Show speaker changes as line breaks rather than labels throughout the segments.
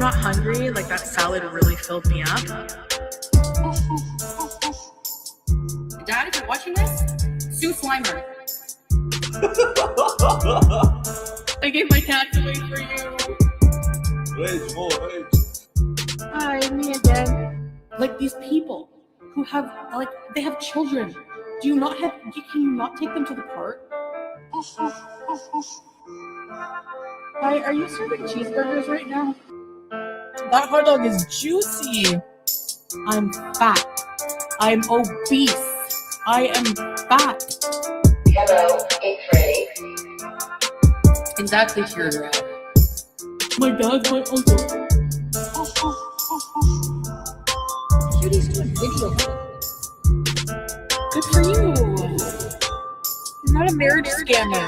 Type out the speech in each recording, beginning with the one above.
not hungry. Like, that salad really filled me up.
Dad, if you're watching this, sue Slimer. I gave my cats away for you.
Rage, more rage.
Hi, me again.
Like, these people who have, like, they have children. Can you not take them to the park?
Hi, are you serving cheeseburgers right now?
That hot dog is juicy. I'm fat. I'm obese. I am fat.
Hello, it's ready.
Exactly, Teardrop. My dad's my uncle. Cutie's doing video. Good for you. You're not a marriage scammer.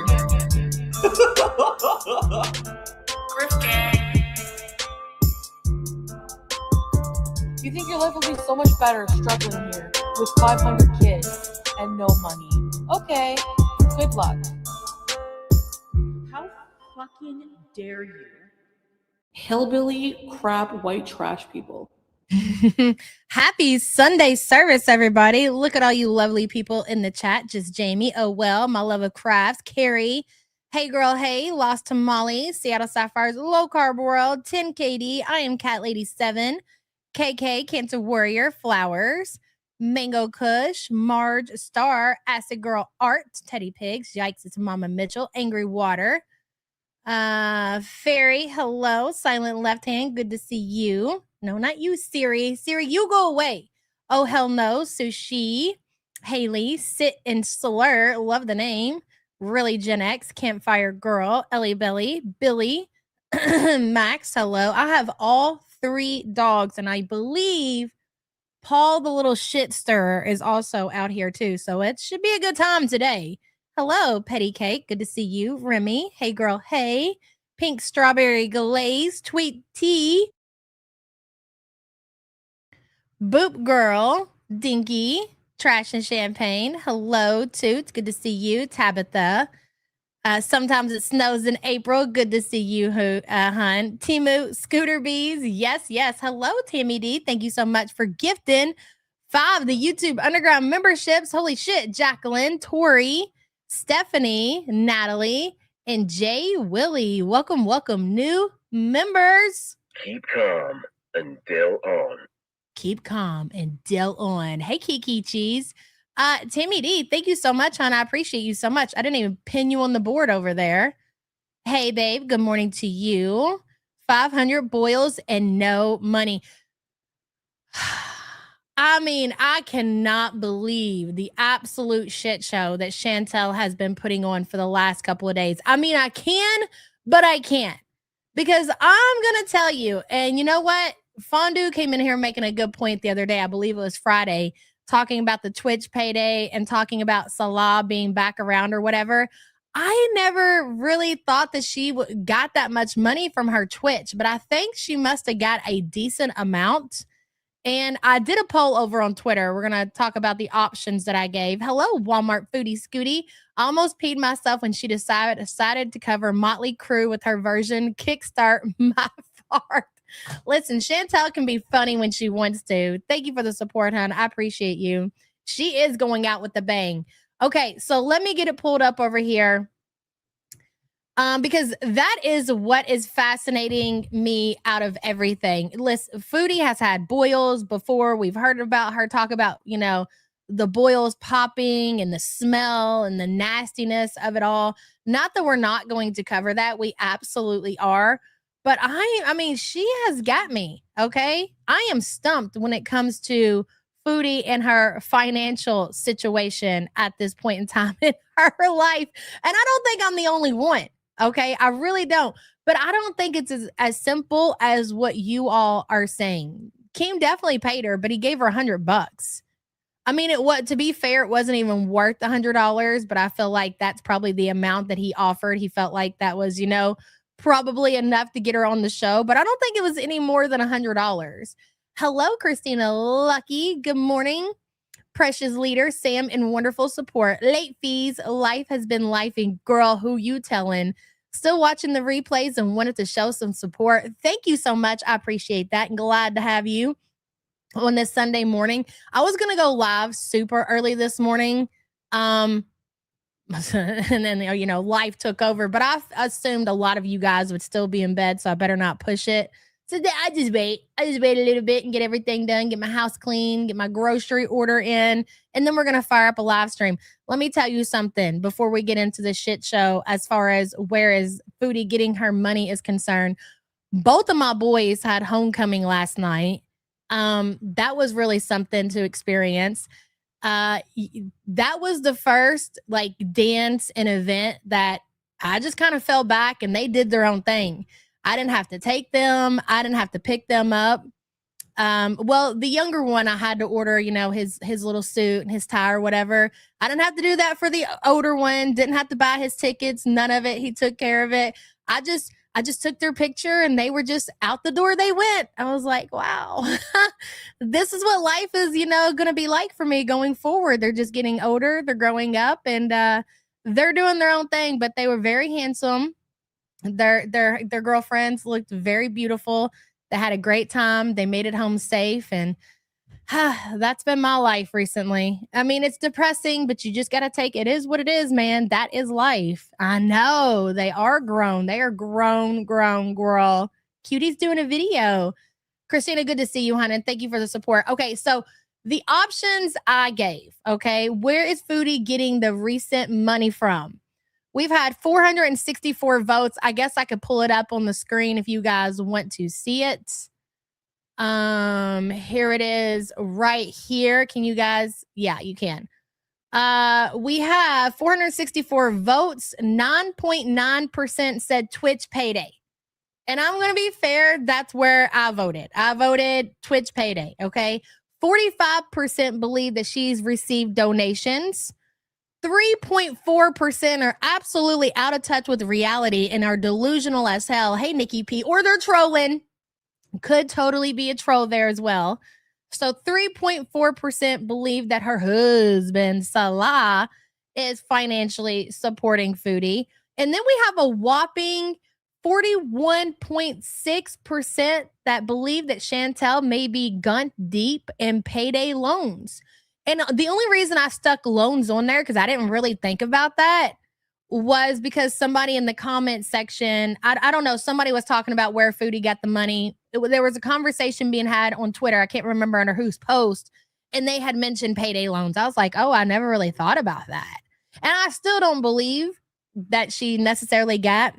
You think your life will be so much better struggling here with 500 kids and no money? Okay, good luck.
How fucking dare you?
Hillbilly, crap, white trash people.
Happy Sunday service, everybody. Look at all you lovely people in the chat. Just Jamie, oh well, my love of crafts, Carrie, hey girl, hey, Lost to Molly, Seattle Sapphires, Low Carb World, 10KD, I am Cat Lady 7, KK, Cancer Warrior, Flowers, Mango Kush, Marge Star, Acid Girl Art, Teddy Pigs, Yikes, it's Mama Mitchell, Angry Water, Fairy, hello, Silent Left Hand, good to see you. No, not you, Siri. Siri, you go away. Oh, hell no. Sushi, Haley, Sit and Slur, love the name. Really Gen X, Campfire Girl, Ellie Belly, Billy, Max, hello. I have all 3 dogs, and I believe Paul the little shit stirrer is also out here too. So it should be a good time today. Hello, Petty Cake. Good to see you. Remy. Hey girl. Hey. Pink Strawberry Glaze. Tweet Tea. Boop Girl. Dinky. Trash and Champagne. Hello, Toots. Good to see you. Tabitha. Sometimes it snows in April. Good to see you, hun. Timu, Scooter Bees. Yes, yes. Hello, Tammy D. Thank you so much for gifting 5 of the YouTube Underground memberships. Holy shit. Jacqueline, Tori, Stephanie, Natalie, and Jay Willie. Welcome, welcome, new members.
Keep calm and deal on.
Keep calm and deal on. Hey, Kiki Cheese. Tammy D, thank you so much, hon. I appreciate you so much. I didn't even pin you on the board over there. Hey, babe. Good morning to you. 500 boils and no money. I mean, I cannot believe the absolute shit show that Chantel has been putting on for the last couple of days. I mean, I can, but I can't. Because I'm going to tell you, and you know what? Fondue came in here making a good point the other day. I believe it was Friday, talking about the Twitch payday and talking about Salah being back around or whatever. I never really thought that she got that much money from her Twitch, but I think she must have got a decent amount. And I did a poll over on Twitter. We're going to talk about the options that I gave. Hello, Walmart Foodie Scooty. I almost peed myself when she decided to cover Motley Crue with her version, Kickstart My Fart. Listen, Chantel can be funny when she wants to. Thank you for the support, hon. I appreciate you. She is going out with the bang. Okay, so let me get it pulled up over here. Because that is what is fascinating me out of everything. Listen, Foodie has had boils before. We've heard about her talk about, you know, the boils popping and the smell and the nastiness of it all. Not that we're not going to cover that. We absolutely are. But I mean, she has got me, okay? I am stumped when it comes to Foodie and her financial situation at this point in time in her life. And I don't think I'm the only one. Okay, I really don't. But I don't think it's as simple as what you all are saying. Keem definitely paid her, but he gave her $100. I mean, to be fair, it wasn't even worth $100, but I feel like that's probably the amount that he offered. He felt like that was, you know, probably enough to get her on the show, but I don't think it was any more than $100. Hello, Christina Lucky. Good morning. Precious leader, Sam, and wonderful support. Late fees, life has been lifing. Girl, who you telling? still watching the replays and wanted to show some support. Thank you so much. I appreciate that and glad to have you on this Sunday morning. I was going to go live super early this morning. And then, life took over, but I assumed a lot of you guys would still be in bed, so I better not push it. So I just wait a little bit and get everything done, get my house clean, get my grocery order in, and then we're going to fire up a live stream. Let me tell you something before we get into the shit show as far as where is Foodie getting her money is concerned. Both of my boys had homecoming last night. That was really something to experience. That was the first dance and event that I just kind of fell back and they did their own thing. I didn't have to take them. I didn't have to pick them up. Well, the younger one, I had to order, his little suit and his tie or whatever. I didn't have to do that for the older one. Didn't have to buy his tickets. None of it. He took care of it. I just took their picture and they were just out the door. They went. I was like, wow, this is what life is, going to be like for me going forward. They're just getting older. They're growing up and they're doing their own thing, but they were very handsome. Their girlfriends looked very beautiful. They had a great time. They made it home safe. And that's been my life recently. I mean, it's depressing, but you just got to take it is what it is, man. That is life. I know they are grown. They are grown, girl. Cutie's doing a video. Christina, good to see you, honey. Thank you for the support. Okay, so the options I gave, okay, where is Foodie getting the recent money from? We've had 464 votes. I guess I could pull it up on the screen if you guys want to see it. Here it is right here. Can you guys? Yeah, you can. We have 464 votes. 9.9% said Twitch payday. And I'm going to be fair. That's where I voted. I voted Twitch payday. Okay. 45% believe that she's received donations. 3.4% are absolutely out of touch with reality and are delusional as hell. Hey, Nikki P. Or they're trolling. Could totally be a troll there as well. So 3.4% believe that her husband, Salah, is financially supporting Foodie. And then we have a whopping 41.6% that believe that Chantel may be gun deep in payday loans. And the only reason I stuck loans on there, because I didn't really think about that, was because somebody in the comment section, I don't know, somebody was talking about where Foodie got the money. There was a conversation being had on Twitter. I can't remember under whose post. And they had mentioned payday loans. I was like, oh, I never really thought about that. And I still don't believe that she necessarily got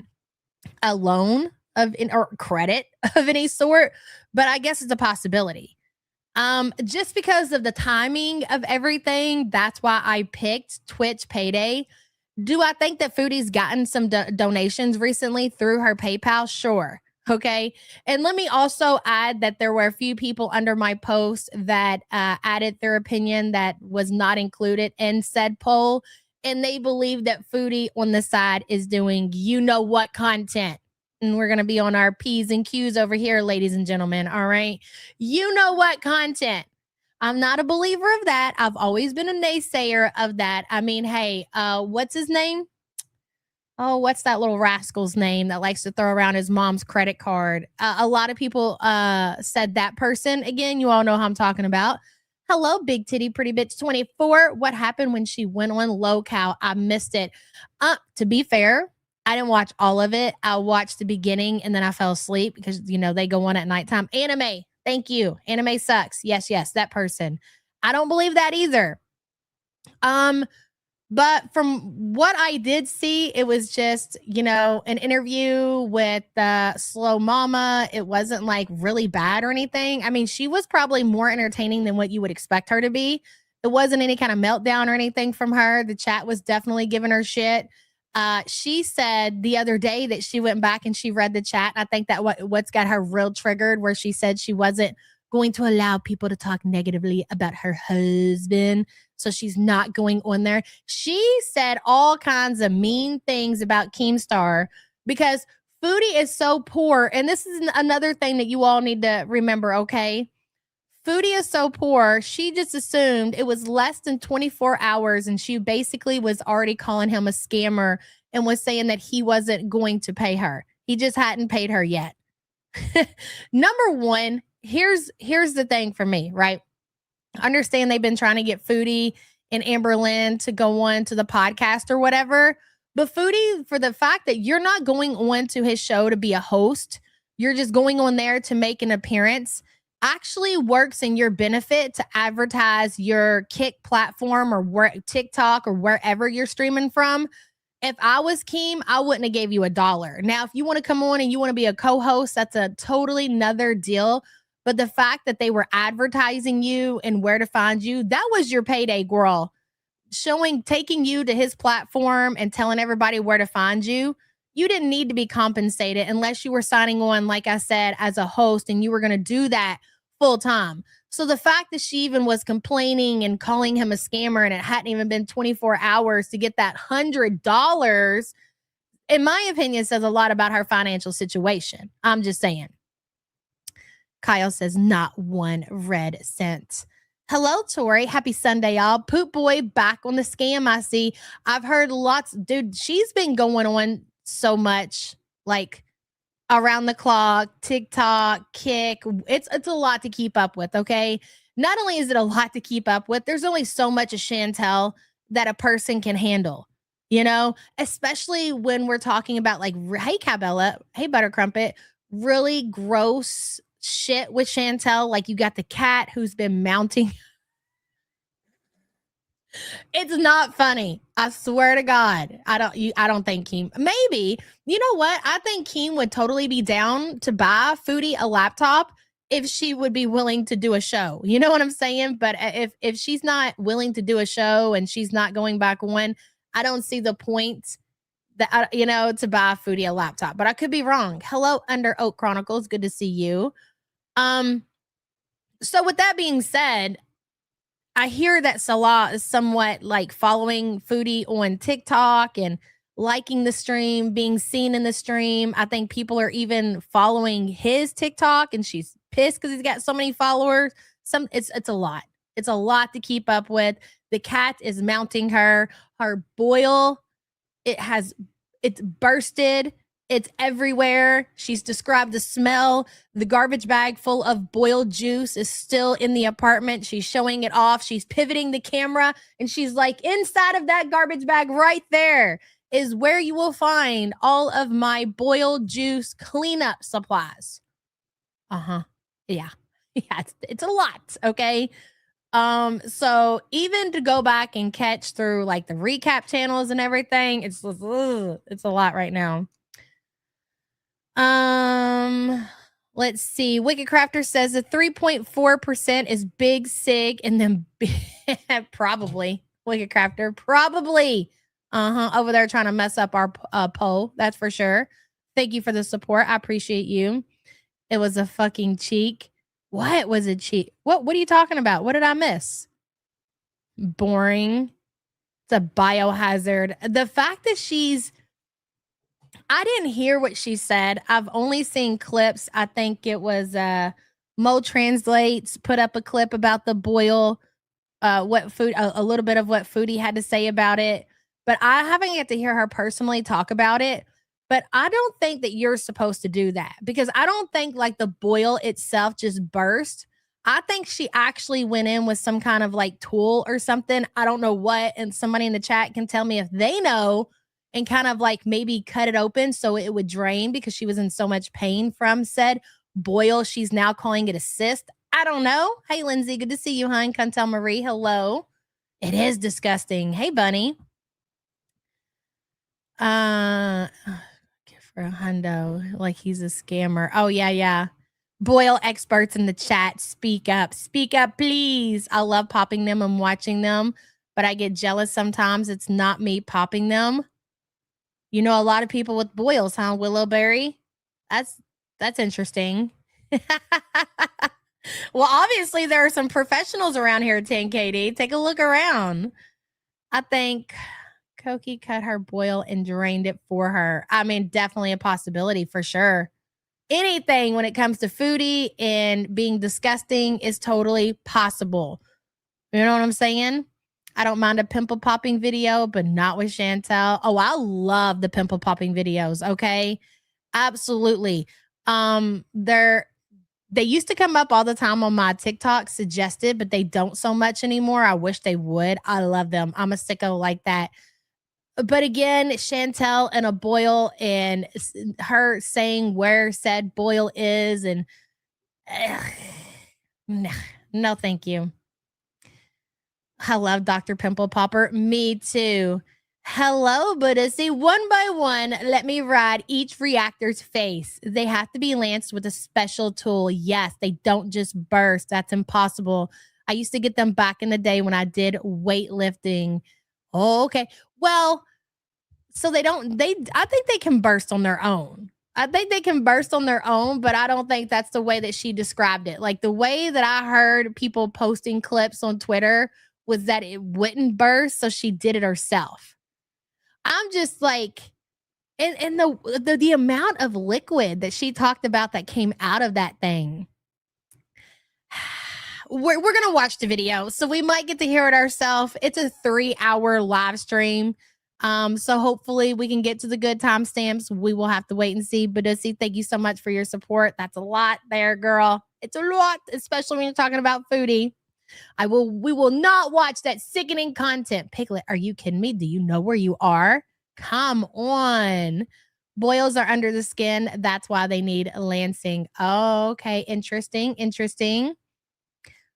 a loan or credit of any sort. But I guess it's a possibility. Just because of the timing of everything, that's why I picked Twitch payday. Do I think that Foodie's gotten some donations recently through her PayPal? Sure. Okay. And let me also add that there were a few people under my post that added their opinion that was not included in said poll. And they believe that Foodie on the side is doing what content. And we're going to be on our P's and Q's over here, ladies and gentlemen. All right. What content. I'm not a believer of that. I've always been a naysayer of that. I mean, hey, what's his name? Oh, what's that little rascal's name that likes to throw around his mom's credit card? A lot of people said that person. Again, you all know who I'm talking about. Hello, big titty, pretty bitch 24. What happened when she went on low-cal? I missed it. To be fair, I didn't watch all of it. I watched the beginning and then I fell asleep because, they go on at nighttime. Anime. Thank you. Anime sucks. Yes, that person. I don't believe that either. But from what I did see, it was just, an interview with Slow Mama. It wasn't really bad or anything. I mean, she was probably more entertaining than what you would expect her to be. It wasn't any kind of meltdown or anything from her. The chat was definitely giving her shit. She said the other day that she went back and she read the chat. And I think that what's got her real triggered, where she said she wasn't going to allow people to talk negatively about her husband. So she's not going on there. She said all kinds of mean things about Keemstar because Foodie is so poor. And this is another thing that you all need to remember, okay? Foodie is so poor, she just assumed it was less than 24 hours, and she basically was already calling him a scammer and was saying that he wasn't going to pay her. He just hadn't paid her yet. Number one, here's the thing for me, right? I understand they've been trying to get Foodie and Amberlynn to go on to the podcast or whatever, but Foodie, for the fact that you're not going on to his show to be a host, you're just going on there to make an appearance, actually works in your benefit to advertise your Kick platform or TikTok or wherever you're streaming from. If I was Keem, I wouldn't have gave you $1. Now, if you want to come on and you want to be a co-host, that's a totally another deal. But the fact that they were advertising you and where to find you, that was your payday, girl. Taking you to his platform and telling everybody where to find you. You didn't need to be compensated unless you were signing on, like I said, as a host, and you were going to do that full time. So the fact that she even was complaining and calling him a scammer and it hadn't even been 24 hours to get that $100, in my opinion, says a lot about her financial situation. I'm just saying. Kyle says, not 1 red cent. Hello, Tori. Happy Sunday, y'all. Poop Boy back on the scam, I see. I've heard lots. Dude, she's been going on so much, like around the clock, TikTok, Kick. It's a lot to keep up with, okay? Not only is it a lot to keep up with, there's only so much of Chantel that a person can handle, you know? Especially when we're talking about like, hey, Cabela, hey, Buttercrumpet, really gross shit with Chantel. Like you got the cat who's been mounting. It's not funny. I swear to God. I don't think Keem. Maybe. You know what? I think Keem would totally be down to buy Foodie a laptop if she would be willing to do a show. You know what I'm saying? But if she's not willing to do a show and she's not going back on, I don't see the point that to buy Foodie a laptop. But I could be wrong. Hello, Under Oak Chronicles. Good to see you. So with that being said, I hear that Salah is somewhat like following Foodie on TikTok and liking the stream, being seen in the stream. I think people are even following his TikTok, and she's pissed because he's got so many followers. It's a lot. It's a lot to keep up with. The cat is mounting her. Her boil, it's bursted. It's everywhere. She's described the smell. The garbage bag full of boiled juice is still in the apartment. She's showing it off. She's pivoting the camera, and she's like, inside of that garbage bag right there is where you will find all of my boiled juice cleanup supplies. Yeah. Yeah, it's a lot, okay? So even to go back and catch through like the recap channels and everything, it's a lot right now. Let's see. Wicked Crafter says the 3.4% is Big Sig, and then probably Wicked Crafter, probably over there trying to mess up our poll. That's for sure. Thank you for the support. I appreciate you. It was a fucking cheek. What was a cheek? What are you talking about? What did I miss? Boring. It's a biohazard. The fact that I didn't hear what she said. I've only seen clips. I think it was Mo Translates put up a clip about the boil, a little bit of what Foodie had to say about it. But I haven't yet to hear her personally talk about it. But I don't think that you're supposed to do that, because I don't think like the boil itself just burst. I think she actually went in with some kind of like tool or something. I don't know what. And somebody in the chat can tell me if they know, and kind of like maybe cut it open so it would drain, because she was in so much pain from said boil. She's now calling it a cyst. I don't know. Hey, Lindsay, good to see you, hon. Cantel Marie, hello. It is disgusting. Hey, Bunny. For a hundo, like he's a scammer. Oh, yeah. Boil experts in the chat, speak up, please. I love popping them and watching them, but I get jealous sometimes. It's not me popping them. You know, a lot of people with boils, huh, Willowberry? That's interesting. Well, obviously there are some professionals around here at 10KD. Take a look around. I think Koki cut her boil and drained it for her. I mean, definitely a possibility for sure. anything when it comes to Foodie and being disgusting is totally possible. You know what I'm saying? I don't mind a pimple popping video, but not with Chantel. Oh, I love the pimple popping videos. Okay. Absolutely. They used to come up all the time on my TikTok suggested, but they don't so much anymore. I wish they would. I love them. I'm a sicko like that. But again, Chantel and a boil and her saying where said boil is and no, thank you. I love Dr. Pimple Popper. Me too. Hello, Buddhisty. One by one, let me ride each reactor's face. They have to be lanced with a special tool. Yes, they don't just burst. That's impossible. I used to get them back in the day when I did weightlifting. Oh, okay. Well, so I think they can burst on their own. I think they can burst on their own, but I don't think that's the way that she described it. Like the way that I heard people posting clips on Twitter was that it wouldn't burst, so she did it herself. I'm just like, and the amount of liquid that she talked about that came out of that thing. We're gonna watch the video, so we might get to hear it ourselves. It's a 3-hour live stream. So hopefully we can get to the good timestamps. We will have to wait and see. But thank you so much for your support. That's a lot there, girl. It's a lot, especially when you're talking about Foodie. We will not watch that sickening content. Piglet, are you kidding me? Do you know where you are? Come on. Boils are under the skin. That's why they need lancing. Oh, okay. Interesting.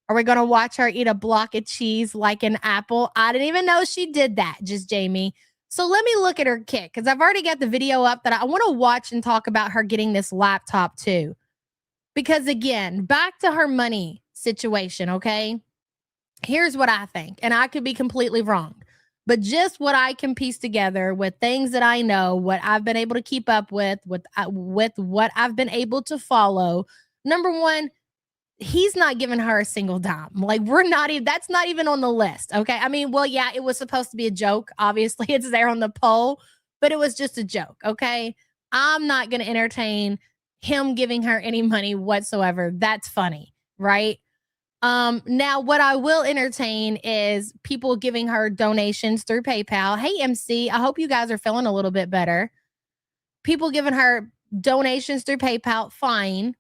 Are we going to watch her eat a block of cheese like an apple? I didn't even know she did that, just Jamie. So let me look at her kit because I've already got the video up that I want to watch and talk about her getting this laptop too. Because again, back to her money situation, okay? Here's what I think, and I could be completely wrong, but just what I can piece together with things that I know, what I've been able to keep up with what I've been able to follow. Number one, he's not giving her a single dime. Like that's not even on the list. Okay. I mean, well, yeah, it was supposed to be a joke. Obviously, it's there on the poll, but it was just a joke. Okay. I'm not going to entertain him giving her any money whatsoever. That's funny. Right. Now what I will entertain is people giving her donations through PayPal. Hey, MC, I hope you guys are feeling a little bit better. People giving her donations through PayPal. Fine.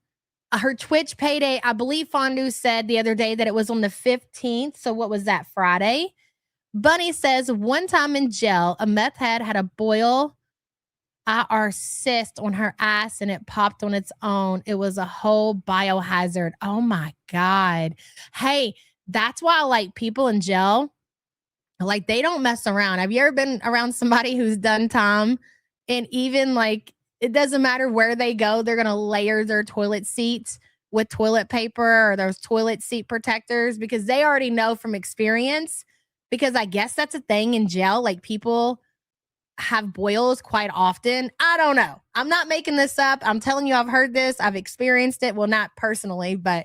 Her Twitch payday, I believe Fondue said the other day that it was on the 15th. So what was that, Friday? Bunny says, one time in jail, a meth head had a boil IR cyst on her ass and it popped on its own. It was a whole biohazard. Oh my God. Hey, that's why like people in jail, like they don't mess around. Have you ever been around somebody who's done time and even like, it doesn't matter where they go, they're going to layer their toilet seats with toilet paper or those toilet seat protectors because they already know from experience. Because I guess that's a thing in jail. Like people have boils quite often. I don't know. I'm not making this up. I'm telling you, I've heard this. I've experienced it. Well, not personally, but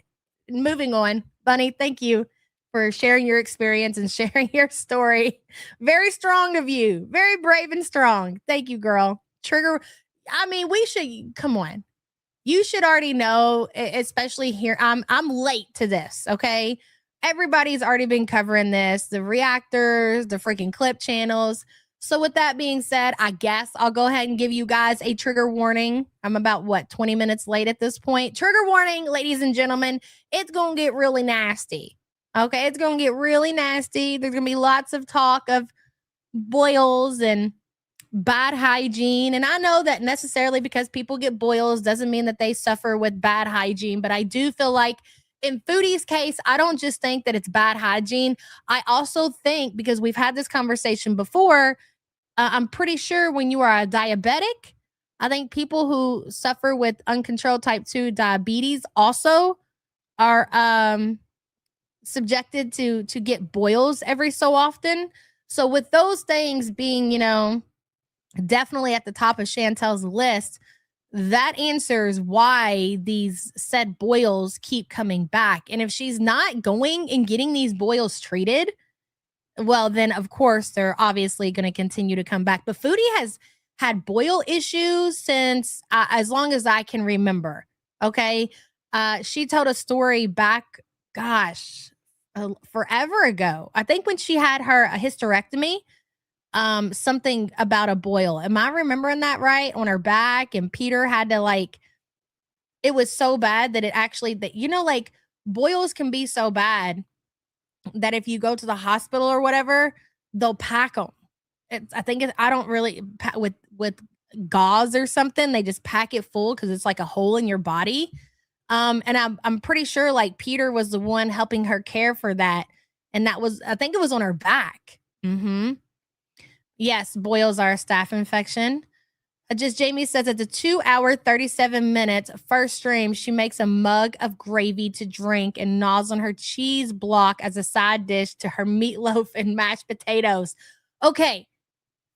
moving on. Bunny, thank you for sharing your experience and sharing your story. Very strong of you. Very brave and strong. Thank you, girl. Trigger. I mean, we should come on. You should already know, especially here. I'm late to this. Okay. Everybody's already been covering this, the reactors, the freaking clip channels. So with that being said, I guess I'll go ahead and give you guys a trigger warning. I'm about 20 minutes late at this point. Trigger warning, ladies and gentlemen, it's going to get really nasty. Okay. It's going to get really nasty. There's going to be lots of talk of boils and bad hygiene. And I know that necessarily because people get boils doesn't mean that they suffer with bad hygiene. But I do feel like in Foodie's case, I don't just think that it's bad hygiene. I also think, because we've had this conversation before, I'm pretty sure when you are a diabetic, I think people who suffer with uncontrolled type 2 diabetes also are subjected to get boils every so often. So with those things being, definitely at the top of Chantel's list, that answers why these said boils keep coming back. And if she's not going and getting these boils treated, well, then of course they're obviously going to continue to come back. But Foodie has had boil issues since as long as I can remember. Okay. She told a story back, gosh, forever ago. I think when she had her hysterectomy, something about a boil. Am I remembering that right? On her back, and Peter had to like, it was so bad that it actually, that, you know, like boils can be so bad that if you go to the hospital or whatever, they'll pack them. I think I don't really with gauze or something. They just pack it full because it's like a hole in your body. And I'm pretty sure like Peter was the one helping her care for that, and that was, I think it was on her back. Mm-hmm. Yes, boils are a staph infection. Just Jamie says it's a 2 hour, 37 minutes first stream. She makes a mug of gravy to drink and gnaws on her cheese block as a side dish to her meatloaf and mashed potatoes. Okay.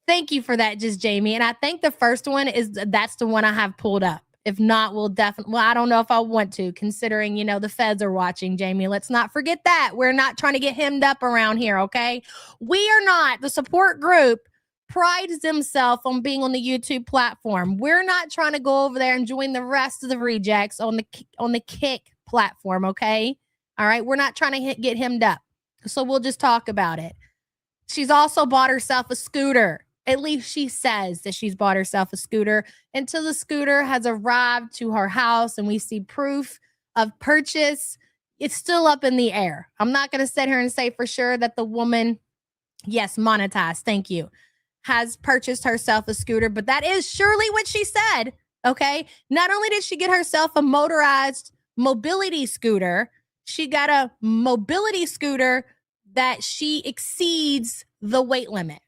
Thank you for that, just Jamie. And I think the first one that's the one I have pulled up. If not, we'll definitely, well, I don't know if I want to, considering, you know, the feds are watching, Jamie. Let's not forget that. We're not trying to get hemmed up around here, okay? We are not. The support group prides themselves on being on the YouTube platform. We're not trying to go over there and join the rest of the rejects on the Kick platform, okay? All right, we're not trying to get hemmed up. So we'll just talk about it. She's also bought herself a scooter. At least she says that she's bought herself a scooter, until the scooter has arrived to her house and we see proof of purchase. It's still up in the air. I'm not going to sit here and say for sure that the woman, yes, monetized, thank you, has purchased herself a scooter, but that is surely what she said. Okay. Not only did she get herself a motorized mobility scooter, she got a mobility scooter that she exceeds the weight limit.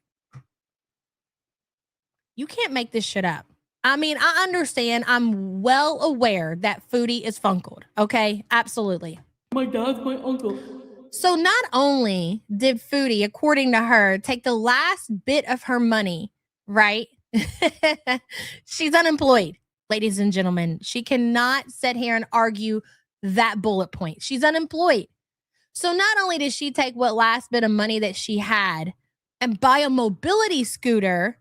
You can't make this shit up. I mean, I understand. I'm well aware that Foodie is funkled. Okay. Absolutely.
My dad's my uncle.
So not only did Foodie, according to her, take the last bit of her money, right? She's unemployed, ladies and gentlemen. She cannot sit here and argue that bullet point. She's unemployed. So not only did she take what last bit of money that she had and buy a mobility scooter,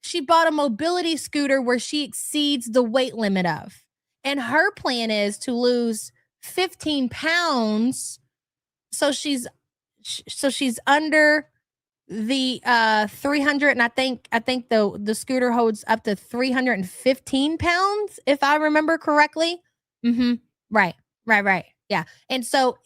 she bought a mobility scooter where she exceeds the weight limit of. And her plan is to lose 15 pounds. So she's under the 300, and I think the scooter holds up to 315 pounds, if I remember correctly. Mm-hmm. Right. Yeah. And so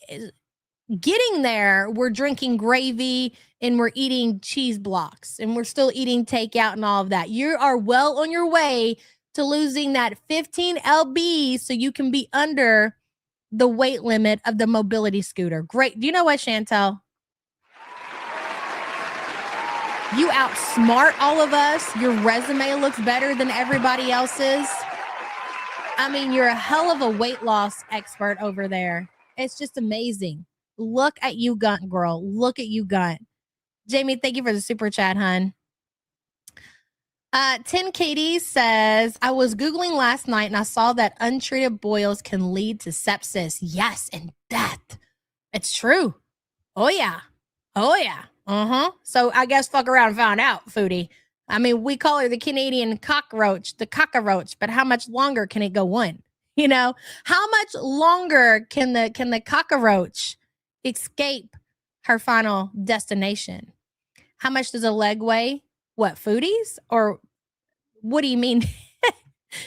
getting there, we're drinking gravy and we're eating cheese blocks and we're still eating takeout and all of that. You are well on your way to losing that 15 lb so you can be under the weight limit of the mobility scooter. Great. Do you know what, Chantel? You outsmart all of us. Your resume looks better than everybody else's. I mean, you're a hell of a weight loss expert over there. It's just amazing. Look at you, Gunt girl. Look at you, Gunt. Jamie, thank you for the super chat, hun. 10 Katie says, I was Googling last night and I saw that untreated boils can lead to sepsis. Yes, and death. It's true. Oh, yeah. So I guess fuck around and found out, Foodie. I mean, we call her the Canadian cockroach, but how much longer can it go on? You know, how much longer can the cockroach escape her final destination? How much does a leg weigh? What, Foodies? Or what do you mean?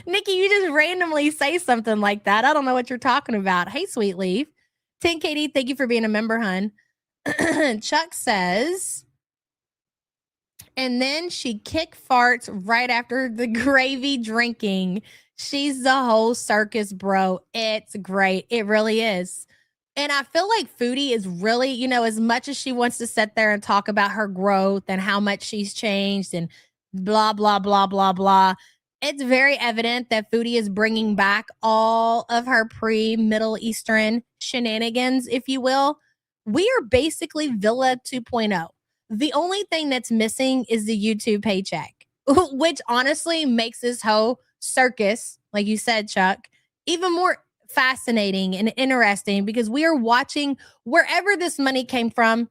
Nikki, you just randomly say something like that. I don't know what you're talking about. Hey, Sweet Leaf. 10 Katie, thank you for being a member, hun. Chuck says, and then she kick farts right after the gravy drinking. She's the whole circus, bro. It's great. It really is. And I feel like Foodie is really, you know, as much as she wants to sit there and talk about her growth and how much she's changed and blah, blah, blah, blah, blah, it's very evident that Foodie is bringing back all of her pre-Middle Eastern shenanigans, if you will. We are basically Villa 2.0. The only thing that's missing is the YouTube paycheck, which honestly makes this whole circus, like you said, Chuck, even more fascinating and interesting, because we are watching wherever this money came from.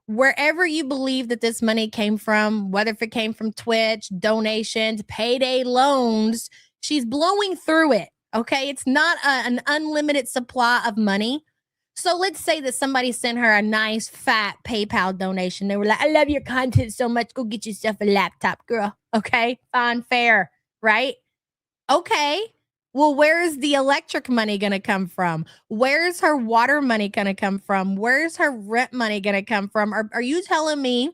wherever you believe that this money came from, whether if it came from Twitch, donations, payday loans, she's blowing through it. Okay. It's not an unlimited supply of money. So let's say that somebody sent her a nice fat PayPal donation. They were like, I love your content so much. Go get yourself a laptop, girl. Okay. Fine, fair. Right. Okay. Well, where's the electric money going to come from? Where's her water money going to come from? Where's her rent money going to come from? Are you telling me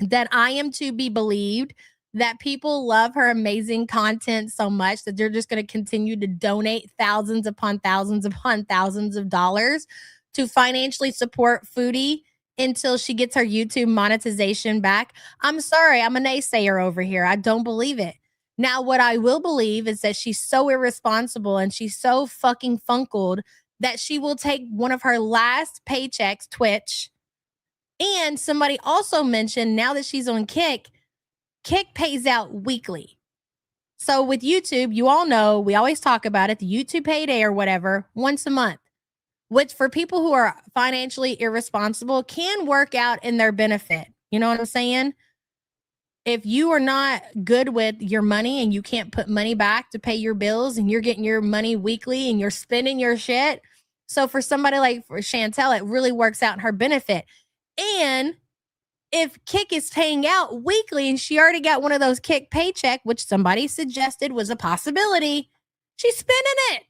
that I am to be believed that people love her amazing content so much that they're just going to continue to donate thousands upon thousands upon thousands of dollars to financially support Foodie until she gets her YouTube monetization back? I'm sorry, I'm a naysayer over here. I don't believe it. Now, what I will believe is that she's so irresponsible and she's so fucking funkled that she will take one of her last paychecks, Twitch. And somebody also mentioned now that she's on Kick pays out weekly. So with YouTube, you all know, we always talk about it, the YouTube payday or whatever, once a month, which for people who are financially irresponsible can work out in their benefit. You know what I'm saying? If you are not good with your money and you can't put money back to pay your bills and you're getting your money weekly and you're spending your shit. So for somebody like for Chantel, it really works out in her benefit. And if Kick is paying out weekly and she already got one of those Kick paycheck, which somebody suggested was a possibility, she's spending it.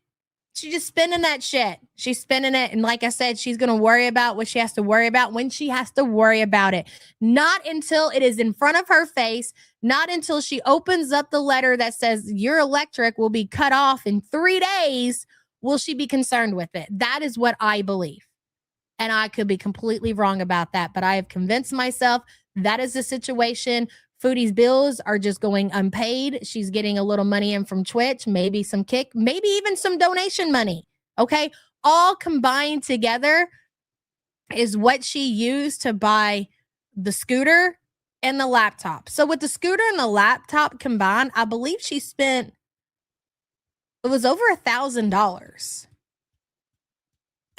She's just spending that shit. She's spending it. And like I said, she's going to worry about what she has to worry about when she has to worry about it. Not until it is in front of her face. Not until she opens up the letter that says your electric will be cut off in 3 days will she be concerned with it. That is what I believe. And I could be completely wrong about that, but I have convinced myself that is the situation. Foodie's bills are just going unpaid. She's getting a little money in from Twitch, maybe some Kick, maybe even some donation money. Okay. All combined together is what she used to buy the scooter and the laptop. So with the scooter and the laptop combined, I believe she spent, it was over $1,000.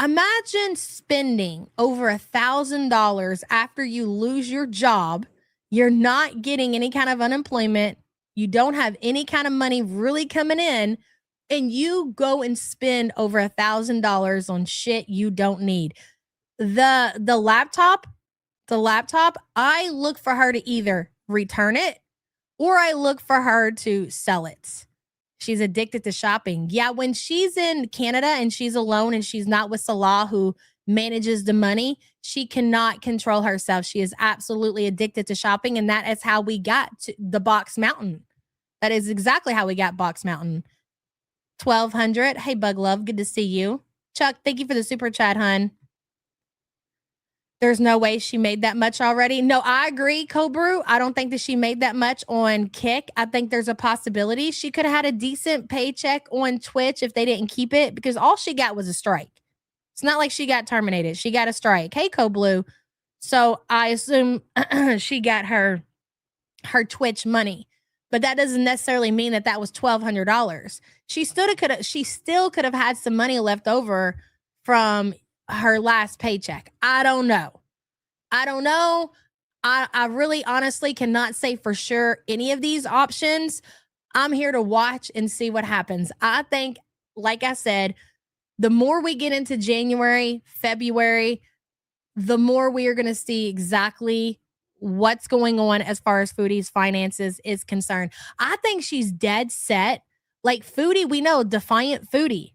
Imagine spending over $1,000 after you lose your job. You're not getting any kind of unemployment. You don't have any kind of money really coming in, and you go and spend over $1,000 on shit you don't need. The laptop, I look for her to either return it or I look for her to sell it. She's addicted to shopping. Yeah, when she's in Canada and she's alone and she's not with Salah, who manages the money, she cannot control herself. She is absolutely addicted to shopping. And that is how we got to the Box Mountain. That is exactly how we got Box Mountain. 1,200. Hey, Bug Love. Good to see you. Chuck, thank you for the super chat, hun. There's no way she made that much already. No, I agree, Cobrew. I don't think that she made that much on Kick. I think there's a possibility she could have had a decent paycheck on Twitch if they didn't keep it, because all she got was a strike. It's not like she got terminated. She got a strike. Hey, Cobrew. So I assume she got her Twitch money, but that doesn't necessarily mean that that was $1,200. She still could have had some money left over from her last paycheck. I don't know. I really honestly cannot say for sure any of these options. I'm here to watch and see what happens. I think, like I said, the more we get into January, February, the more we are going to see exactly what's going on as far as Foodie's finances is concerned. I think she's dead set. Like Foodie, we know, defiant Foodie.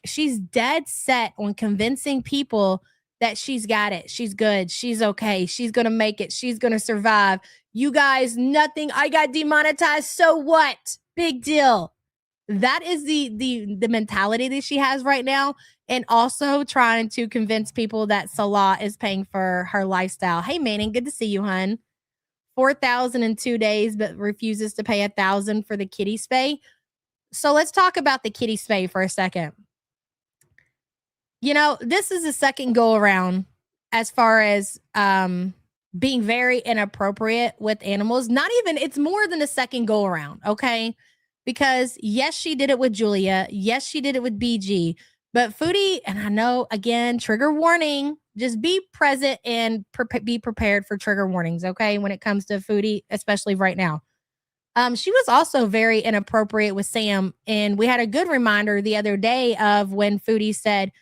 She's dead set on convincing people that she's got it. She's good. She's okay. She's going to make it. She's going to survive. You guys, nothing. I got demonetized. So what? Big deal. That is the mentality that she has right now. And also trying to convince people that Salah is paying for her lifestyle. Hey, Manning, good to see you, hun. 4,000 in 2 days, but refuses to pay 1,000 for the kitty spay. So let's talk about the kitty spay for a second. You know, this is the second go around as far as being very inappropriate with animals. Not even, it's more than a second go around, okay? Because yes, she did it with Julia. Yes, she did it with BG. But Foodie, and I know, again, trigger warning, Just be present and be prepared for trigger warnings, okay? When it comes to Foodie, especially right now. She was also very inappropriate with Sam, and we had a good reminder the other day of when Foodie said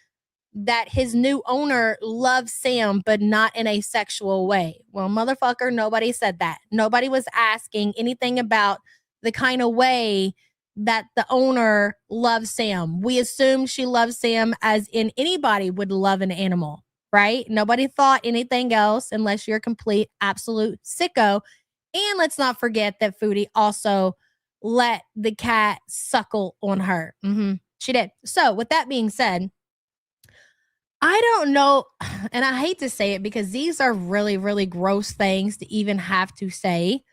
that his new owner loves Sam, but not in a sexual way. Well, motherfucker, nobody said that. Nobody was asking anything about the kind of way that the owner loves Sam. We assumed she loves Sam as in anybody would love an animal, right? Nobody thought anything else unless you're a complete, absolute sicko. And let's not forget that Foodie also let the cat suckle on her. She did. So, with that being said, I don't know, and I hate to say it because these are really, really gross things to even have to say.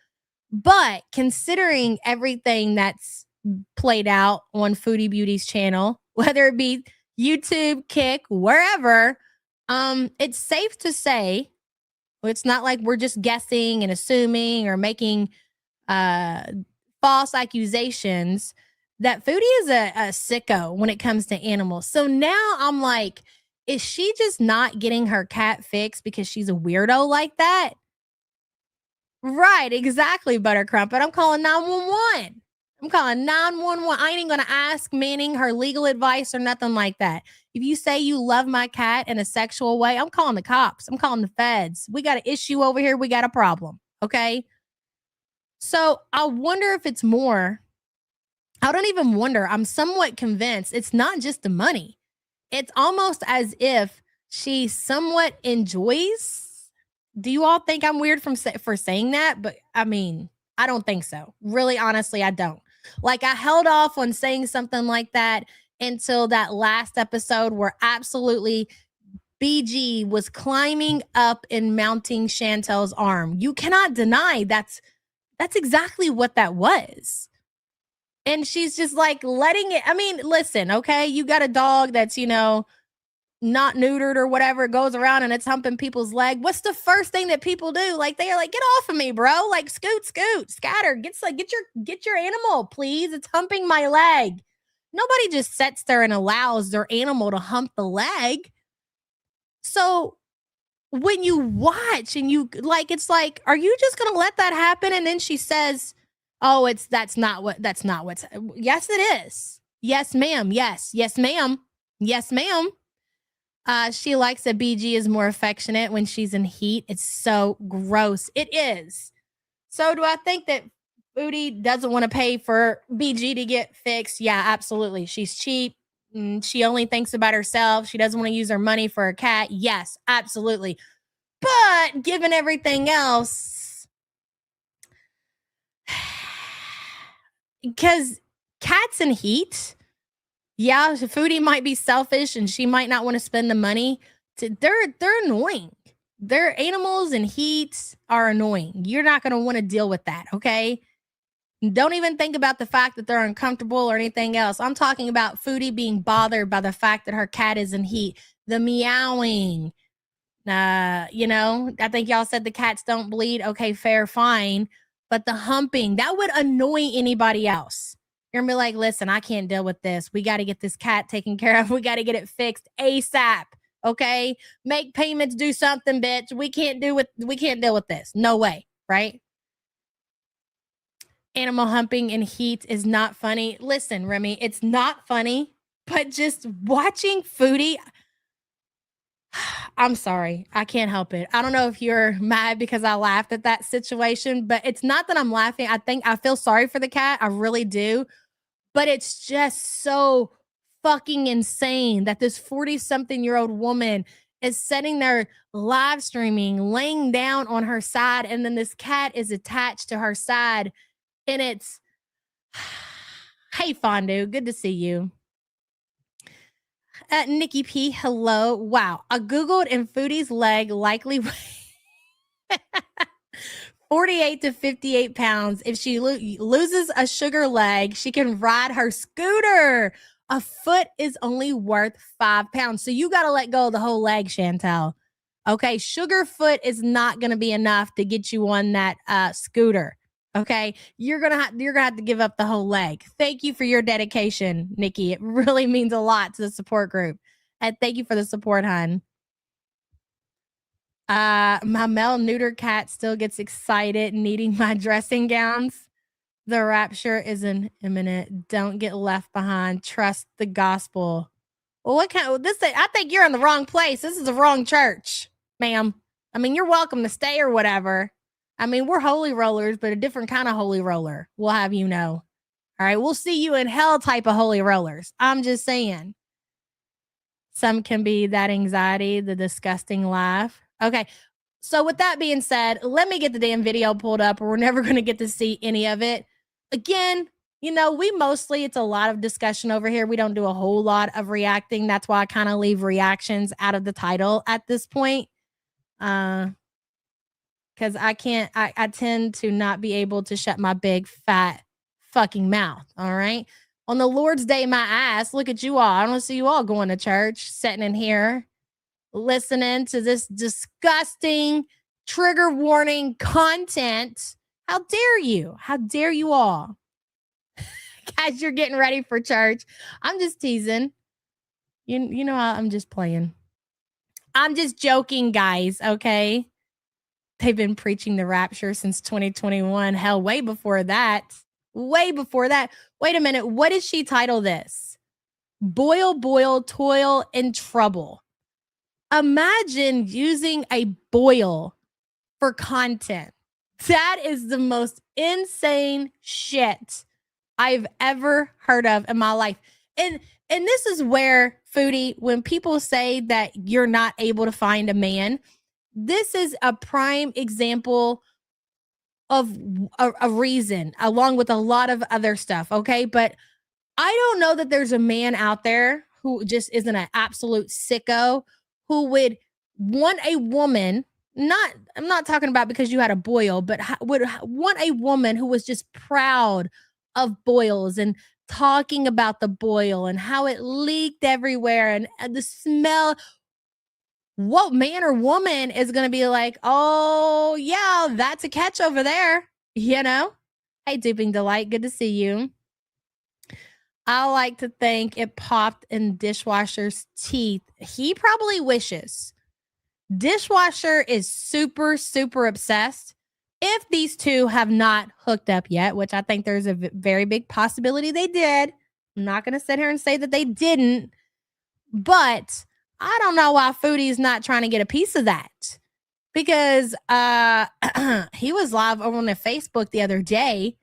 But considering everything that's played out on Foodie Beauty's channel, whether it be YouTube, Kick, wherever, it's safe to say, it's not like we're just guessing and assuming or making false accusations, that Foodie is a sicko when it comes to animals. So now I'm like, is she just not getting her cat fixed because she's a weirdo like that? Right, exactly, Buttercrumpet. I'm calling 911. I'm calling 911. I ain't even going to ask Manning her legal advice or nothing like that. If you say you love my cat in a sexual way, I'm calling the cops. I'm calling the feds. We got an issue over here. We got a problem. Okay. So I wonder if it's more. I don't even wonder. I'm somewhat convinced it's not just the money. It's almost as if she somewhat enjoys. Do you all think I'm weird for saying that? But I mean, I don't think so. Really, honestly, I don't. Like, I held off on saying something like that until that last episode where absolutely BG was climbing up and mounting Chantel's arm. You cannot deny that's exactly what that was. And she's just like letting it. I mean, listen, okay, you got a dog that's, not neutered or whatever, it goes around and it's humping people's leg. What's the first thing that people do? Like, they are like, get off of me, bro. Like, scoot, scatter. Get your animal, please. It's humping my leg. Nobody just sits there and allows their animal to hump the leg. So when you watch and you like, it's like, are you just gonna let that happen? And then she says, oh, that's not what's yes, it is. Yes, ma'am. Yes, ma'am. Yes, ma'am. She likes that BG is more affectionate when she's in heat. It's so gross. It is. So do I think that Foodie doesn't want to pay for BG to get fixed? Yeah, absolutely. She's cheap. She only thinks about herself. She doesn't want to use her money for her cat. Yes, absolutely. But given everything else, because cats in heat, yeah, Foodie might be selfish and she might not want to spend the money. They're annoying. Their animals in heat are annoying. You're not going to want to deal with that, okay? Don't even think about the fact that they're uncomfortable or anything else. I'm talking about Foodie being bothered by the fact that her cat is in heat. The meowing. I think y'all said the cats don't bleed. Okay, fair, fine. But the humping, that would annoy anybody else. You're gonna be like, listen, I can't deal with this. We got to get this cat taken care of. We got to get it fixed ASAP. Okay, make payments, do something, bitch. We can't deal with this. No way, right? Animal humping in heat is not funny. Listen, Remy, it's not funny, but just watching Foodie, I'm sorry. I can't help it. I don't know if you're mad because I laughed at that situation, but it's not that I'm laughing. I think I feel sorry for the cat. I really do. But it's just so fucking insane that this 40-something-year-old woman is sitting there live streaming, laying down on her side, and then this cat is attached to her side. And it's, hey, Fondue, good to see you. Nikki P, hello. Wow. I Googled and Foodie's leg likely 48 to 58 pounds. If she loses a sugar leg, she can ride her scooter. A foot is only worth 5 pounds. So you got to let go of the whole leg, Chantel. Okay. Sugar foot is not going to be enough to get you on that scooter. Okay. You're going to have to give up the whole leg. Thank you for your dedication, Nikki. It really means a lot to the support group. And thank you for the support, hon. My male neuter cat still gets excited needing my dressing gowns. The rapture is imminent. Don't get left behind. Trust the gospel. Well, what kind of this? I think you're in the wrong place. This is the wrong church, ma'am. I mean, you're welcome to stay or whatever. I mean, we're holy rollers, but a different kind of holy roller. We'll have you know. All right, we'll see you in hell type of holy rollers. I'm just saying. Some can be that anxiety, the disgusting laugh. Okay. So with that being said, let me get the damn video pulled up or we're never going to get to see any of it. Again, you know, it's a lot of discussion over here. We don't do a whole lot of reacting. That's why I kind of leave reactions out of the title at this point. Because I tend to not be able to shut my big fat fucking mouth. All right. On the Lord's Day, my ass, look at you all. I don't see you all going to church, sitting in here, listening to this disgusting trigger warning content. How dare you? How dare you all? Guys, you're getting ready for church. I'm just teasing. You know, I'm just playing. I'm just joking, guys, okay? They've been preaching the rapture since 2021. Hell, way before that. Way before that. Wait a minute. What did she title this? Boil, boil, toil, and trouble. Imagine using a boil for content. That is the most insane shit I've ever heard of in my life. And this is where, Foodie, when people say that you're not able to find a man, this is a prime example of a reason, along with a lot of other stuff, okay? But I don't know that there's a man out there who just isn't an absolute sicko who would want a woman, I'm not talking about because you had a boil, but would want a woman who was just proud of boils and talking about the boil and how it leaked everywhere and the smell. What man or woman is going to be like, oh, yeah, that's a catch over there, you know? Hey, Duping Delight, good to see you. I like to think it popped in dishwasher's teeth. He probably wishes. Dishwasher is super, super obsessed. If these two have not hooked up yet, which I think there's a very big possibility they did. I'm not going to sit here and say that they didn't, but I don't know why Foodie's not trying to get a piece of that, because he was live over on the Facebook the other day,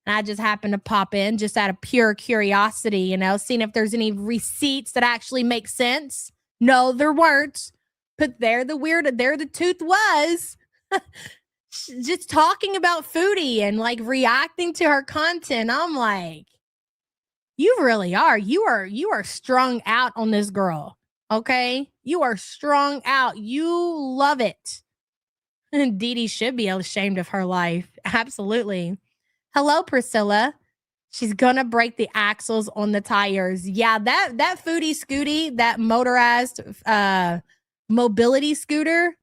and I just happened to pop in just out of pure curiosity, you know, seeing if there's any receipts that actually make sense. No, there weren't, but there the tooth was. Just talking about Foodie and like reacting to her content. I'm like, you really are. You are strung out on this girl. Okay? You are strung out. You love it. And Dee Dee should be ashamed of her life. Absolutely. Hello, Priscilla. She's gonna break the axles on the tires. Yeah, that Foodie Scooty, that motorized mobility scooter,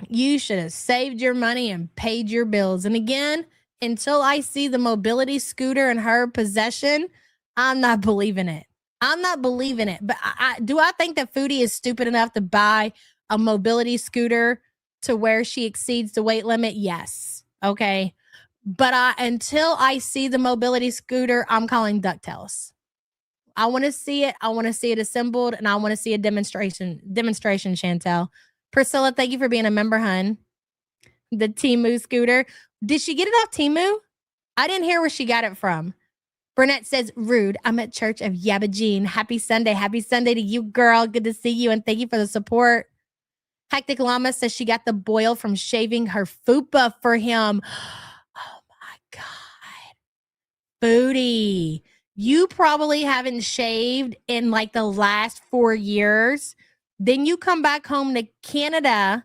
you should have saved your money and paid your bills. And again, until I see the mobility scooter in her possession, I'm not believing it. I'm not believing it. But do I think that Foodie is stupid enough to buy a mobility scooter to where she exceeds the weight limit? Yes. Okay. But until I see the mobility scooter, I'm calling DuckTales. I want to see it. I want to see it assembled, and I want to see a demonstration, Chantel. Priscilla, thank you for being a member, hun. The Temu scooter. Did she get it off Temu? I didn't hear where she got it from. Burnett says, rude. I'm at Church of Yabba Jean. Happy Sunday. Happy Sunday to you, girl. Good to see you, and thank you for the support. Hectic Llama says she got the boil from shaving her fupa for him. Oh, my God. Foodie. You probably haven't shaved in like the last 4 years. Then you come back home to Canada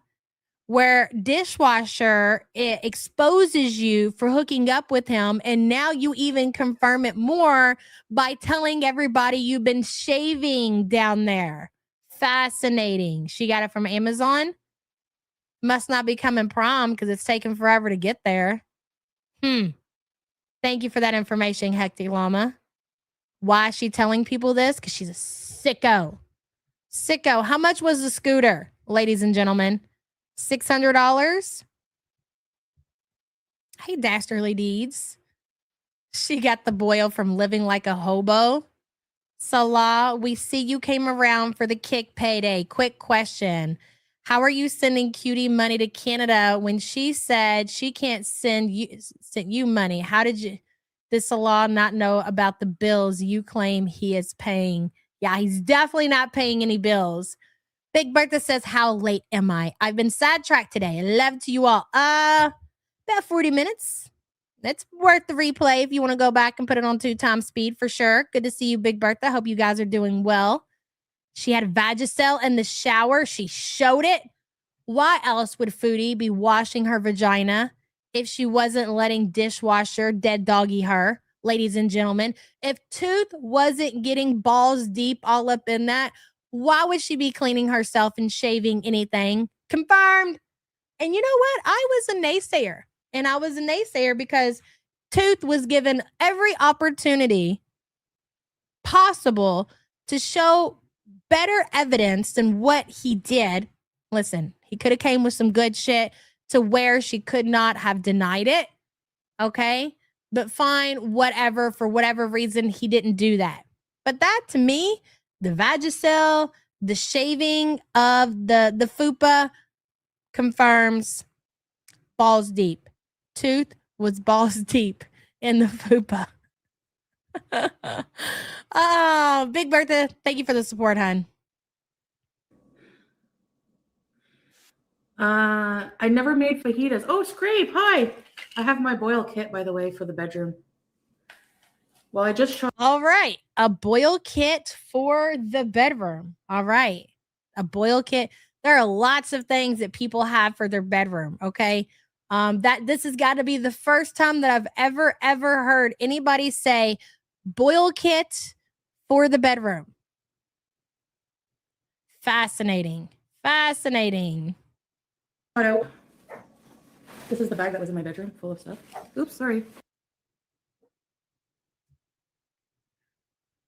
where dishwasher exposes you for hooking up with him. And now you even confirm it more by telling everybody you've been shaving down there. Fascinating. She got it from Amazon. Must not be coming prom because it's taken forever to get there. Thank you for that information, Hectic Llama. Why is she telling people this? Because she's a sicko. Sicko. How much was the scooter? ladies and gentlemen. $600. Hey, Dastardly Deeds. She got the boil from living like a hobo. Salah, we see you came around for the kick payday. Quick question. How are you sending Cutie money to Canada when she said she can't send you money? How did Salah not know about the bills you claim he is paying? Yeah, he's definitely not paying any bills. Big Bertha says, how late am I? I've been sidetracked today. Love to you all. About 40 minutes. It's worth the replay if you want to go back and put it on 2x speed for sure. Good to see you, Big Bertha. Hope you guys are doing well. She had Vagisil in the shower. She showed it. Why else would Foodie be washing her vagina if she wasn't letting dishwasher dead doggy her? Ladies and gentlemen, if Tooth wasn't getting balls deep all up in that, why would she be cleaning herself and shaving anything? Confirmed. And you know what? I was a naysayer. And I was a naysayer because Tooth was given every opportunity possible to show better evidence than what he did. Listen, he could have came with some good shit to where she could not have denied it. Okay? But fine, whatever. For whatever reason, he didn't do that. But that, to me, the Vagisil, the shaving of the fupa confirms balls deep. Tooth was balls deep in the fupa. Oh, Big Bertha, thank you for the support, hon.
I never made fajitas. Oh, Scrape, hi. I have my boil kit, by the way, for the bedroom. Well, I just showed.
All right. A boil kit for the bedroom. All right. A boil kit. There are lots of things that people have for their bedroom. Okay. That this has got to be the first time that I've ever heard anybody say boil kit for the bedroom. Fascinating. Fascinating.
This is the bag that was in my bedroom full of stuff. Oops, sorry.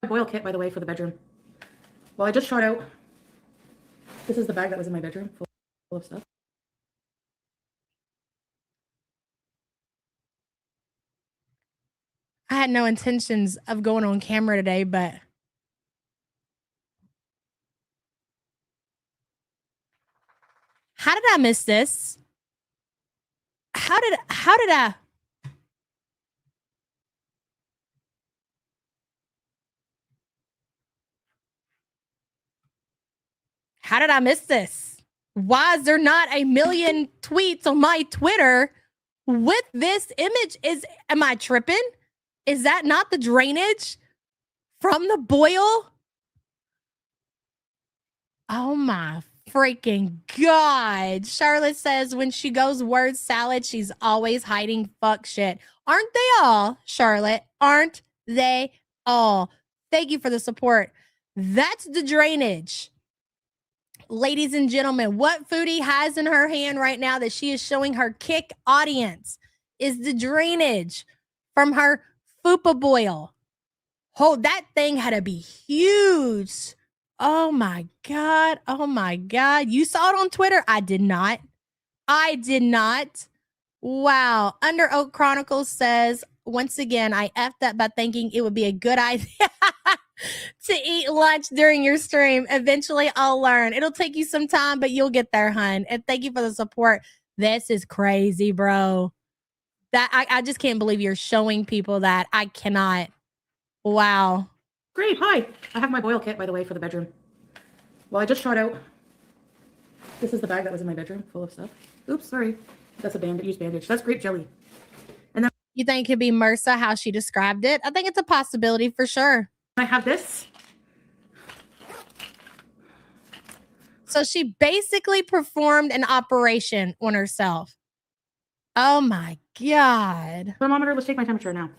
Boil kit, by the way, for the bedroom. Well, I just shot out. This is the bag that was in my bedroom full of stuff.
I had no intentions of going on camera today, but how did I miss this? How did I? How did I miss this? Why is there not a million tweets on my Twitter with this image? Am I tripping? Is that not the drainage from the boil? Oh my freaking God. Charlotte says when she goes word salad, she's always hiding fuck shit. Aren't they all, Charlotte? Aren't they all? Thank you for the support. That's the drainage. Ladies and gentlemen, what Foodie has in her hand right now that she is showing her kick audience is the drainage from her fupa boil. Oh, that thing had to be huge. Oh my God. Oh my God. You saw it on Twitter? I did not. I did not. Wow. Under Oak Chronicles says, once again, I effed up by thinking it would be a good idea to eat lunch during your stream. Eventually, I'll learn. It'll take you some time, but you'll get there, hun. And thank you for the support. This is crazy, bro. That I just can't believe you're showing people that. I cannot. Wow.
Great, hi. I have my boil kit, by the way, for the bedroom. Well, I just shot out. This is the bag that was in my bedroom full of stuff. Oops, sorry. That's a used bandage. That's grape jelly. And then
You think it could be MRSA, how she described it? I think it's a possibility for sure.
I have this.
So she basically performed an operation on herself. Oh my God.
Thermometer, let's take my temperature now.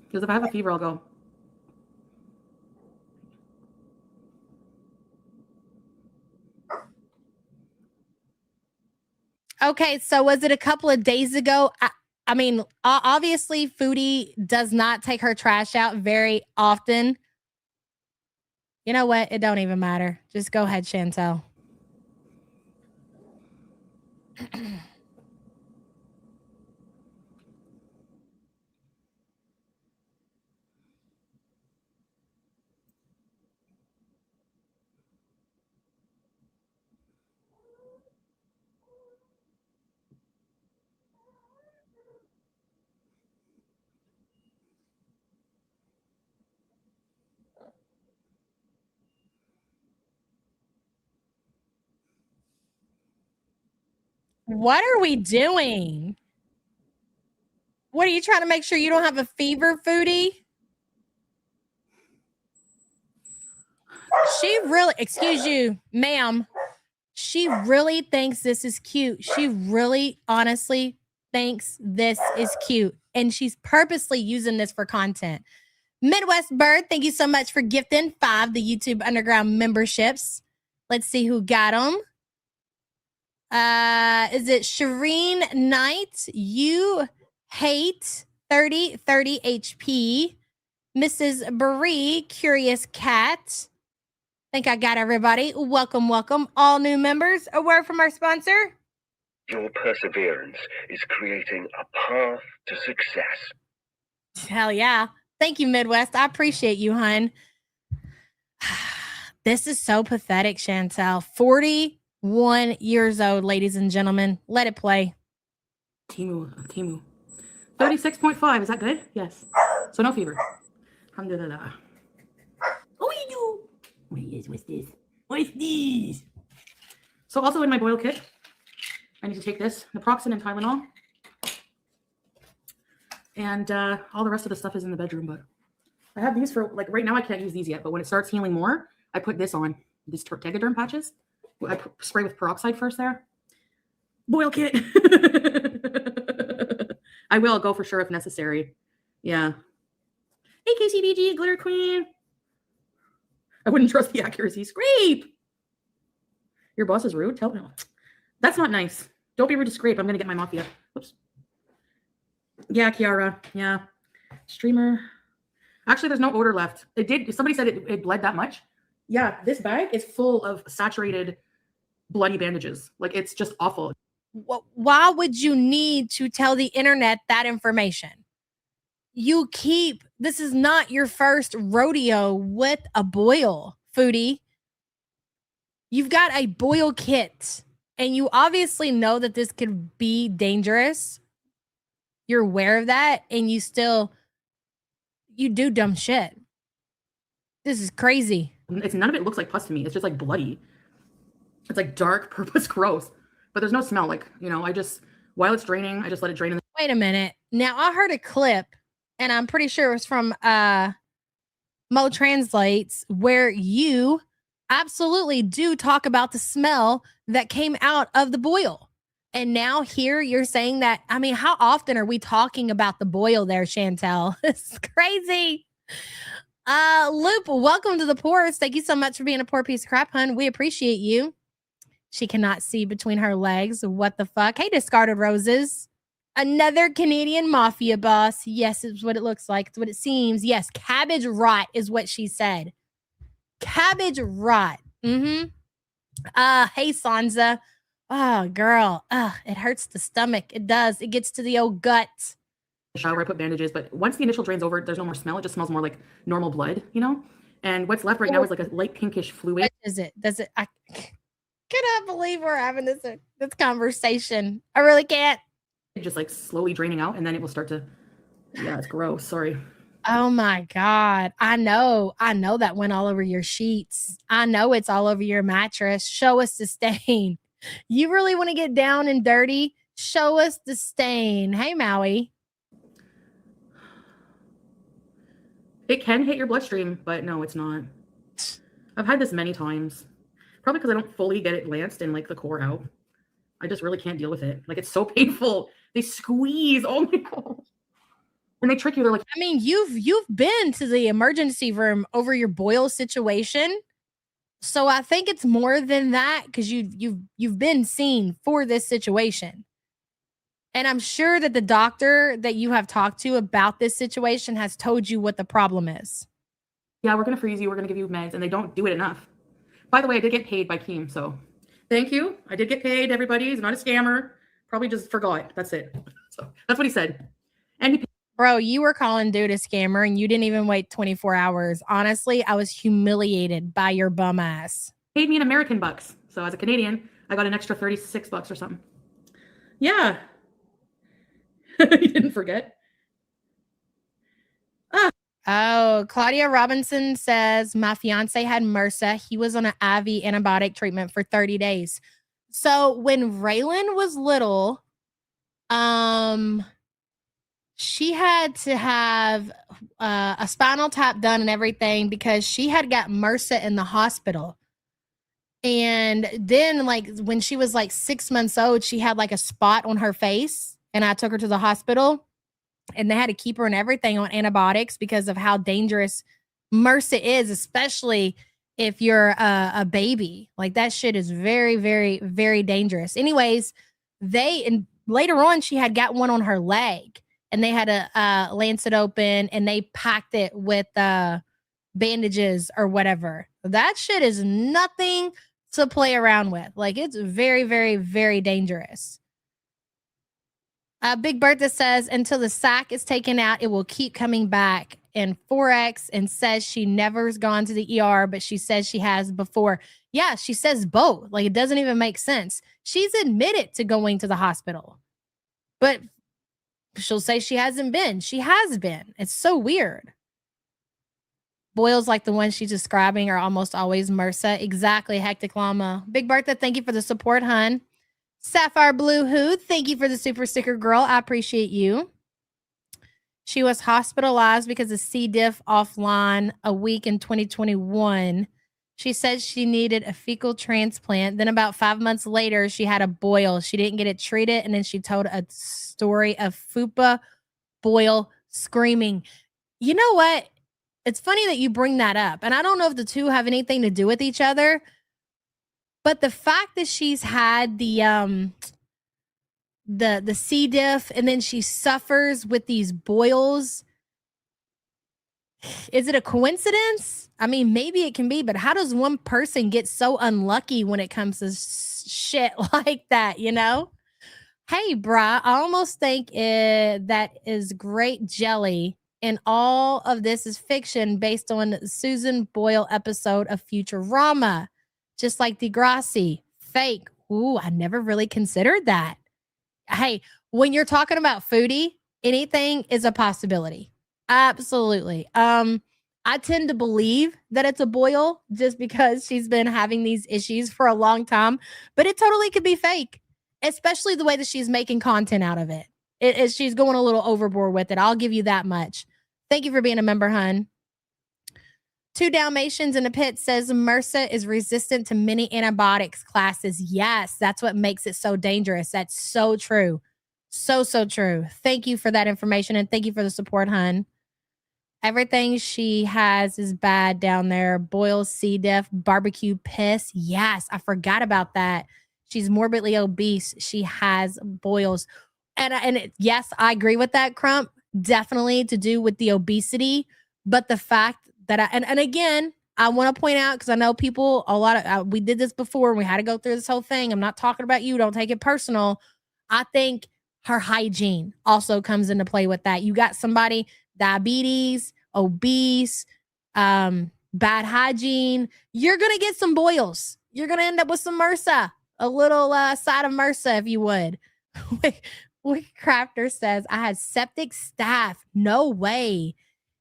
Because if I have a fever, I'll go.
Okay, so was it a couple of days ago? I mean, obviously, Foodie does not take her trash out very often. You know what? It don't even matter. Just go ahead, Chantel. What are we doing? What are you trying to make sure you don't have a fever, Foodie? She really, excuse you, ma'am. She really thinks this is cute. She really, honestly thinks this is cute. And she's purposely using this for content. Midwest Bird, thank you so much for gifting 5 the YouTube Underground memberships. Let's see who got them. Is it Shireen Knight? You hate 30 HP. Mrs. Brie, Curious Cat. Think I got everybody. Welcome, welcome. All new members. A word from our sponsor.
Your perseverance is creating a path to success.
Hell yeah. Thank you, Midwest. I appreciate you, hun. This is so pathetic, Chantel. 41 years old, ladies and gentlemen. Let it play.
Timu. 36.5. Is that good? Yes. So no fever. Alhamdulillah. Oh, you do. What's this? What's this? So also in my boil kit, I need to take this, naproxen and Tylenol. And all the rest of the stuff is in the bedroom, but I have these for, like, right now I can't use these yet, but when it starts healing more, I put this on, these Tegaderm patches. I spray with peroxide first there. Boil kit. I will go for sure if necessary. Yeah. Hey, KCBG, Glitter Queen. I wouldn't trust the accuracy. Scrape. Your boss is rude? Tell him. That's not nice. Don't be rude to Scrape. I'm going to get my mafia. Oops. Yeah, Kiara. Yeah. Streamer. Actually, there's no odor left. It did. Somebody said it bled that much. Yeah, this bag is full of saturated bloody bandages. Like, it's just awful.
Why would you need to tell the internet that information? This is not your first rodeo with a boil, Foodie. You've got a boil kit, and you obviously know that this could be dangerous. You're aware of that, and you do dumb shit. This is crazy.
None of it looks like pus to me. It's just like bloody. It's like dark, purple, gross. But there's no smell. Like, while it's draining, I just let it drain.
Wait a minute. Now, I heard a clip, and I'm pretty sure it was from Mo Translates, where you absolutely do talk about the smell that came out of the boil. And now here you're saying that, I mean, how often are we talking about the boil there, Chantel? It's crazy. Loop, welcome to the Poorest. Thank you so much for being a poor piece of crap, hun. We appreciate you. She cannot see between her legs. What the fuck? Hey, Discarded Roses. Another Canadian mafia boss. Yes, it's what it looks like. It's what it seems. Yes, cabbage rot is what she said. Cabbage rot. Hey, Sansa. Oh, girl. It hurts the stomach. It does. It gets to the old gut.
Shower, I put bandages, but once the initial drain's over, there's no more smell. It just smells more like normal blood, And what's left right now is like a light pinkish fluid.
What is it? I cannot believe we're having this conversation. I really can't.
Just like slowly draining out, and then it will start to. Yeah, it's gross. Sorry.
Oh my God. I know that went all over your sheets. I know it's all over your mattress. Show us the stain. You really want to get down and dirty? Show us the stain. Hey, Maui.
It can hit your bloodstream, but no, it's not. I've had this many times. Probably because I don't fully get it lanced and like the core out. I just really can't deal with it. Like, it's so painful. They squeeze. Oh my God. And they trick you. They're like,
I mean, you've been to the emergency room over your boil situation. So I think it's more than that, because you've been seen for this situation. And I'm sure that the doctor that you have talked to about this situation has told you what the problem is.
yeah, we're going to freeze you. We're going to give you meds. And they don't do it enough. By the way, I did get paid by Keem. So Thank you. I did get paid, everybody. He's not a scammer. Probably just forgot. That's it. So that's what he said. And he
Bro, you were calling dude a scammer and you didn't even wait 24 hours. Honestly, I was humiliated by your bum ass.
paid me in American bucks. So as a Canadian, I got an extra 36 bucks or something. Yeah. You didn't forget.
Oh, Claudia Robinson says, my fiance had MRSA. He was on an IV antibiotic treatment for 30 days. So when Raylan was little, she had to have a spinal tap done and everything because she had got MRSA in the hospital. And then, like, when she was like 6 months old, she had like a spot on her face, and I took her to the hospital, and they had to keep her and everything on antibiotics because of how dangerous MRSA is, especially if you're a baby. Like, that shit is very, very, very dangerous. Anyways, and later on, she had got one on her leg, and they had to lance it open, and they packed it with bandages or whatever. That shit is nothing to play around with. Like, it's very, very, very dangerous. Big Bertha says, until the sac is taken out, it will keep coming back. And 4X and says she never's gone to the ER, but she says she has before. Yeah, she says both. Like, it doesn't even make sense. She's admitted to going to the hospital, but she'll say she hasn't been. She has been. It's so weird. Boils like the one she's describing are almost always MRSA. Exactly, Hectic Llama. Big Bertha, thank you for the support, hun. Sapphire Blue Hood, thank you for the super sticker, girl. I appreciate you. She was hospitalized because of C. diff offline a week in 2021. She said she needed a fecal transplant. Then about 5 months later, she had a boil. She didn't get it treated, and then she told a story of fupa boil screaming. You know what? It's funny that you bring that up. And I don't know if the two have anything to do with each other, but the fact that she's had the C. diff and then she suffers with these boils, is it a coincidence? I mean, maybe it can be, but how does one person get so unlucky when it comes to shit like that, you know? Hey, brah, I almost think that is great jelly. And all of this is fiction based on Susan Boyle episode of Futurama. Just like Degrassi. Fake. Ooh, I never really considered that. Hey, when you're talking about Foodie, anything is a possibility. Absolutely. I tend to believe that it's a Boyle just because she's been having these issues for a long time, but it totally could be fake, especially the way that she's making content out of it. She's going a little overboard with it. I'll give you that much. Thank you for being a member, hun. 2 Dalmatians in a Pit says MRSA is resistant to many antibiotics classes. Yes, that's what makes it so dangerous. That's so true. So true. Thank you for that information, and thank you for the support, hun. Everything she has is bad down there. Boils, C. diff, barbecue piss. Yes, I forgot about that. She's morbidly obese. She has boils. Yes, I agree with that, Crump. Definitely to do with the obesity. But the fact that and again, I want to point out, because I know people, we did this before and we had to go through this whole thing. I'm not talking about you. Don't take it personal. I think her hygiene also comes into play with that. You got somebody, diabetes, obese, bad hygiene. You're going to get some boils. You're going to end up with some MRSA, a little side of MRSA, if you would. Wick Crafter says, I had septic staph. No way.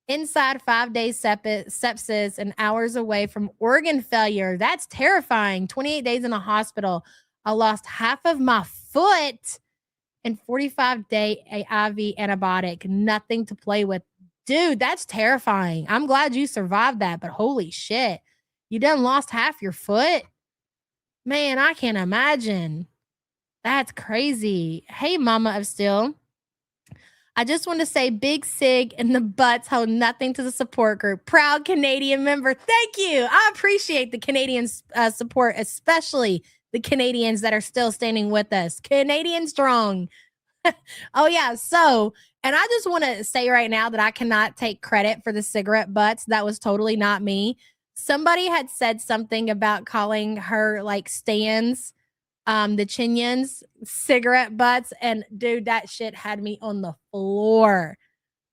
Inside 5 days sepsis and hours away from organ failure. That's terrifying. 28 days in a hospital. I lost half of my foot and 45-day IV antibiotic. Nothing to play with. Dude, that's terrifying. I'm glad you survived that, but holy shit. You done lost half your foot? Man, I can't imagine. That's crazy. Hey, Mama of Steel. I just want to say big sig and the butts hold nothing to the support group. Proud Canadian member. Thank you. I appreciate the Canadian support, especially the Canadians that are still standing with us. Canadian strong. Oh, yeah. So, and I just want to say right now that I cannot take credit for the cigarette butts. That was totally not me. Somebody had said something about calling her like stands the Chinyans cigarette butts, and dude, that shit had me on the floor.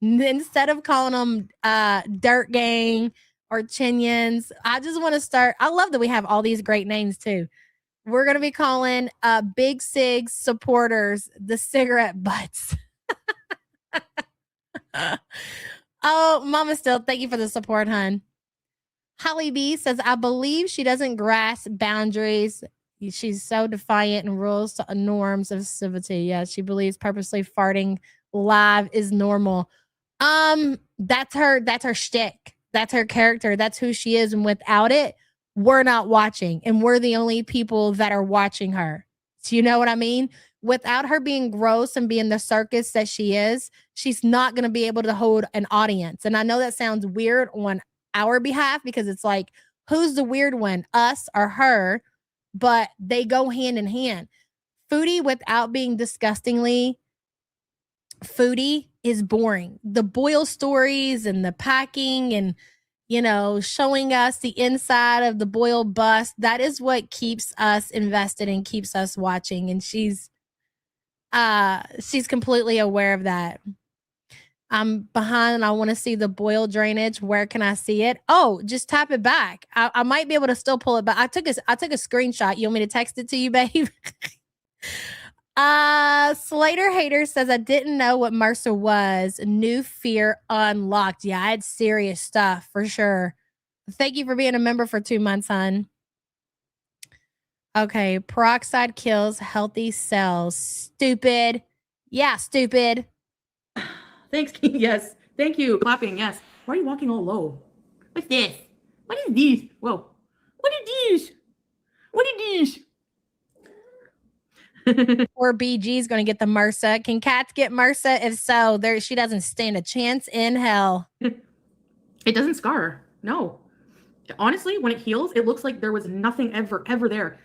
Instead of calling them Dirt Gang or Chinyans, I just want to start. I love that we have all these great names too. We're gonna be calling Big Sig supporters the cigarette butts. Oh, Mama Still, thank you for the support, hun. Holly B says, I believe she doesn't grasp boundaries. She's so defiant and rules to norms of civility. Yeah, she believes purposely farting live is normal. That's her shtick. That's her character. That's who she is. And without it, we're not watching. And we're the only people that are watching her. So you know what I mean? Without her being gross and being the circus that she is, she's not going to be able to hold an audience. And I know that sounds weird on our behalf because it's like, who's the weird one, us or her? But they go hand in hand. Foodie, without being disgustingly foodie, is boring. The Boyle stories and the packing and, you know, showing us the inside of the Boyle bus, that is what keeps us invested and keeps us watching. And she's completely aware of that. I'm behind. I want to see the Boyle drainage. Where can I see it? Oh, just tap it back. I might be able to still pull it back. I took a screenshot. You want me to text it to you, babe? Slater Hater says, I didn't know what MRSA was. New fear unlocked. Yeah, I had serious stuff for sure. Thank you for being a member for 2 months, hon. Okay, peroxide kills healthy cells. Stupid. Yeah, stupid.
Thanks, King. Yes. Thank you. Clapping. Yes. Why are you walking all low? What's this? What is this? Whoa. What is this? What is this?
Or BG is going to get the MRSA. Can cats get MRSA? If so, she doesn't stand a chance in hell.
It doesn't scar. No. Honestly, when it heals, it looks like there was nothing ever there.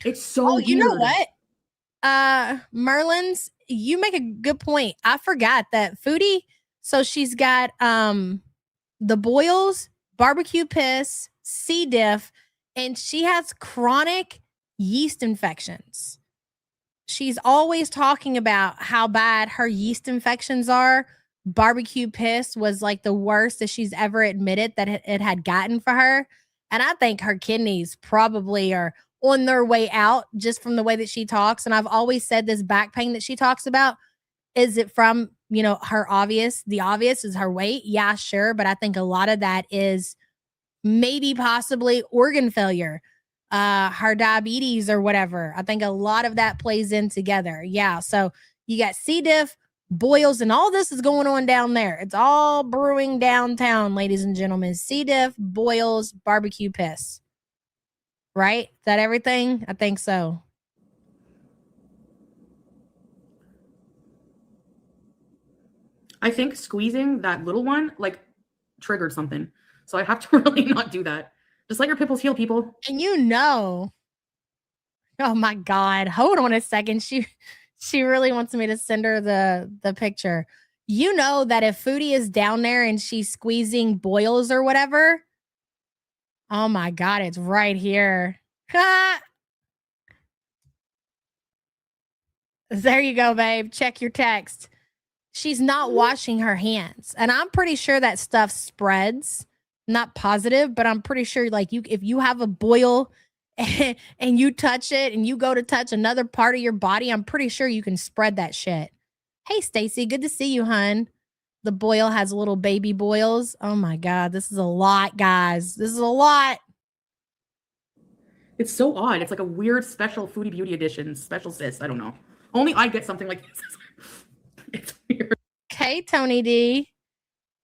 It's so
you know
weird.
what? Merlin's, you make a good point. I forgot that Foodie, so she's got the boils, barbecue piss, C. diff, and she has chronic yeast infections. She's always talking about how bad her yeast infections are. Barbecue piss was like the worst that she's ever admitted that it had gotten for her. And I think her kidneys probably are on their way out just from the way that she talks. And I've always said this back pain that she talks about, is it from, you know, the obvious is her weight? Yeah, sure. But I think a lot of that is maybe possibly organ failure, her diabetes or whatever. I think a lot of that plays in together. Yeah. So you got C. diff, boils, and all this is going on down there. It's all brewing downtown, ladies and gentlemen. C. diff, boils, barbecue piss. Right? Is that everything? I think so.
I think squeezing that little one like triggered something. So I have to really not do that. Just let your pimples heal, people.
And you know, oh my God, hold on a second. She really wants me to send her the picture. You know that if Foodie is down there and she's squeezing boils or whatever, oh my God, it's right here. There you go, babe. Check your text. She's not washing her hands. And I'm pretty sure that stuff spreads. Not positive, but I'm pretty sure like if you have a boil and you touch it and you go to touch another part of your body, I'm pretty sure you can spread that shit. Hey, Stacy, good to see you, hun. The boil has little baby boils. Oh my God, this is a lot, guys. This is a lot.
It's so odd. It's like a weird special Foodie Beauty edition, special sis. I don't know. Only I get something like this. It's weird.
Okay, Tony D.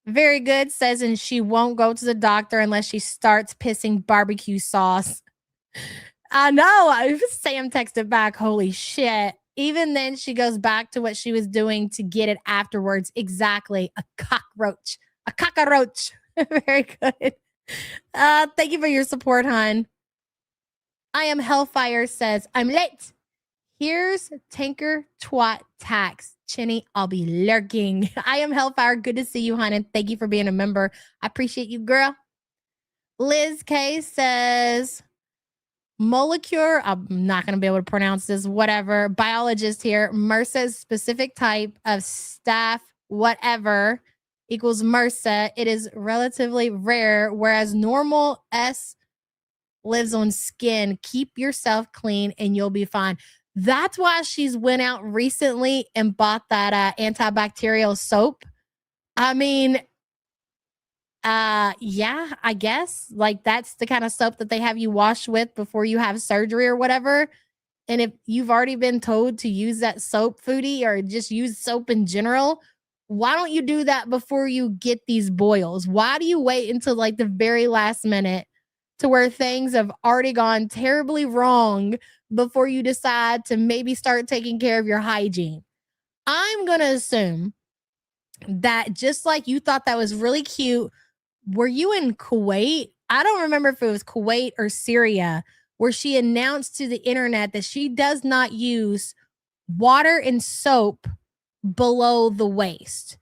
Very good. Says, and she won't go to the doctor unless she starts pissing barbecue sauce. I know. Sam texted back, holy shit. Even then, she goes back to what she was doing to get it afterwards. Exactly. A cockroach. A cockroach. Very good. Thank you for your support, hon. I am Hellfire says, I'm late. Here's Tanker Twat Tax. Chinny, I'll be lurking. I am Hellfire. Good to see you, hon, and thank you for being a member. I appreciate you, girl. Liz K says, molecular, I'm not going to be able to pronounce this, whatever, biologist here, MRSA's specific type of staph, whatever, equals MRSA. It is relatively rare, whereas normal S lives on skin. Keep yourself clean and you'll be fine. That's why she's went out recently and bought that antibacterial soap. I mean, yeah, I guess like that's the kind of soap that they have you wash with before you have surgery or whatever. And if you've already been told to use that soap, Foodie, or just use soap in general, why don't you do that before you get these boils? Why do you wait until like the very last minute to where things have already gone terribly wrong before you decide to maybe start taking care of your hygiene? I'm going to assume that just like you thought that was really cute, were you in Kuwait? I don't remember if it was Kuwait or Syria, where she announced to the internet that she does not use water and soap below the waist.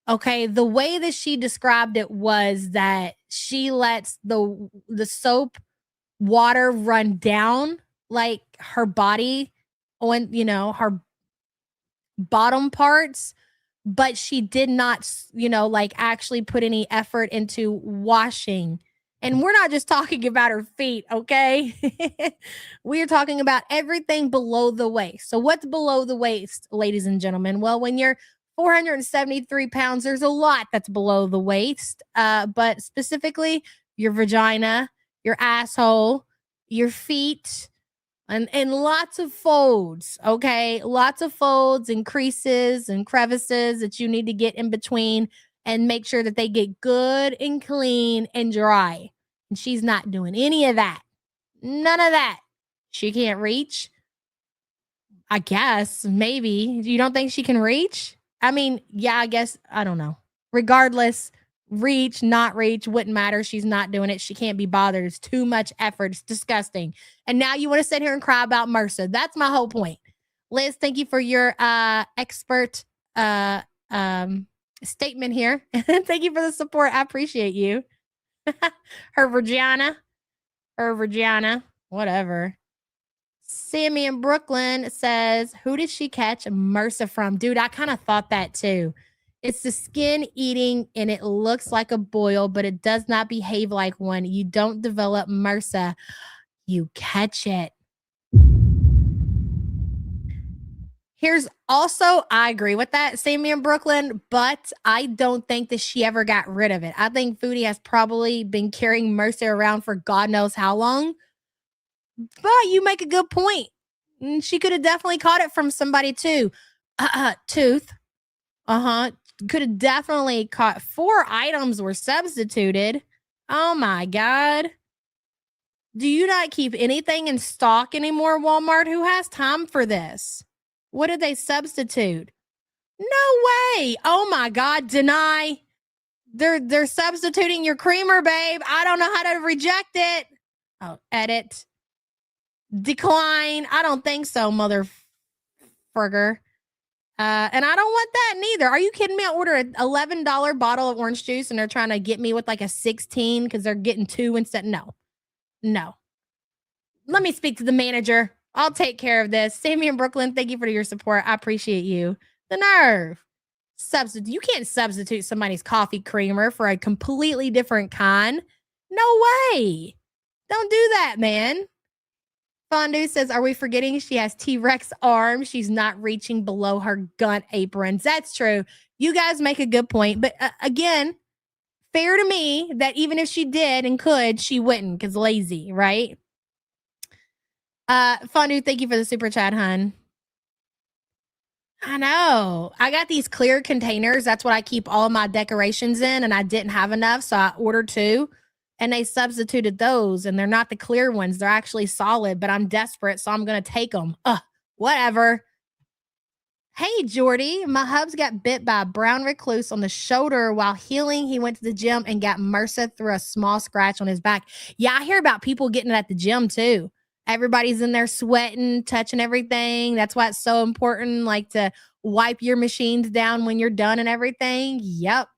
Okay, the way that she described it was that she lets the soap water run down like her body on, her bottom parts, but she did not, like actually put any effort into washing. And we're not just talking about her feet, okay? We are talking about everything below the waist. So what's below the waist, ladies and gentlemen? Well, when you're 473 pounds, there's a lot that's below the waist, but specifically your vagina, your asshole, your feet, and lots of folds, okay? Lots of folds and creases and crevices that you need to get in between and make sure that they get good and clean and dry. And she's not doing any of that. None of that. She can't reach. I guess, maybe. You don't think she can reach? I mean, yeah, I guess, I don't know. Regardless, reach, not reach, wouldn't matter. She's not doing it. She can't be bothered. It's too much effort. It's disgusting. And now you want to sit here and cry about MRSA. That's my whole point. Liz, thank you for your expert statement here. Thank you for the support. I appreciate you. Her Virginia, whatever. Sammy in Brooklyn says, who did she catch MRSA from? Dude, I kind of thought that too. It's the skin eating and it looks like a boil, but it does not behave like one. You don't develop MRSA. You catch it. Here's also, I agree with that, Sammy in Brooklyn, but I don't think that she ever got rid of it. I think Foodie has probably been carrying MRSA around for God knows how long. But you make a good point. She could have definitely caught it from somebody too. Tooth. Could have definitely caught 4 items were substituted. Oh my God. Do you not keep anything in stock anymore, Walmart? Who has time for this? What did they substitute? No way. Oh my God. Deny. They're substituting your creamer, babe. I don't know how to reject it. Oh, edit. Decline. I don't think so, motherfucker. And I don't want that neither. Are you kidding me? I ordered an $11 bottle of orange juice and they're trying to get me with like a 16 because they're getting 2 instead. No. Let me speak to the manager. I'll take care of this. Sammy in Brooklyn, thank you for your support. I appreciate you. The nerve. Substitute. You can't substitute somebody's coffee creamer for a completely different kind. No way. Don't do that, man. Fondue says, are we forgetting she has T-Rex arms? She's not reaching below her gun aprons. That's true. You guys make a good point. But again, fair to me that even if she did and could, she wouldn't because lazy, right? Fondue, thank you for the super chat, hun. I know. I got these clear containers. That's what I keep all my decorations in, and I didn't have enough, so I ordered 2. And they substituted those, and they're not the clear ones. They're actually solid, but I'm desperate, so I'm going to take them. Whatever. Hey, Jordy, my hubs got bit by a brown recluse on the shoulder while healing. He went to the gym and got MRSA through a small scratch on his back. Yeah, I hear about people getting it at the gym, too. Everybody's in there sweating, touching everything. That's why it's so important, like, to wipe your machines down when you're done and everything. Yep.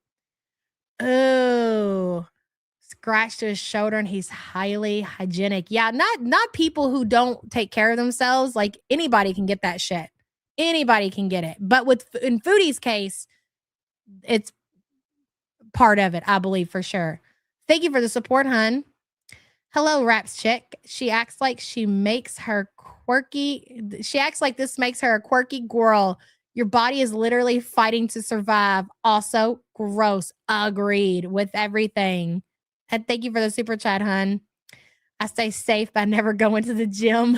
Oh. scratch to his shoulder and he's highly hygienic. Yeah, not people who don't take care of themselves. Like anybody can get that shit. Anybody can get it. But in Foodie's case, it's part of it, I believe for sure. Thank you for the support, hun. Hello, Raps Chick. She acts like this makes her a quirky girl. Your body is literally fighting to survive. Also, gross. Agreed with everything. And thank you for the super chat, hun. I stay safe by never going to the gym.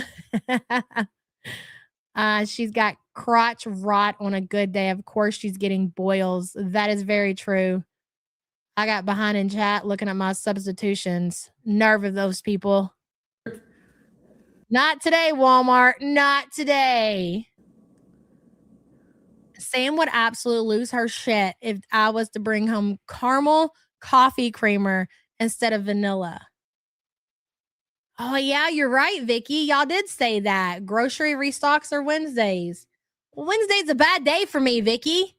She's got crotch rot on a good day. Of course, she's getting boils. That is very true. I got behind in chat looking at my substitutions. Nerve of those people. Not today, Walmart. Not today. Sam would absolutely lose her shit if I was to bring home caramel coffee creamer instead of vanilla. Oh, yeah, you're right, Vicky. Y'all did say that. Grocery restocks are Wednesdays. Well, Wednesday's a bad day for me, Vicky.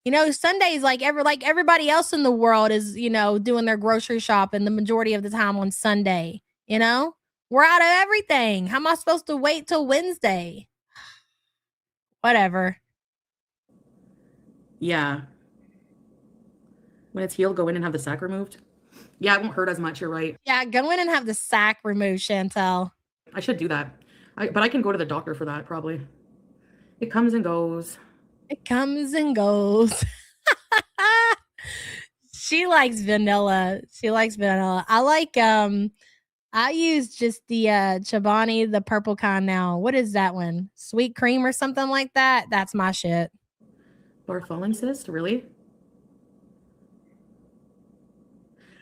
You know, Sundays, like everybody else in the world is, you know, doing their grocery shopping the majority of the time on Sunday. You know, we're out of everything. How am I supposed to wait till Wednesday? Whatever.
Yeah. When it's healed, go in and have the sac removed. Yeah, it won't hurt as much. You're right.
Yeah, go in and have the sac removed, Chantel.
I should do that. But I can go to the doctor for that probably. It comes and goes.
It comes and goes. She likes vanilla. I use just the Chobani, the purple kind now. What is that one? Sweet cream or something like that? That's my shit.
Bartholin cyst, really?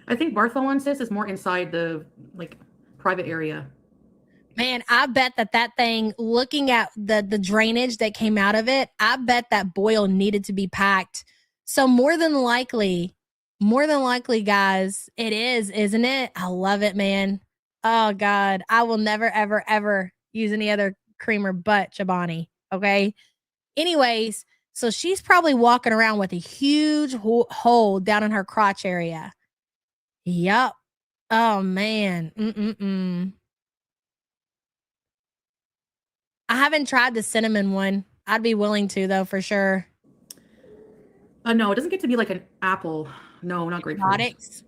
I think Bartholin cyst is more inside the private area.
Man, I bet that thing, looking at the drainage that came out of it, I bet that boil needed to be packed. So more than likely, guys, it is, isn't it? I love it, man. Oh, God. I will never, ever, ever use any other creamer but Chobani, okay? Anyways, so she's probably walking around with a huge hole down in her crotch area. Yup. Oh, man. I haven't tried the cinnamon one. I'd be willing to, though, for sure.
No, it doesn't get to be like an apple. No, not grapefruit.
Exotics?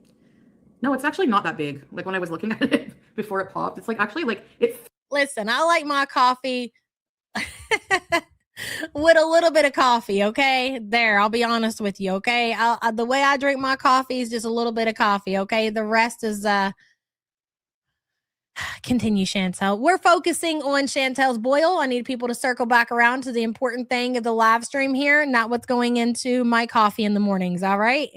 No, it's actually not that big. Like when I was looking at it before it popped, it's like actually like it.
Listen, I like my coffee with a little bit of coffee, okay? There, I'll be honest with you, okay? The way I drink my coffee is just a little bit of coffee, okay? The rest is continue, Chantel. We're focusing on Chantel's boil. I need people to circle back around to the important thing of the live stream here, not what's going into my coffee in the mornings, all right?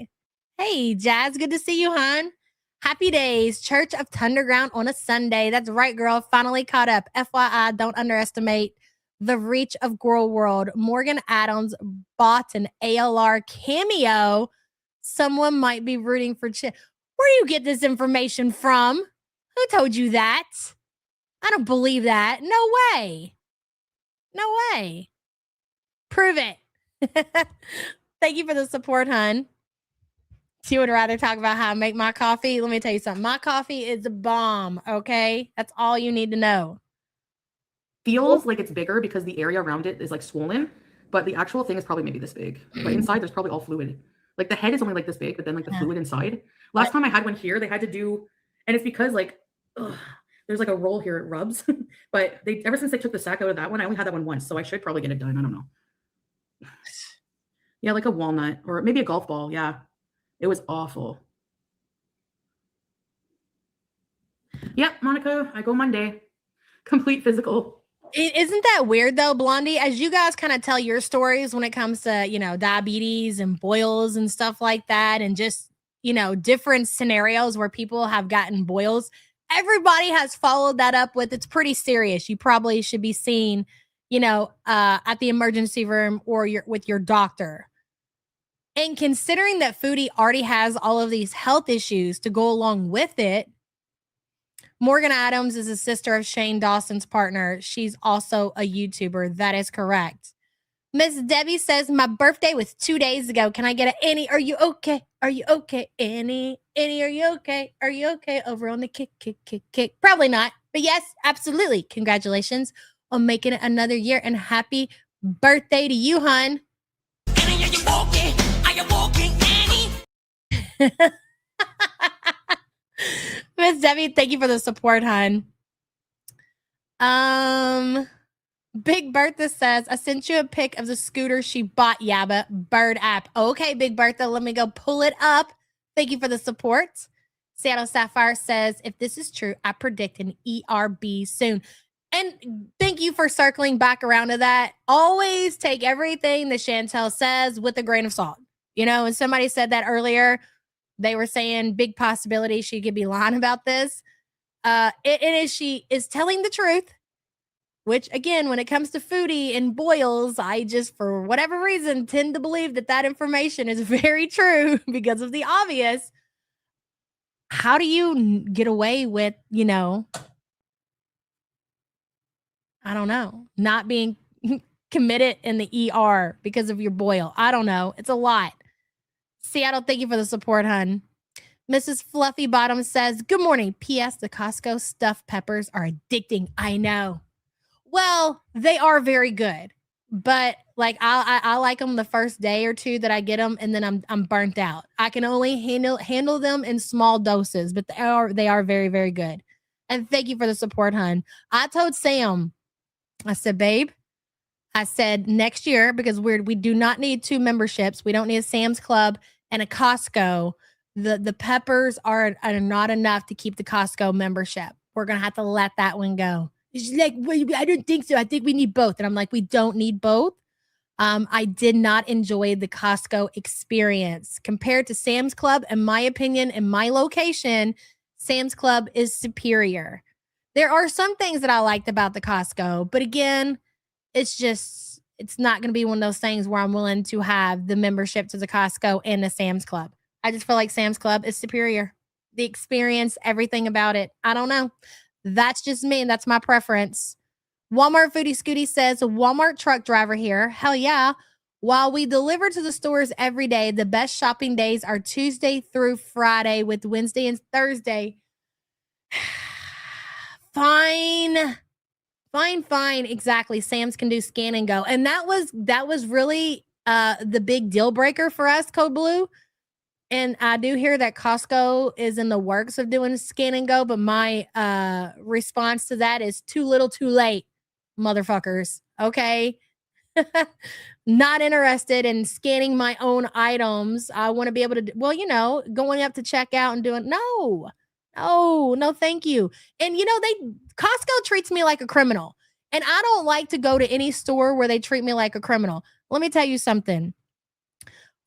Hey, Jazz, good to see you, hon. Happy days, Church of Thunderground on a Sunday. That's right, girl. Finally caught up. FYI, don't underestimate the reach of Girl World. Morgan Adams bought an ALR cameo. Someone might be rooting for Where do you get this information from? Who told you that? I don't believe that. No way. No way. Prove it. Thank you for the support, hun. She would rather talk about how I make my coffee. Let me tell you something. My coffee is a bomb, okay? That's all you need to know.
Feels like it's bigger because the area around it is like swollen, but the actual thing is probably maybe this big. But inside, there's probably all fluid. Like the head is only like this big, but then like the fluid inside. Last time I had one here, they had to do, and it's because like, there's like a roll here, it rubs. But ever since they took the sack out of that one, I only had that one once, so I should probably get it done. I don't know. Yeah, like a walnut or maybe a golf ball. Yeah, it was awful. Yep, Monica, I go Monday. Complete physical.
Isn't that weird though, Blondie? As you guys kind of tell your stories when it comes to, you know, diabetes and boils and stuff like that, and just, you know, different scenarios where people have gotten boils. Everybody has followed that up with, it's pretty serious. You probably should be seen, you know, at the emergency room or with your doctor. And considering that Foodie already has all of these health issues to go along with it, Morgan Adams is a sister of Shane Dawson's partner. She's also a YouTuber. That is correct. Miss Debbie says, my birthday was 2 days ago. Can I get an Annie? Are you okay? Are you okay? Annie, are you okay? Are you okay? Over on the kick. Probably not. But yes, absolutely. Congratulations on making it another year and happy birthday to you, hun. Annie, are you walking? Are you walking, Annie? Miss Debbie, thank you for the support, hun. Big Bertha says, I sent you a pic of the scooter she bought, Yabba. Bird app. Okay, Big Bertha, let me go pull it up. Thank you for the support. Seattle Sapphire says, if this is true, I predict an ERB soon. And thank you for circling back around to that. Always take everything that Chantel says with a grain of salt. You know, and somebody said that earlier. They were saying big possibility she could be lying about this. She is telling the truth. Which, again, when it comes to Foodie and boils, I just, for whatever reason, tend to believe that information is very true because of the obvious. How do you get away with, you know, I don't know, not being committed in the ER because of your boil? I don't know. It's a lot. Seattle, thank you for the support, hun. Mrs. Fluffy Bottom says, good morning. P.S. The Costco stuffed peppers are addicting. I know. Well, they are very good, but like I like them the first day or two that I get them, and then I'm burnt out. I can only handle them in small doses, but they are very, very good. And thank you for the support, hun. I told Sam, I said, babe, I said next year, because we do not need 2 memberships. We don't need a Sam's Club and a Costco. The peppers are not enough to keep the Costco membership. We're gonna have to let that one go. She's like, well, I don't think so. I think we need both. And I'm like, we don't need both. I did not enjoy the Costco experience compared to Sam's Club. In my opinion, in my location, Sam's Club is superior. There are some things that I liked about the Costco, but again, it's not going to be one of those things where I'm willing to have the membership to the Costco and the Sam's Club. I just feel like Sam's Club is superior. The experience, everything about it. I don't know. That's just me, and that's my preference. Walmart Foodie Scooty says, a Walmart truck driver here. Hell yeah. While we deliver to the stores every day, the best shopping days are Tuesday through Friday, with Wednesday and Thursday. Fine. Exactly. Sam's can do scan and go. And that was really the big deal breaker for us, Code Blue. And I do hear that Costco is in the works of doing scan and go, but my response to that is too little, too late, motherfuckers. Okay. Not interested in scanning my own items. I want to be able to, well, you know, going up to checkout and doing, no, thank you. And, you know, Costco treats me like a criminal. And I don't like to go to any store where they treat me like a criminal. Let me tell you something.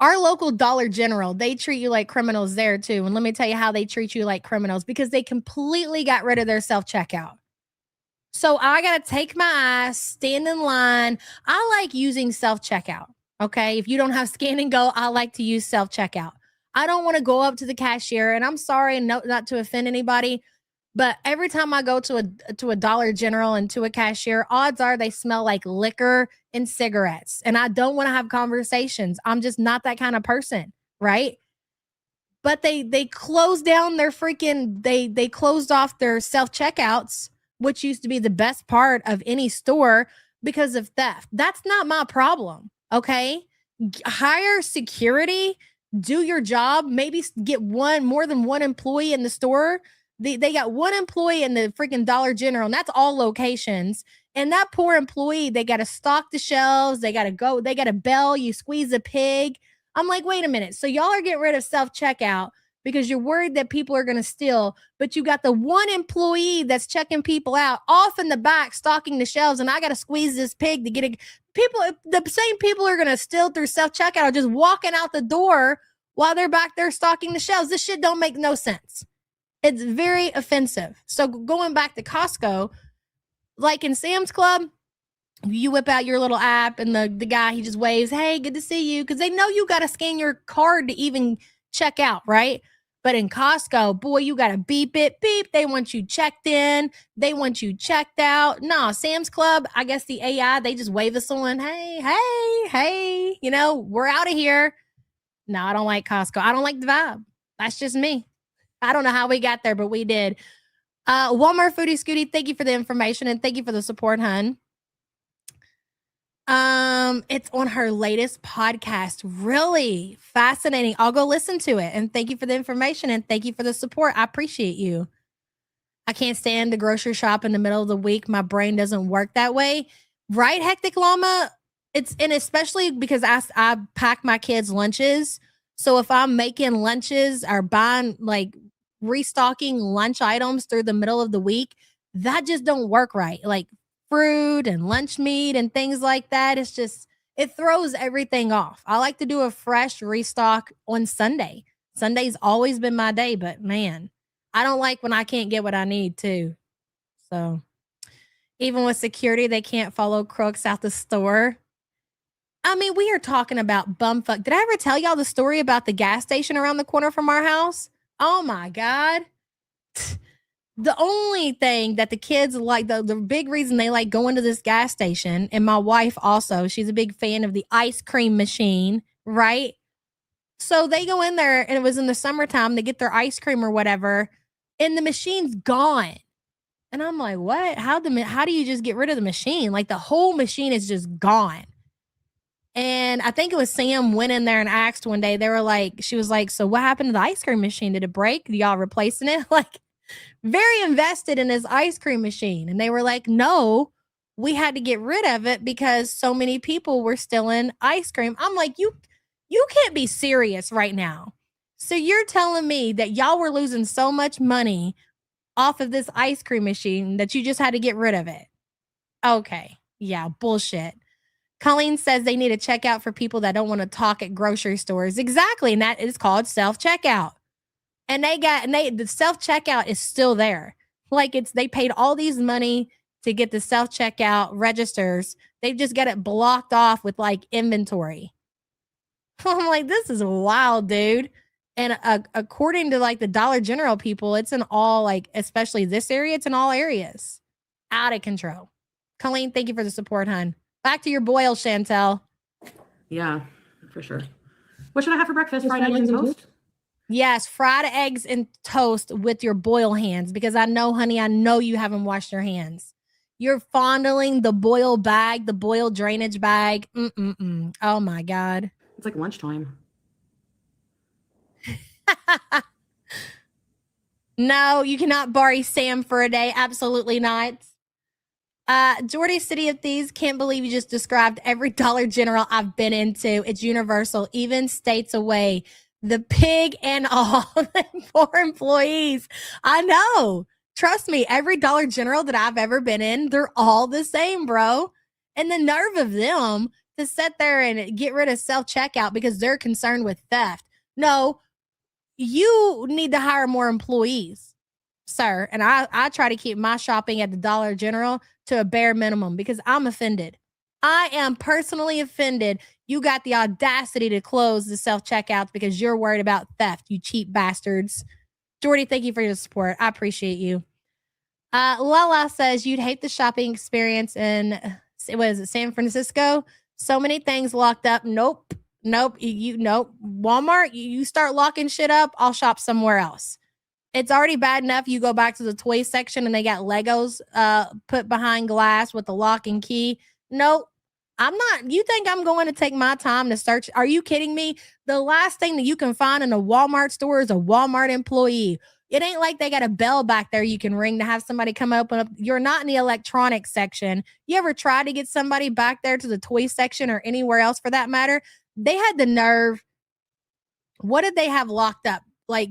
Our local Dollar General, they treat you like criminals there too. And let me tell you how they treat you like criminals, because they completely got rid of their self-checkout. So I got to take my ass, stand in line. I like using self-checkout. Okay. If you don't have scan and go, I like to use self-checkout. I don't want to go up to the cashier, and I'm sorry, not to offend anybody, but every time I go to a Dollar General and to a cashier, odds are they smell like liquor and cigarettes. And I don't want to have conversations. I'm just not that kind of person, right? But they closed down their they closed off their self-checkouts, which used to be the best part of any store, because of theft. That's not my problem, okay? Hire security, do your job, maybe get more than one employee in the store. They got one employee in the freaking Dollar General, and that's all locations. And that poor employee, they got to stock the shelves. They got to bell, you squeeze a pig. I'm like, wait a minute. So y'all are getting rid of self-checkout because you're worried that people are going to steal, but you got the one employee that's checking people out off in the back, stocking the shelves, and I got to squeeze this pig to get it. The same people are going to steal through self-checkout are just walking out the door while they're back there stocking the shelves. This shit don't make no sense. It's very offensive. So going back to Costco, like in Sam's Club, you whip out your little app and the guy, he just waves, hey, good to see you. Because they know you got to scan your card to even check out, right? But in Costco, boy, you got to beep it, beep. They want you checked in. They want you checked out. No, Sam's Club, I guess the AI, they just wave us on. Hey, you know, we're out of here. No, I don't like Costco. I don't like the vibe. That's just me. I don't know how we got there, but we did. Walmart Foodie Scooty, thank you for the information and thank you for the support, hun. It's on her latest podcast. Really fascinating. I'll go listen to it. And thank you for the information and thank you for the support. I appreciate you. I can't stand to grocery shop in the middle of the week. My brain doesn't work that way. Right, Hectic Llama? And especially because I pack my kids' lunches. So if I'm making lunches or buying, like, restocking lunch items through the middle of the week, that just don't work right. Like fruit and lunch meat and things like that. It's just, it throws everything off. I like to do a fresh restock on Sunday. Sunday's always been my day, but man, I don't like when I can't get what I need too. So even with security, they can't follow crooks out the store. I mean, we are talking about bumfuck. Did I ever tell y'all the story about the gas station around the corner from our house? Oh my God. The only thing that the kids like, the big reason they like going to this gas station, and my wife also, she's a big fan of the ice cream machine, right? So they go in there, and it was in the summertime, they get their ice cream or whatever, and the machine's gone. And I'm like, what? How do you just get rid of the machine? Like the whole machine is just gone. And I think it was Sam went in there and asked one day, she was like, so what happened to the ice cream machine? Did it break? Y'all replacing it? Like, very invested in this ice cream machine. And they were like, no, we had to get rid of it because so many people were stealing ice cream. I'm like, you can't be serious right now. So you're telling me that y'all were losing so much money off of this ice cream machine that you just had to get rid of it? Okay. Yeah, bullshit. Colleen says they need a checkout for people that don't want to talk at grocery stores. Exactly. And that is called self-checkout. And the self-checkout is still there. Like they paid all these money to get the self-checkout registers. They've just got it blocked off with like inventory. I'm like, this is wild, dude. And according to like the Dollar General people, it's in all, like, especially this area, it's in all areas. Out of control. Colleen, thank you for the support, hun. Back to your boil, Chantel.
Yeah, for sure. What should I have for breakfast? Fried eggs and toast?
Yes, fried eggs and toast with your boil hands, because I know, honey, I know you haven't washed your hands. You're fondling the boil bag, the boil drainage bag. Oh my God.
It's like lunchtime.
No, you cannot borrow Sam for a day. Absolutely not. Jordy, City of Thieves, can't believe you just described every Dollar General I've been into. It's universal, even states away. The pig and all poor employees. I know. Trust me, every Dollar General that I've ever been in, they're all the same, bro. And the nerve of them to sit there and get rid of self-checkout because they're concerned with theft. No, you need to hire more employees, sir. And I try to keep my shopping at the Dollar General to a bare minimum because I'm offended. I am personally offended. You got the audacity to close the self-checkouts because you're worried about theft, you cheap bastards. Jordy, thank you for your support. I appreciate you. Lala says you'd hate the shopping experience in, what is it, San Francisco? So many things locked up. Nope. Nope. Walmart, you start locking shit up, I'll shop somewhere else. It's already bad enough you go back to the toy section and they got Legos put behind glass with the lock and key. Nope. I'm not. You think I'm going to take my time to search? Are you kidding me? The last thing that you can find in a Walmart store is a Walmart employee. It ain't like they got a bell back there you can ring to have somebody come open up. You're not in the electronics section. You ever try to get somebody back there to the toy section or anywhere else for that matter? They had the nerve. What did they have locked up? Like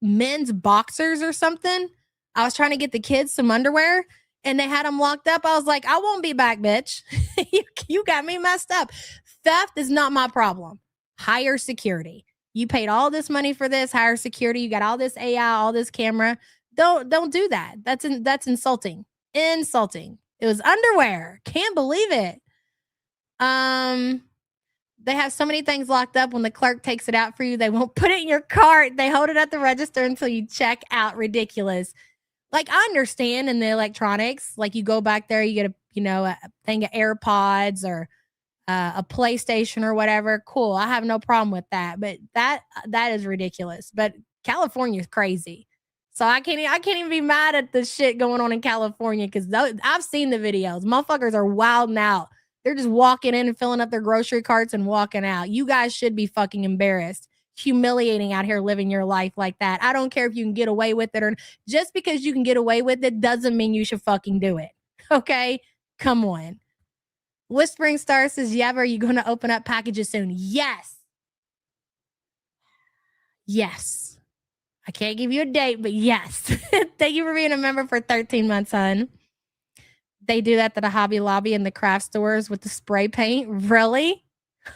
men's boxers or something? I was trying to get the kids some underwear and they had them locked up. I was like, I won't be back, bitch. You got me messed up. Theft is not my problem. Hire security. You paid all this money for this, hire security. You got all this AI, all this camera. Don't do that. That's insulting. Insulting. It was underwear. Can't believe it. They have so many things locked up. When the clerk takes it out for you, they won't put it in your cart. They hold it at the register until you check out. Ridiculous. Like, I understand in the electronics, like you go back there, you get a thing of AirPods or a PlayStation or whatever. Cool. I have no problem with that. But that is ridiculous. But California is crazy. So I can't even be mad at the shit going on in California because I've seen the videos. Motherfuckers are wilding out. They're just walking in and filling up their grocery carts and walking out. You guys should be fucking embarrassed. Humiliating out here living your life like that. I don't care if you can get away with it or just because you can get away with it doesn't mean you should fucking do it. Okay? Come on. Whispering Star says, yeah, are you going to open up packages soon? Yes. Yes. I can't give you a date, but yes. Thank you for being a member for 13 months, hon. They do that to the Hobby Lobby and the craft stores with the spray paint. Really?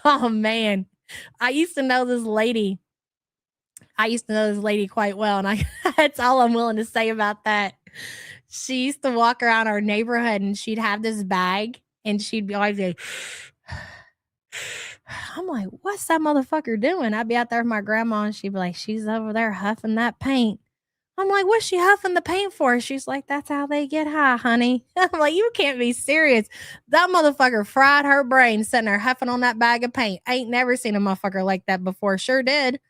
Oh, man. I used to know this lady. Quite well, and that's all I'm willing to say about that. She used to walk around our neighborhood, and she'd have this bag, and she'd be always like, I'm like, what's that motherfucker doing? I'd be out there with my grandma, and she'd be like, she's over there huffing that paint. I'm like, what's she huffing the paint for? She's like, that's how they get high, honey. I'm like, you can't be serious. That motherfucker fried her brain sitting there huffing on that bag of paint. I ain't never seen a motherfucker like that before. Sure did.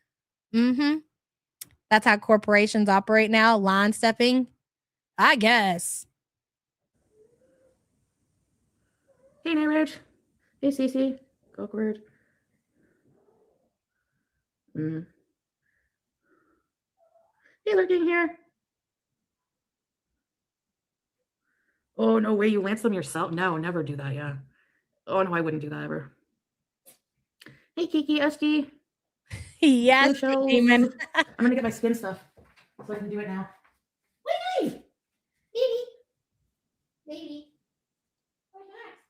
Mm-hmm. That's how corporations operate now. Line stepping. I guess.
Hey, Night Ridge. Hey, Cece. Awkward. Hey, lurking here. Oh, no way. You lance them yourself? No, never do that. Yeah. Oh, no, I wouldn't do that ever. Hey, Kiki, SD.
Yes, demon.
I'm going to get my skin stuff so I can do it now. Wait, baby.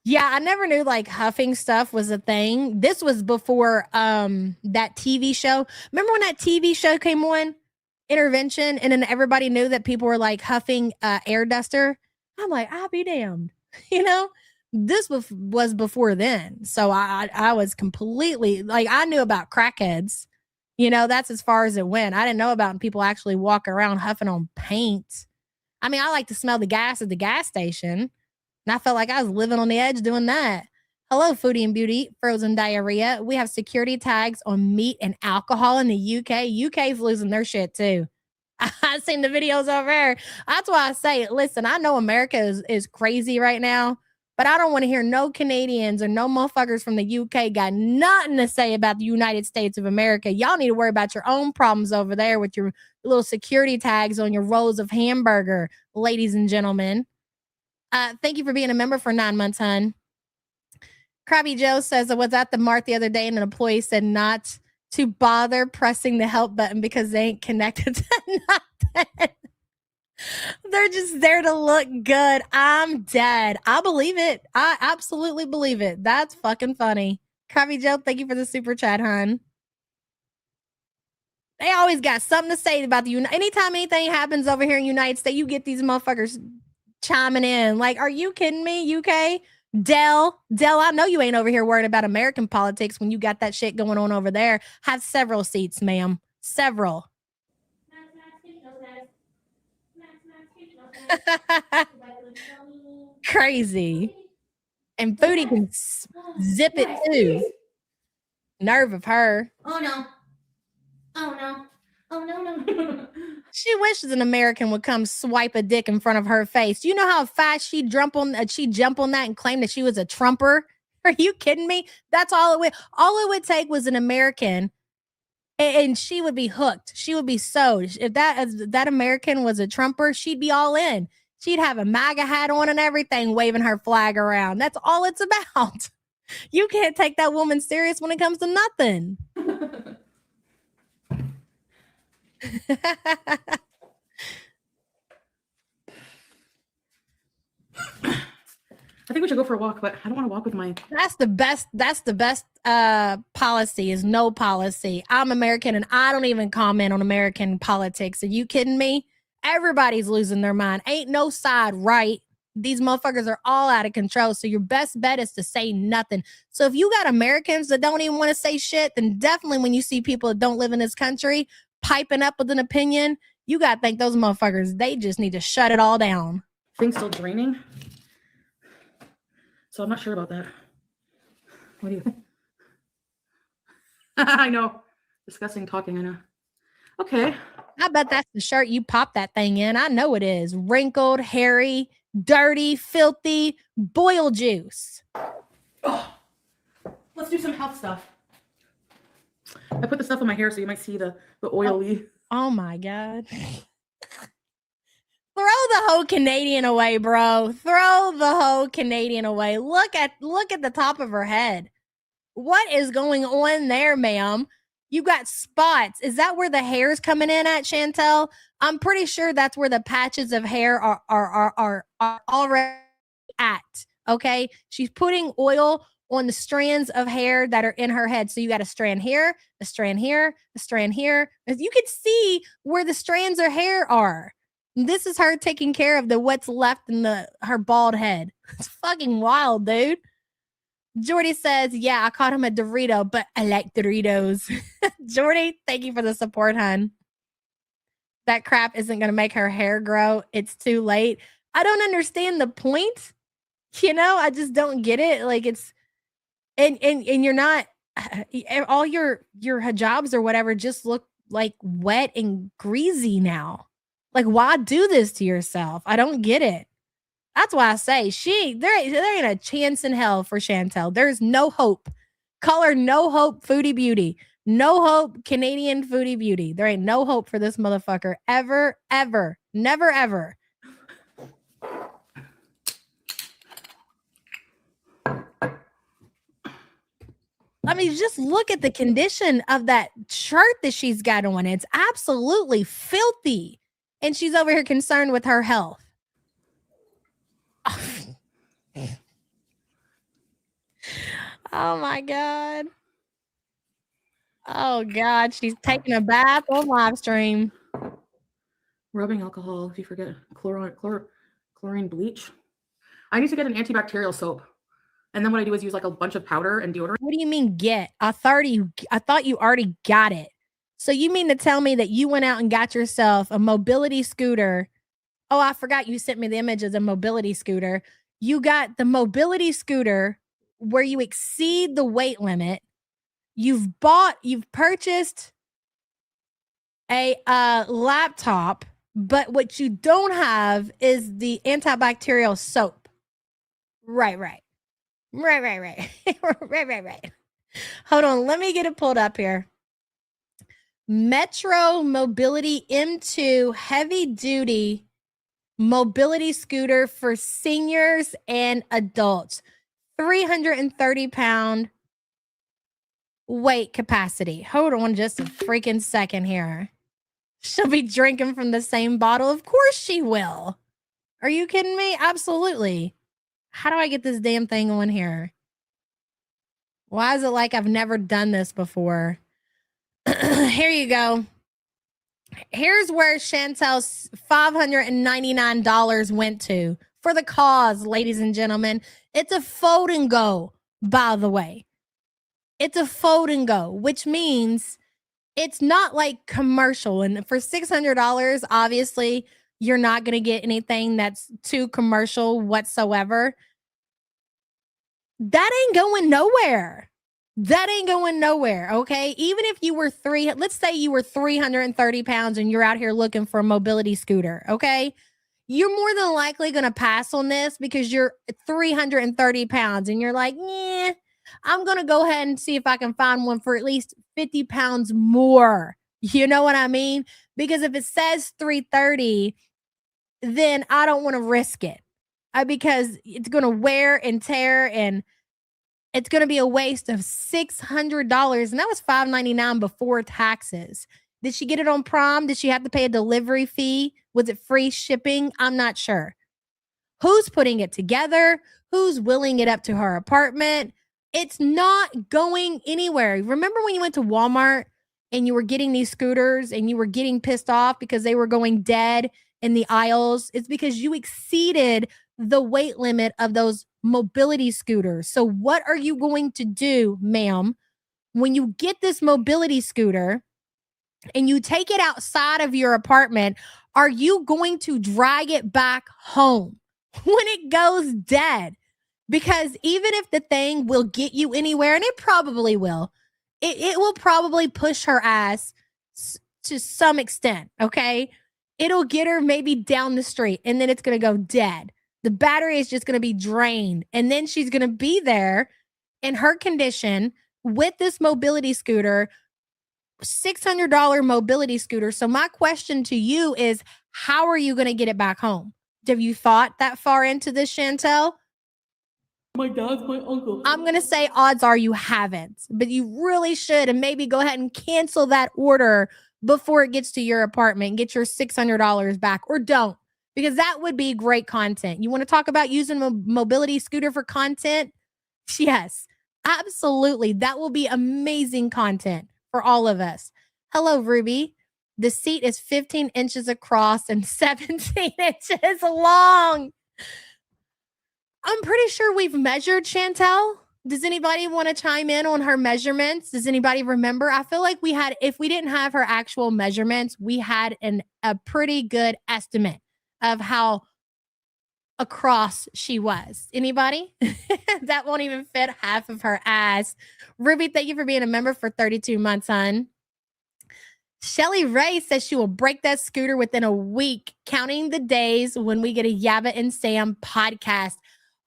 Yeah, I never knew like huffing stuff was a thing. This was before that TV show. Remember when that TV show came on, Intervention, and then everybody knew that people were like huffing air duster? I'm like, I'll be damned. You know, this was before then. So I was completely like, I knew about crackheads. You know, that's as far as it went. I didn't know about people actually walking around huffing on paint. I mean, I like to smell the gas at the gas station. And I felt like I was living on the edge doing that. Hello, Foodie and Beauty, Frozen Diarrhea. We have security tags on meat and alcohol in the UK. UK's losing their shit too. I've seen the videos over there. That's why I say, listen, I know America is crazy right now, but I don't want to hear no Canadians or no motherfuckers from the UK got nothing to say about the United States of America. Y'all need to worry about your own problems over there with your little security tags on your rolls of hamburger, ladies and gentlemen. Thank you for being a member for 9 months, hon. Krabby Joe says, I was at the mart the other day and an employee said not to bother pressing the help button because they ain't connected to nothing. They're just there to look good. I'm dead. I believe it. I absolutely believe it. That's fucking funny. Krabby Joe, thank you for the super chat, hon. They always got something to say about the anytime anything happens over here in the United States, you get these motherfuckers chiming in. Like, are you kidding me, UK? Dell, I know you ain't over here worried about American politics when you got that shit going on over there. Have several seats, ma'am. Several. Crazy. And Foodie can zip it too. Nerve of her.
Oh, no. Oh, no. Oh, no.
She wishes an American would come swipe a dick in front of her face. You know how fast she'd jump on that and claim that she was a Trumper? Are you kidding me? That's all it would. All it would take was an American, and she would be hooked. She would be sold. If that American was a Trumper, she'd be all in. She'd have a MAGA hat on and everything, waving her flag around. That's all it's about. You can't take that woman serious when it comes to nothing.
I think we should go for a walk, but I don't want to walk with my...
That's the best policy is no policy. I'm American and I don't even comment on American politics. Are you kidding me? Everybody's losing their mind. Ain't no side right. these motherfuckers are all out of control. So your best bet is to say nothing. So if you got Americans that don't even want to say shit, then definitely when you see people that don't live in this country piping up with an opinion, you got to think those motherfuckers, they just need to shut it all down.
Thing's still draining. So I'm not sure about that. What do you think? I know. Disgusting talking, I know. Okay.
I bet that's the shirt you pop that thing in. I know it is. Wrinkled, hairy, dirty, filthy, boil juice.
Oh, let's do some health stuff. I put the stuff in my hair so you might see the oily.
Oh my God. Throw the whole Canadian away, bro. Throw the whole Canadian away. Look at the top of her head. What is going on there, ma'am? You got spots. Is that where the hair's coming in at, Chantel? I'm pretty sure that's where the patches of hair are already at. Okay. She's putting oil on the strands of hair that are in her head. So you got a strand here, a strand here, a strand here. You can see where the strands of hair are. This is her taking care of what's left in her bald head. It's fucking wild, dude. Jordy says, yeah, I called him a Dorito, but I like Doritos. Jordy, thank you for the support, hun. That crap isn't going to make her hair grow. It's too late. I don't understand the point. You know, I just don't get it. Like it's, and you're not, all your hijabs or whatever just look like wet and greasy now. Like, why do this to yourself? I don't get it. That's why I say there ain't a chance in hell for Chantel. There's no hope. Call her No Hope Foodie Beauty. No hope Canadian Foodie Beauty. There ain't no hope for this motherfucker ever, ever, never, ever. I mean, just look at the condition of that shirt that she's got on. It's absolutely filthy. And she's over here concerned with her health. Oh my God. Oh God, she's taking a bath on live stream.
Rubbing alcohol, if you forget chlorine bleach. I need to get an antibacterial soap. And then what I do is use like a bunch of powder and deodorant.
What do you mean get? I thought you already got it. So you mean to tell me that you went out and got yourself a mobility scooter? Oh, I forgot you sent me the image of the mobility scooter. You got the mobility scooter where you exceed the weight limit. You've purchased a laptop, but what you don't have is the antibacterial soap. Right. Right. Hold on. Let me get it pulled up here. Metro Mobility M2 heavy duty mobility scooter for seniors and adults. 330-pound weight capacity. Hold on just a freaking second here. She'll be drinking from the same bottle. Of course she will. Are you kidding me? Absolutely. How do I get this damn thing on here? Why is it like I've never done this before? Here you go. Here's where Chantel's $599 went to for the cause, ladies and gentlemen. It's a fold and go, by the way. It's a fold and go, which means it's not like commercial. And for $600, obviously, you're not going to get anything that's too commercial whatsoever. That ain't going nowhere. That ain't going nowhere, okay? Even if you were let's say you were 330 pounds and you're out here looking for a mobility scooter, okay? You're more than likely going to pass on this because you're 330 pounds and you're like, yeah, I'm going to go ahead and see if I can find one for at least 50 pounds more. You know what I mean? Because if it says 330, then I don't want to risk it because it's going to wear and tear and it's going to be a waste of $600. And that was $599 before taxes. Did she get it on Prime? Did she have to pay a delivery fee? Was it free shipping? I'm not sure. Who's putting it together? Who's wheeling it up to her apartment? It's not going anywhere. Remember when you went to Walmart and you were getting these scooters and you were getting pissed off because they were going dead in the aisles? It's because you exceeded the weight limit of those mobility scooters. So what are you going to do, ma'am, when you get this mobility scooter and you take it outside of your apartment? Are you going to drag it back home when it goes dead? Because even if the thing will get you anywhere, and it probably will, it will probably push her ass to some extent, okay? It'll get her maybe down the street, and then it's going to go dead. The battery is just going to be drained, and then she's going to be there in her condition with this mobility scooter, $600 mobility scooter. So my question to you is, how are you going to get it back home? Have you thought that far into this, Chantel?
My dad's my uncle.
I'm going to say odds are you haven't, but you really should, and maybe go ahead and cancel that order before it gets to your apartment and get your $600 back, or don't, because that would be great content. You want to talk about using a mobility scooter for content? Yes, absolutely. That will be amazing content for all of us. Hello, Ruby. The seat is 15 inches across and 17 inches long. I'm pretty sure we've measured, Chantel. Does anybody want to chime in on her measurements? Does anybody remember? I feel like we had, if we didn't have her actual measurements, we had a pretty good estimate of how across she was. Anybody? That won't even fit half of her ass. Ruby, thank you for being a member for 32 months, hon. Shelly Ray says she will break that scooter within a week, counting the days when we get a Yava and Sam podcast.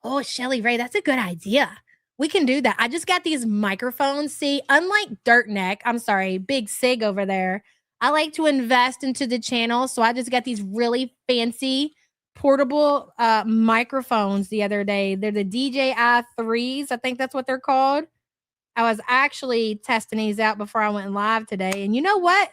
Oh, Shelly Ray, that's a good idea. We can do that. I just got these microphones. See, unlike Big Sig over there, I like to invest into the channel. So I just got these really fancy portable microphones the other day. They're the DJI 3s. I think that's what they're called. I was actually testing these out before I went live today. And you know what?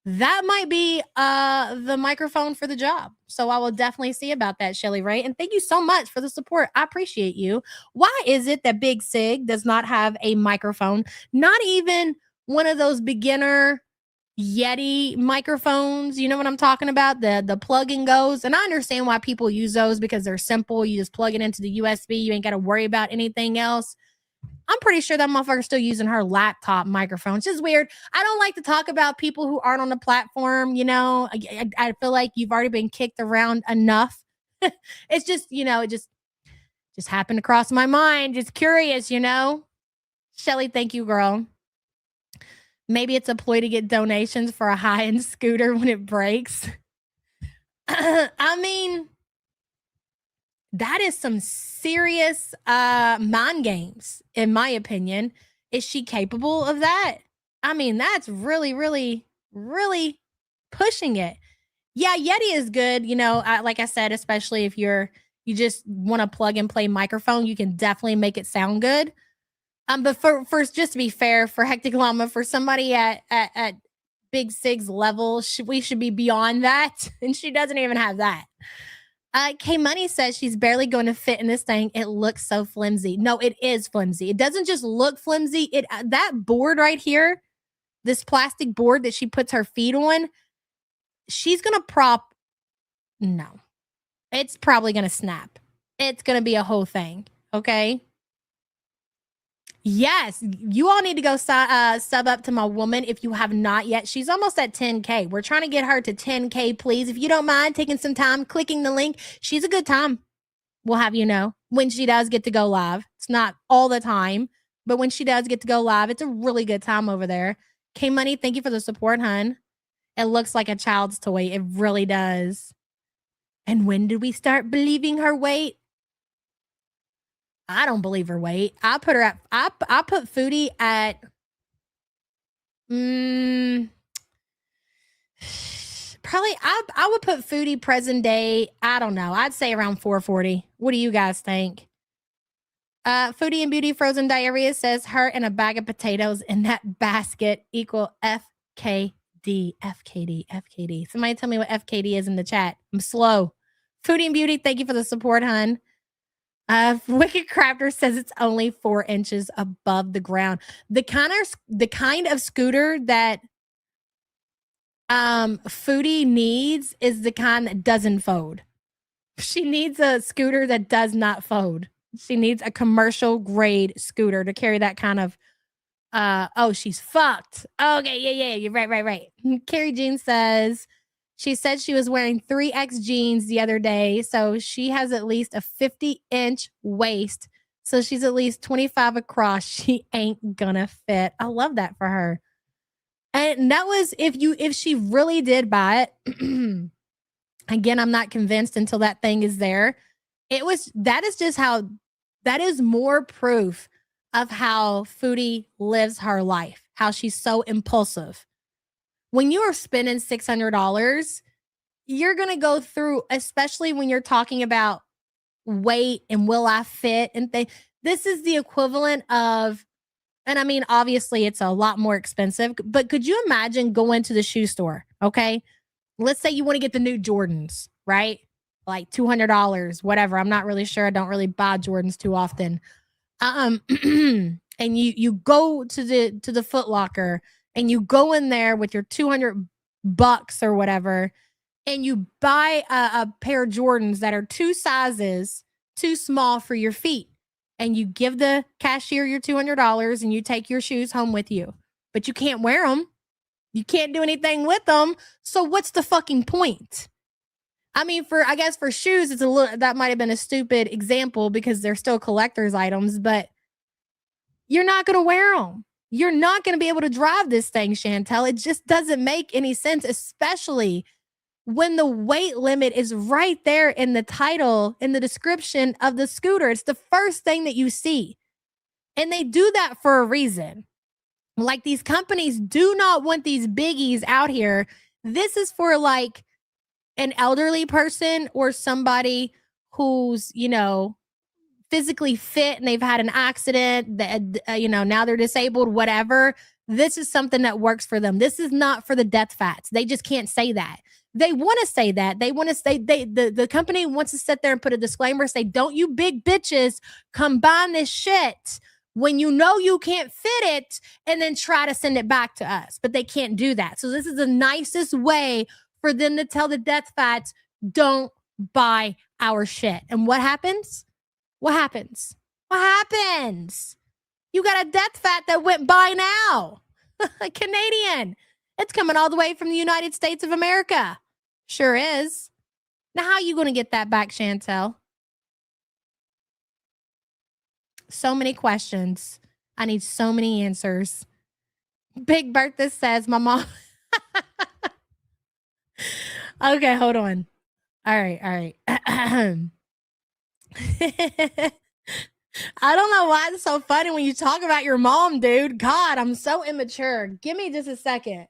That might be the microphone for the job. So I will definitely see about that, Shelly Ray. And thank you so much for the support. I appreciate you. Why is it that Big Sig does not have a microphone? Not even one of those beginner Yeti microphones. You know what I'm talking about? The plug and goes. And I understand why people use those, because they're simple. You just plug it into the USB. You ain't got to worry about anything else. I'm pretty sure that motherfucker's still using her laptop microphone. It's just weird. I don't like to talk about people who aren't on the platform. You know, I feel like you've already been kicked around enough. It's just, you know, it just happened to cross my mind. Just curious, you know. Shelly, thank you, girl. Maybe it's a ploy to get donations for a high-end scooter when it breaks. I mean, that is some serious mind games, in my opinion. Is she capable of that? I mean, that's really, really, really pushing it. Yeah, Yeti is good. You know, like I said, especially if you just want to plug and play microphone, you can definitely make it sound good. But for just to be fair, for Hectic Llama, for somebody at Big Sig's level, we should be beyond that, and she doesn't even have that. K Money says she's barely going to fit in this thing. It looks so flimsy. No, it is flimsy. It doesn't just look flimsy. That board right here, this plastic board that she puts her feet on, she's going to no, it's probably going to snap. It's going to be a whole thing. Okay. Yes, you all need to go sub up to my woman if you have not yet. She's almost at 10K. We're trying to get her to 10K, please. If you don't mind taking some time, clicking the link. She's a good time. We'll have you know when she does get to go live. It's not all the time, but when she does get to go live, it's a really good time over there. K Money, thank you for the support, hun. It looks like a child's toy. It really does. And when did we start believing her weight? I don't believe her weight. I put Foodie at probably I would put Foodie present day. I don't know. I'd say around 440. What do you guys think? Foodie and Beauty Frozen Diarrhea says her and a bag of potatoes in that basket equal FKD. FKD. Somebody tell me what FKD is in the chat. I'm slow. Foodie and Beauty, thank you for the support, hun. Wicked Crafter says it's only 4 inches above the ground. The kind of scooter that Foodie needs is the kind that doesn't fold. She needs a scooter that does not fold. She needs a commercial grade scooter to carry that kind of oh, she's fucked. Okay, yeah, you're right. Carrie Jean says she said she was wearing 3X jeans the other day, so she has at least a 50-inch waist. So she's at least 25 across. She ain't gonna fit. I love that for her. And that was if she really did buy it. Again, I'm not convinced until that thing is there. That is more proof of how Foodie lives her life, how she's so impulsive. When you are spending $600, you're going to go through, especially when you're talking about weight and will I fit and things. This is the equivalent of, and I mean, obviously it's a lot more expensive, but could you imagine going to the shoe store? Okay. Let's say you want to get the new Jordans, right? Like $200, whatever. I'm not really sure. I don't really buy Jordans too often. And you go to the Foot Locker and you go in there with your $200 or whatever, and you buy a pair of Jordans that are 2 sizes too small for your feet, and you give the cashier your $200 and you take your shoes home with you, but you can't wear them. You can't do anything with them. So what's the fucking point? I mean, I guess for shoes, it's a little, that might have been a stupid example because they're still collector's items, but you're not going to wear them. You're not going to be able to drive this thing, Chantel. It just doesn't make any sense, especially when the weight limit is right there in the title, in the description of the scooter. It's the first thing that you see. And they do that for a reason. Like, these companies do not want these biggies out here. This is for like an elderly person or somebody who's, physically fit and they've had an accident that, now they're disabled, whatever. This is something that works for them. This is not for the death fats. They just can't say that. They want to say that. They want to say the company wants to sit there and put a disclaimer, say, don't you big bitches combine this shit when you know you can't fit it and then try to send it back to us. But they can't do that. So this is the nicest way for them to tell the death fats, don't buy our shit. And what happens? What happens? What happens? You got a death fat that went by now. Canadian. It's coming all the way from the United States of America. Sure is. Now, how are you going to get that back, Chantel? So many questions. I need so many answers. Big Bertha says, my mom. Okay, hold on. All right. I don't know why it's so funny when you talk about your mom, dude. God, I'm so immature. Give me just a second.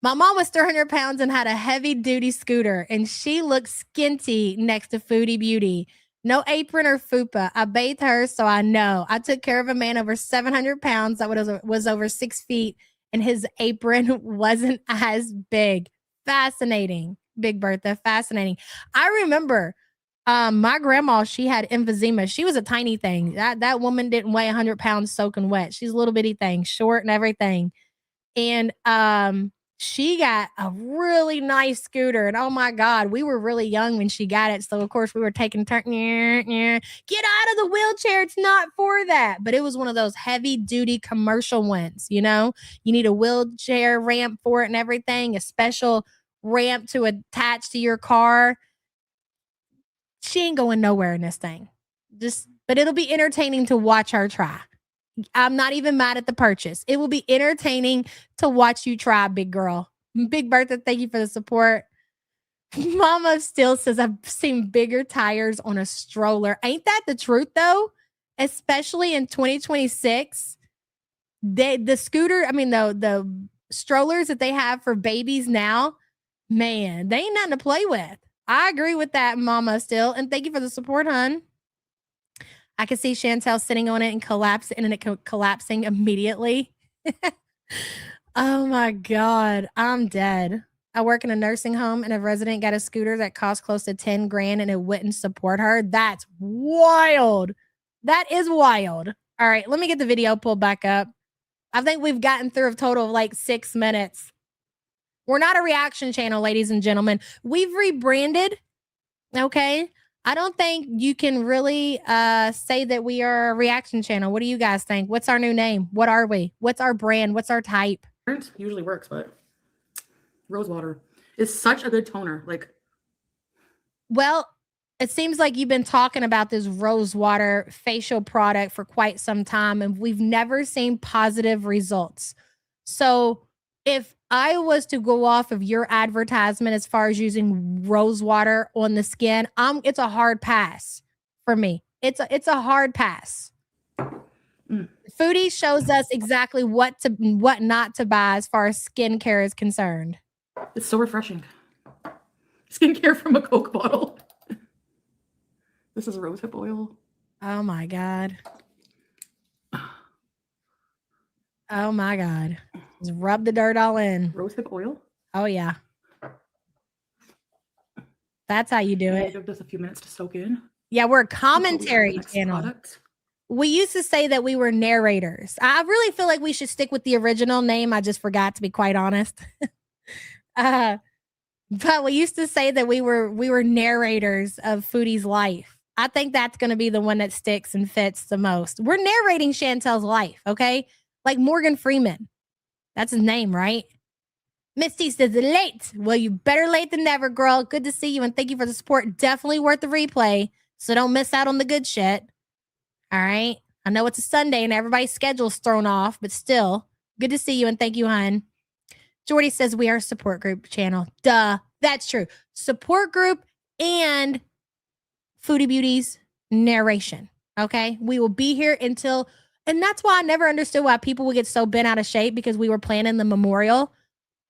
My mom was 300 pounds and had a heavy-duty scooter, and she looked skinty next to Foodie Beauty. No apron or fupa. I bathed her, so I know. I took care of a man over 700 pounds that was over 6 feet, and his apron wasn't as big. Fascinating, Big Bertha. Fascinating. I remember my grandma, she had emphysema. She was a tiny thing. That woman didn't weigh 100 pounds soaking wet. She's a little bitty thing, short and everything. And she got a really nice scooter. And oh my God, we were really young when she got it. So of course we were taking turns. Get out of the wheelchair. It's not for that. But it was one of those heavy duty commercial ones. You need a wheelchair ramp for it and everything, a special ramp to attach to your car. She ain't going nowhere in this thing. But it'll be entertaining to watch her try. I'm not even mad at the purchase. It will be entertaining to watch you try, big girl. Big Bertha, thank you for the support. Mama still says, I've seen bigger tires on a stroller. Ain't that the truth, though? Especially in 2026. The scooter, the strollers that they have for babies now, man, they ain't nothing to play with. I agree with that, Mama, still. And thank you for the support, hun. I can see Chantel sitting on it and collapsing immediately. Oh my God, I'm dead. I work in a nursing home and a resident got a scooter that cost close to 10 grand and it wouldn't support her. That's wild. That is wild. All right, let me get the video pulled back up. I think we've gotten through a total of like 6 minutes. We're not a reaction channel, ladies and gentlemen. We've rebranded. Okay. I don't think you can really say that we are a reaction channel. What do you guys think? What's our new name? What are we? What's our brand? What's our type?
Usually works, but rose water is such a good toner. Like,
Well, it seems like you've been talking about this rose water facial product for quite some time, and we've never seen positive results. So, if I was to go off of your advertisement as far as using rose water on the skin, it's a hard pass for me. It's a hard pass.
Mm.
Foodie shows us exactly what not to buy as far as skincare is concerned.
It's so refreshing. Skincare from a Coke bottle. This is rosehip oil.
Oh my God. Oh my God. Just rub the dirt all in.
Rosehip oil?
Oh yeah. That's how you do
I'm gonna
it.
give this a few minutes to soak in.
Yeah, we're a
Before we add the
commentary
next
channel.
product.
We used to say that we were narrators. I really feel like we should stick with the original name. I just forgot, to be quite honest. But we used to say that we were narrators of Foodie's life. I think that's going to be the one that sticks and fits the most. We're narrating Chantel's life, okay? Like Morgan Freeman. That's his name, right? Misty says late. Well, you better late than never, girl. Good to see you and thank you for the support. Definitely worth the replay. So don't miss out on the good shit. All right. I know it's a Sunday and everybody's schedule's thrown off, but still, good to see you and thank you, hon. Jordy says we are a support group channel. Duh. That's true. Support group and Foodie Beauty's narration. Okay. We will be here until, and that's why I never understood why people would get so bent out of shape because we were planning the memorial.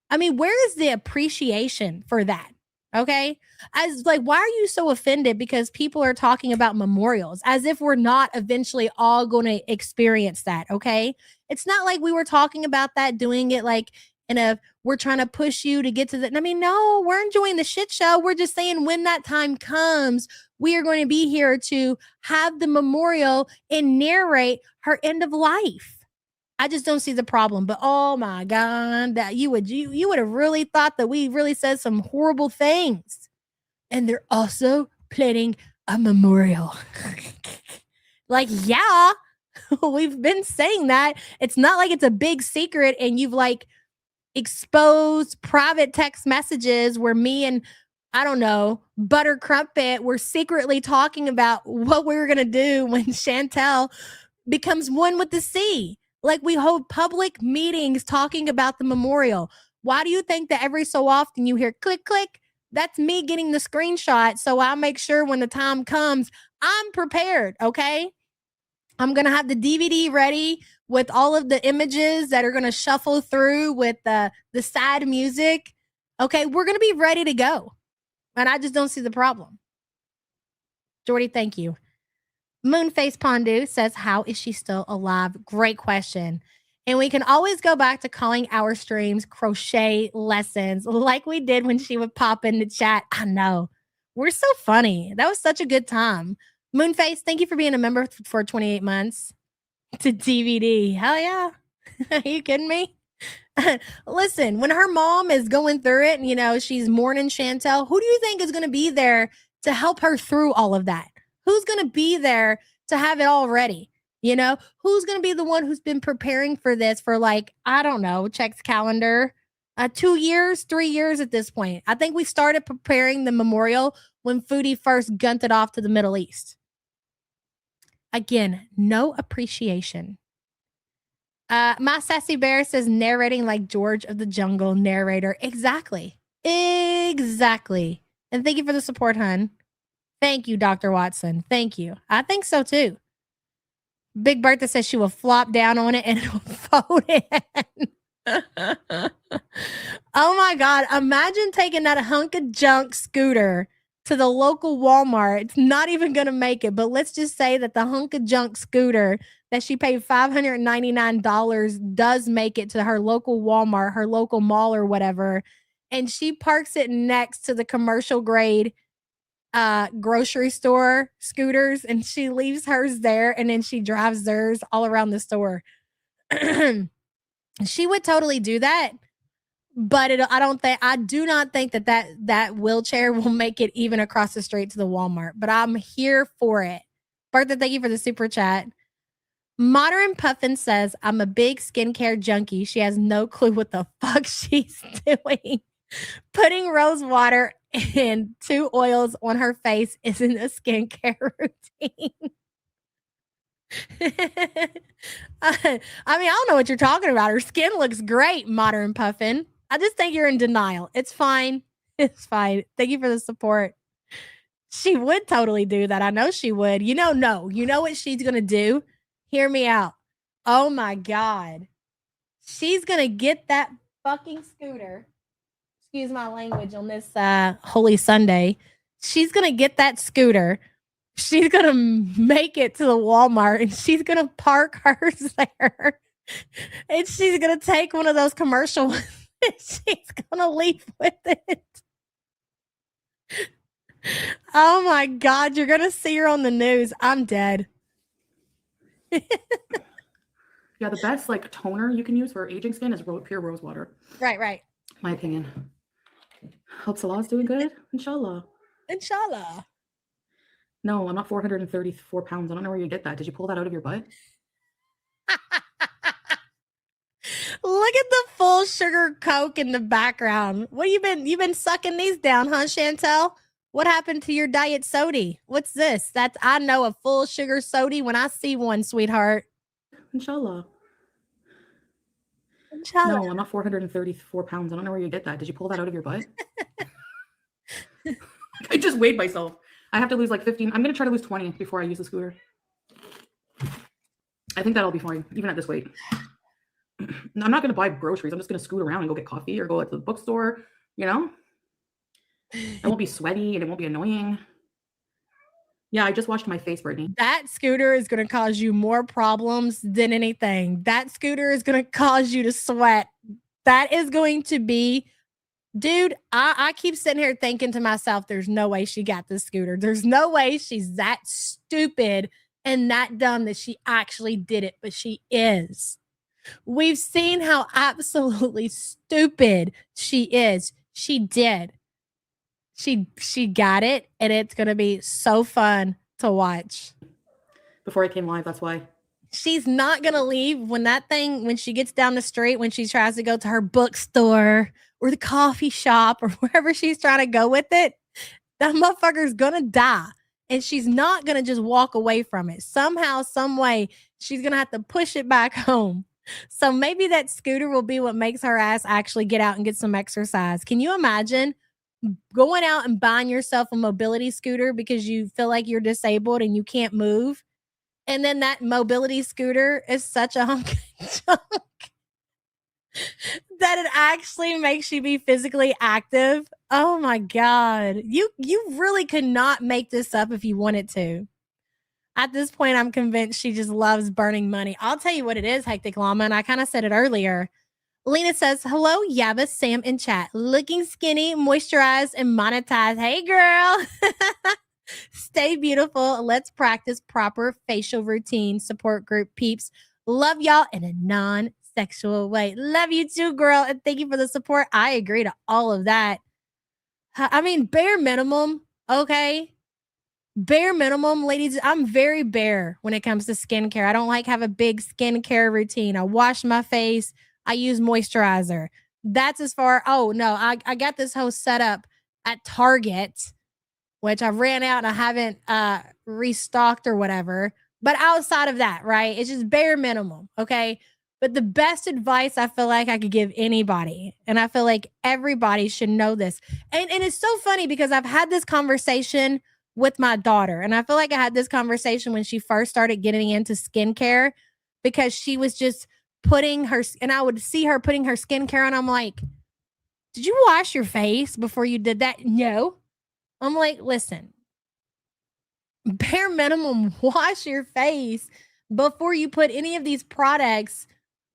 I mean, where is the appreciation for that? Okay. As like, why are you so offended because people are talking about memorials as if we're not eventually all going to experience that? Okay. It's not like we were talking about that, doing it like we're trying to push you to get to that. I mean, no, we're enjoying the shit show. We're just saying when that time comes, we are going to be here to have the memorial and narrate her end of life. I just don't see the problem. But oh my God, that you would have really thought that we really said some horrible things. And they're also planning a memorial. Like, yeah, we've been saying that. It's not like it's a big secret and you've like exposed private text messages where me and I don't know, Butter Crumpet were secretly talking about what we were going to do when Chantel becomes one with the sea. Like we hold public meetings talking about the memorial. Why do you think that every so often you hear click, click? That's me getting the screenshot. So I'll make sure when the time comes, I'm prepared. Okay. I'm going to have the DVD ready with all of the images that are going to shuffle through with the sad music. Okay. We're going to be ready to go. And I just don't see the problem. Jordy, thank you. Moonface Pondu says, how is she still alive? Great question. And we can always go back to calling our streams crochet lessons like we did when she would pop in the chat. I know. We're so funny. That was such a good time. Moonface, thank you for being a member for 28 months to DVD. Hell yeah. Are you kidding me? Listen, when her mom is going through it and, you know, she's mourning Chantel, who do you think is going to be there to help her through all of that? Who's going to be there to have it all ready? You know, who's going to be the one who's been preparing for this for like, I don't know, checks calendar, 2 years, 3 years at this point. I think we started preparing the memorial when Foodie first gunted off to the Middle East. Again, no appreciation. My Sassy Bear says narrating like George of the Jungle narrator. Exactly. Exactly. And thank you for the support, hun. Thank you, Dr. Watson. Thank you. I think so too. Big Bertha says she will flop down on it and it will fold in. Oh my God. Imagine taking that hunk of junk scooter to the local Walmart. It's not even going to make it, but let's just say that the hunk of junk scooter that she paid $599 does make it to her local Walmart, her local mall or whatever. And she parks it next to the commercial grade grocery store scooters and she leaves hers there and then she drives theirs all around the store. She would totally do that. but I do not think that wheelchair will make it even across the street to the Walmart, but I'm here for it. Bertha, thank you for the super chat. Modern Puffin says, I'm a big skincare junkie. She has no clue what the fuck she's doing. Putting rose water and 2 oils on her face isn't a skincare routine. I mean, I don't know what you're talking about. Her skin looks great, Modern Puffin. I just think you're in denial. It's fine. It's fine. Thank you for the support. She would totally do that. I know she would. You know what she's going to do? Hear me out. Oh my God. She's going to get that fucking scooter. Excuse my language on this Holy Sunday. She's going to get that scooter. She's going to make it to the Walmart and she's going to park hers there. And she's going to take one of those commercial ones and she's going to leave with it. Oh my God. You're going to see her on the news. I'm dead.
Yeah, the best like toner you can use for aging skin is pure rose water.
Right.
My opinion. Hope Salah's doing good. Inshallah. No, I'm not 434 pounds. I don't know where you get that. Did you pull that out of your butt?
Look at the full sugar Coke in the background. What you've been sucking these down, huh, Chantel? What happened to your diet soda? What's this? I know a full sugar soda when I see one, sweetheart.
Inshallah. No, I'm not 434 pounds. I don't know where you get that. Did you pull that out of your butt? I just weighed myself. I have to lose like 15. I'm going to try to lose 20 before I use the scooter. I think that'll be fine, even at this weight. I'm not going to buy groceries. I'm just going to scoot around and go get coffee or go to the bookstore, you know? I won't be sweaty and it won't be annoying. Yeah, I just washed my face, Brittany.
That scooter is going to cause you more problems than anything. That scooter is going to cause you to sweat. That is going to be, dude, I keep sitting here thinking to myself, there's no way she got this scooter. There's no way she's that stupid and that dumb that she actually did it, but she is. We've seen how absolutely stupid she is. She did. She got it, and it's going to be so fun to watch.
Before I came live, that's why.
She's not going to leave when she gets down the street, when she tries to go to her bookstore or the coffee shop or wherever she's trying to go with it. That motherfucker's going to die, and she's not going to just walk away from it. Somehow, some way, she's going to have to push it back home. So maybe that scooter will be what makes her ass actually get out and get some exercise. Can you imagine going out and buying yourself a mobility scooter because you feel like you're disabled and you can't move? And then that mobility scooter is such a hunk of junk that it actually makes you be physically active. Oh my God. You really could not make this up if you wanted to. At this point, I'm convinced she just loves burning money. I'll tell you what it is, Hectic Llama, and I kind of said it earlier. Lena says, hello, Yabba, Sam, and chat. Looking skinny, moisturized, and monetized. Hey, girl. Stay beautiful. Let's practice proper facial routine. Support group peeps. Love y'all in a non-sexual way. Love you too, girl. And thank you for the support. I agree to all of that. I mean, bare minimum, okay? Bare minimum, ladies. I'm very bare when it comes to skincare. I don't have a big skincare routine. I wash my face. I use moisturizer. That's as far. Oh, no, I got this whole setup at Target, which I ran out and I haven't restocked or whatever. But outside of that, right, it's just bare minimum, okay? But the best advice I feel like I could give anybody, and I feel like everybody should know this. And it's so funny because I've had this conversation with my daughter, and I feel like I had this conversation when she first started getting into skincare, because she was just putting her, and I would see her putting her skincare on. I'm like, did you wash your face before you did that? No. I'm like, listen, bare minimum, wash your face before you put any of these products,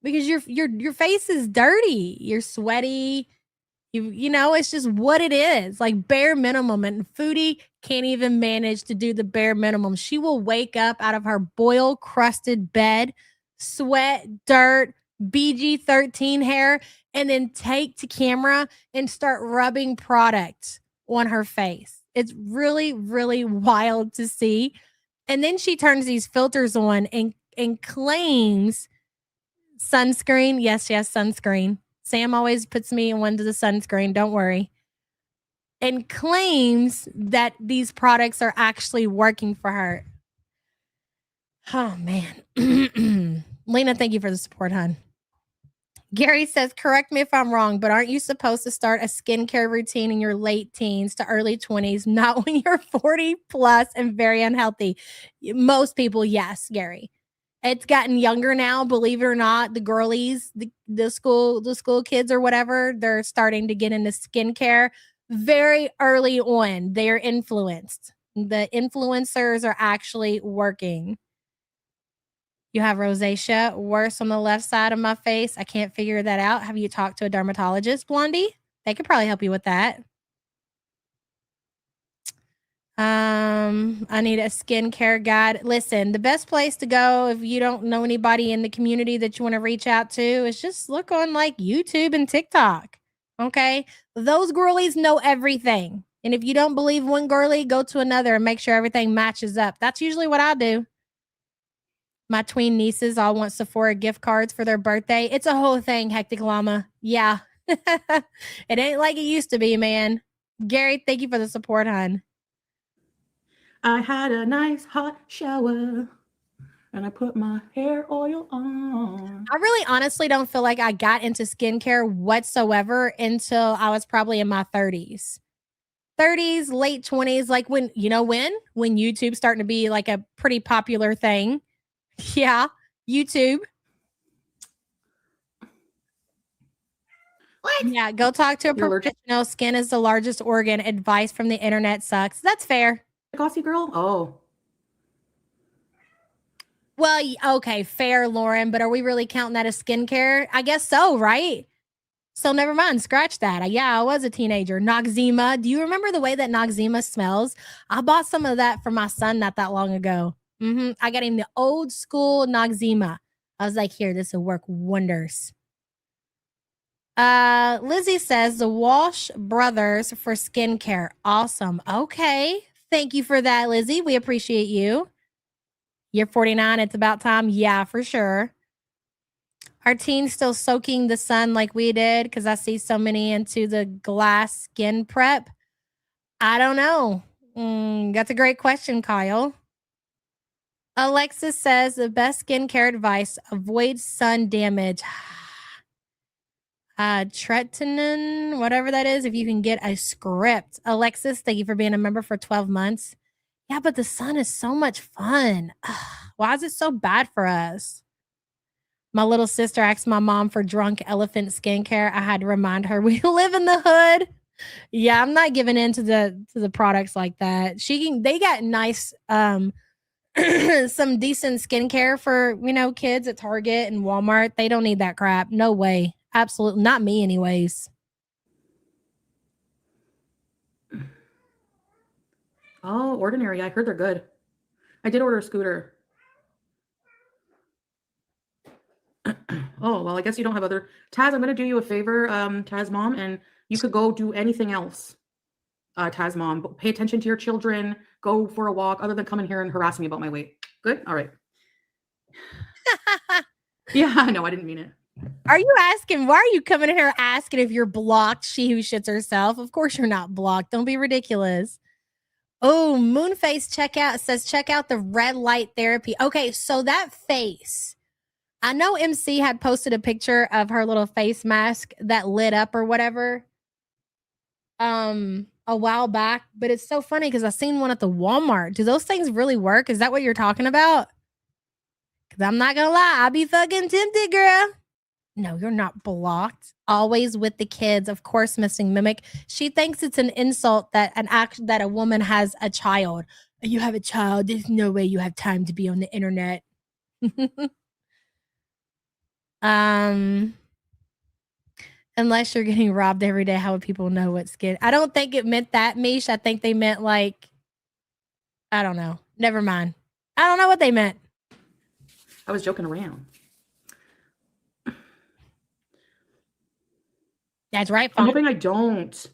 because your face is dirty. You're sweaty. You know, it's just what it is, like bare minimum. And Foodie can't even manage to do the bare minimum. She will wake up out of her boil crusted bed, sweat, dirt, BG-13 hair, and then take to camera and start rubbing product on her face. It's really, really wild to see. And then she turns these filters on and claims sunscreen. Yes, sunscreen. Sam always puts me in one to the sunscreen. Don't worry. And claims that these products are actually working for her. Oh, man. Lena, thank you for the support, hon. Gary says, correct me if I'm wrong, but aren't you supposed to start a skincare routine in your late teens to early 20s, not when you're 40 plus and very unhealthy? Most people, yes, Gary. It's gotten younger now, believe it or not. The girlies, the school kids or whatever, they're starting to get into skincare very early on. They're influenced. The influencers are actually working. You have rosacea, worse on the left side of my face. I can't figure that out. Have you talked to a dermatologist, Blondie? They could probably help you with that. I need a skincare guide. Listen, the best place to go if you don't know anybody in the community that you want to reach out to is just look on like YouTube and TikTok. Okay? Those girlies know everything. And if you don't believe one girly, go to another and make sure everything matches up. That's usually what I do. My tween nieces all want Sephora gift cards for their birthday. It's a whole thing, Hectic Llama. Yeah. It ain't like it used to be, man. Gary, thank you for the support, hon.
I had a nice hot shower and I put my hair oil on.
I really honestly don't feel like I got into skincare whatsoever until I was probably in my 30s. 30s, late 20s, like when YouTube's starting to be like a pretty popular thing. Yeah, YouTube.
What?
Yeah, go talk to a
You're allergic?
professional. Skin is the largest organ. Advice from the internet sucks. That's fair.
Gossy girl? Oh.
Well, okay, fair, Lauren, but are we really counting that as skincare? I guess so, right? So never mind, scratch that. Yeah, I was a teenager. Noxzema. Do you remember the way that Noxzema smells? I bought some of that for my son not that long ago. I got him the old school Noxzema. I was like, here, this will work wonders. Lizzie says the Walsh brothers for skincare. Awesome. Okay. Thank you for that, Lizzie. We appreciate you. You're 49. It's about time. Yeah, for sure. Are teens still soaking the sun like we did? Because I see so many into the glass skin prep. I don't know. That's a great question, Kyle. Alexis says the best skincare advice, avoid sun damage. Tretinoin, whatever that is, if you can get a script. Alexis, thank you for being a member for 12 months. Yeah, but the sun is so much fun. Why is it so bad for us? My little sister asked my mom for drunk elephant skincare. I had to remind her we live in the hood. Yeah, I'm not giving in to the products like that. They got nice some decent skincare for, kids at Target and Walmart. They don't need that crap. No way. Absolutely not me anyways.
Oh, Ordinary. I heard they're good. I did order a scooter. Oh, well, I guess you don't have other. Taz, I'm going to do you a favor, Taz mom, and you could go do anything else. Taz mom, pay attention to your children, go for a walk other than coming here and harass me about my weight. Good? All right. Yeah, I know. I didn't mean it.
Are you asking? Why are you coming in here asking if you're blocked? She who shits herself. Of course you're not blocked. Don't be ridiculous. Oh, Moonface says check out the red light therapy. Okay, so that face. I know MC had posted a picture of her little face mask that lit up or whatever. A while back, but it's so funny because I seen one at the Walmart. Do those things really work? Is that what you're talking about? Because I'm not gonna lie, I be fucking tempted, girl. No, you're not blocked. Always with the kids, of course. Missing Mimic. She thinks it's an insult that that a woman has a child. You have a child. There's no way you have time to be on the internet. Unless you're getting robbed every day, how would people know what skin? I don't think it meant that, Mish. I think they meant like, I don't know. Never mind. I don't know what they meant.
I was joking around.
That's right,
I'm
Fawn.
hoping I don't.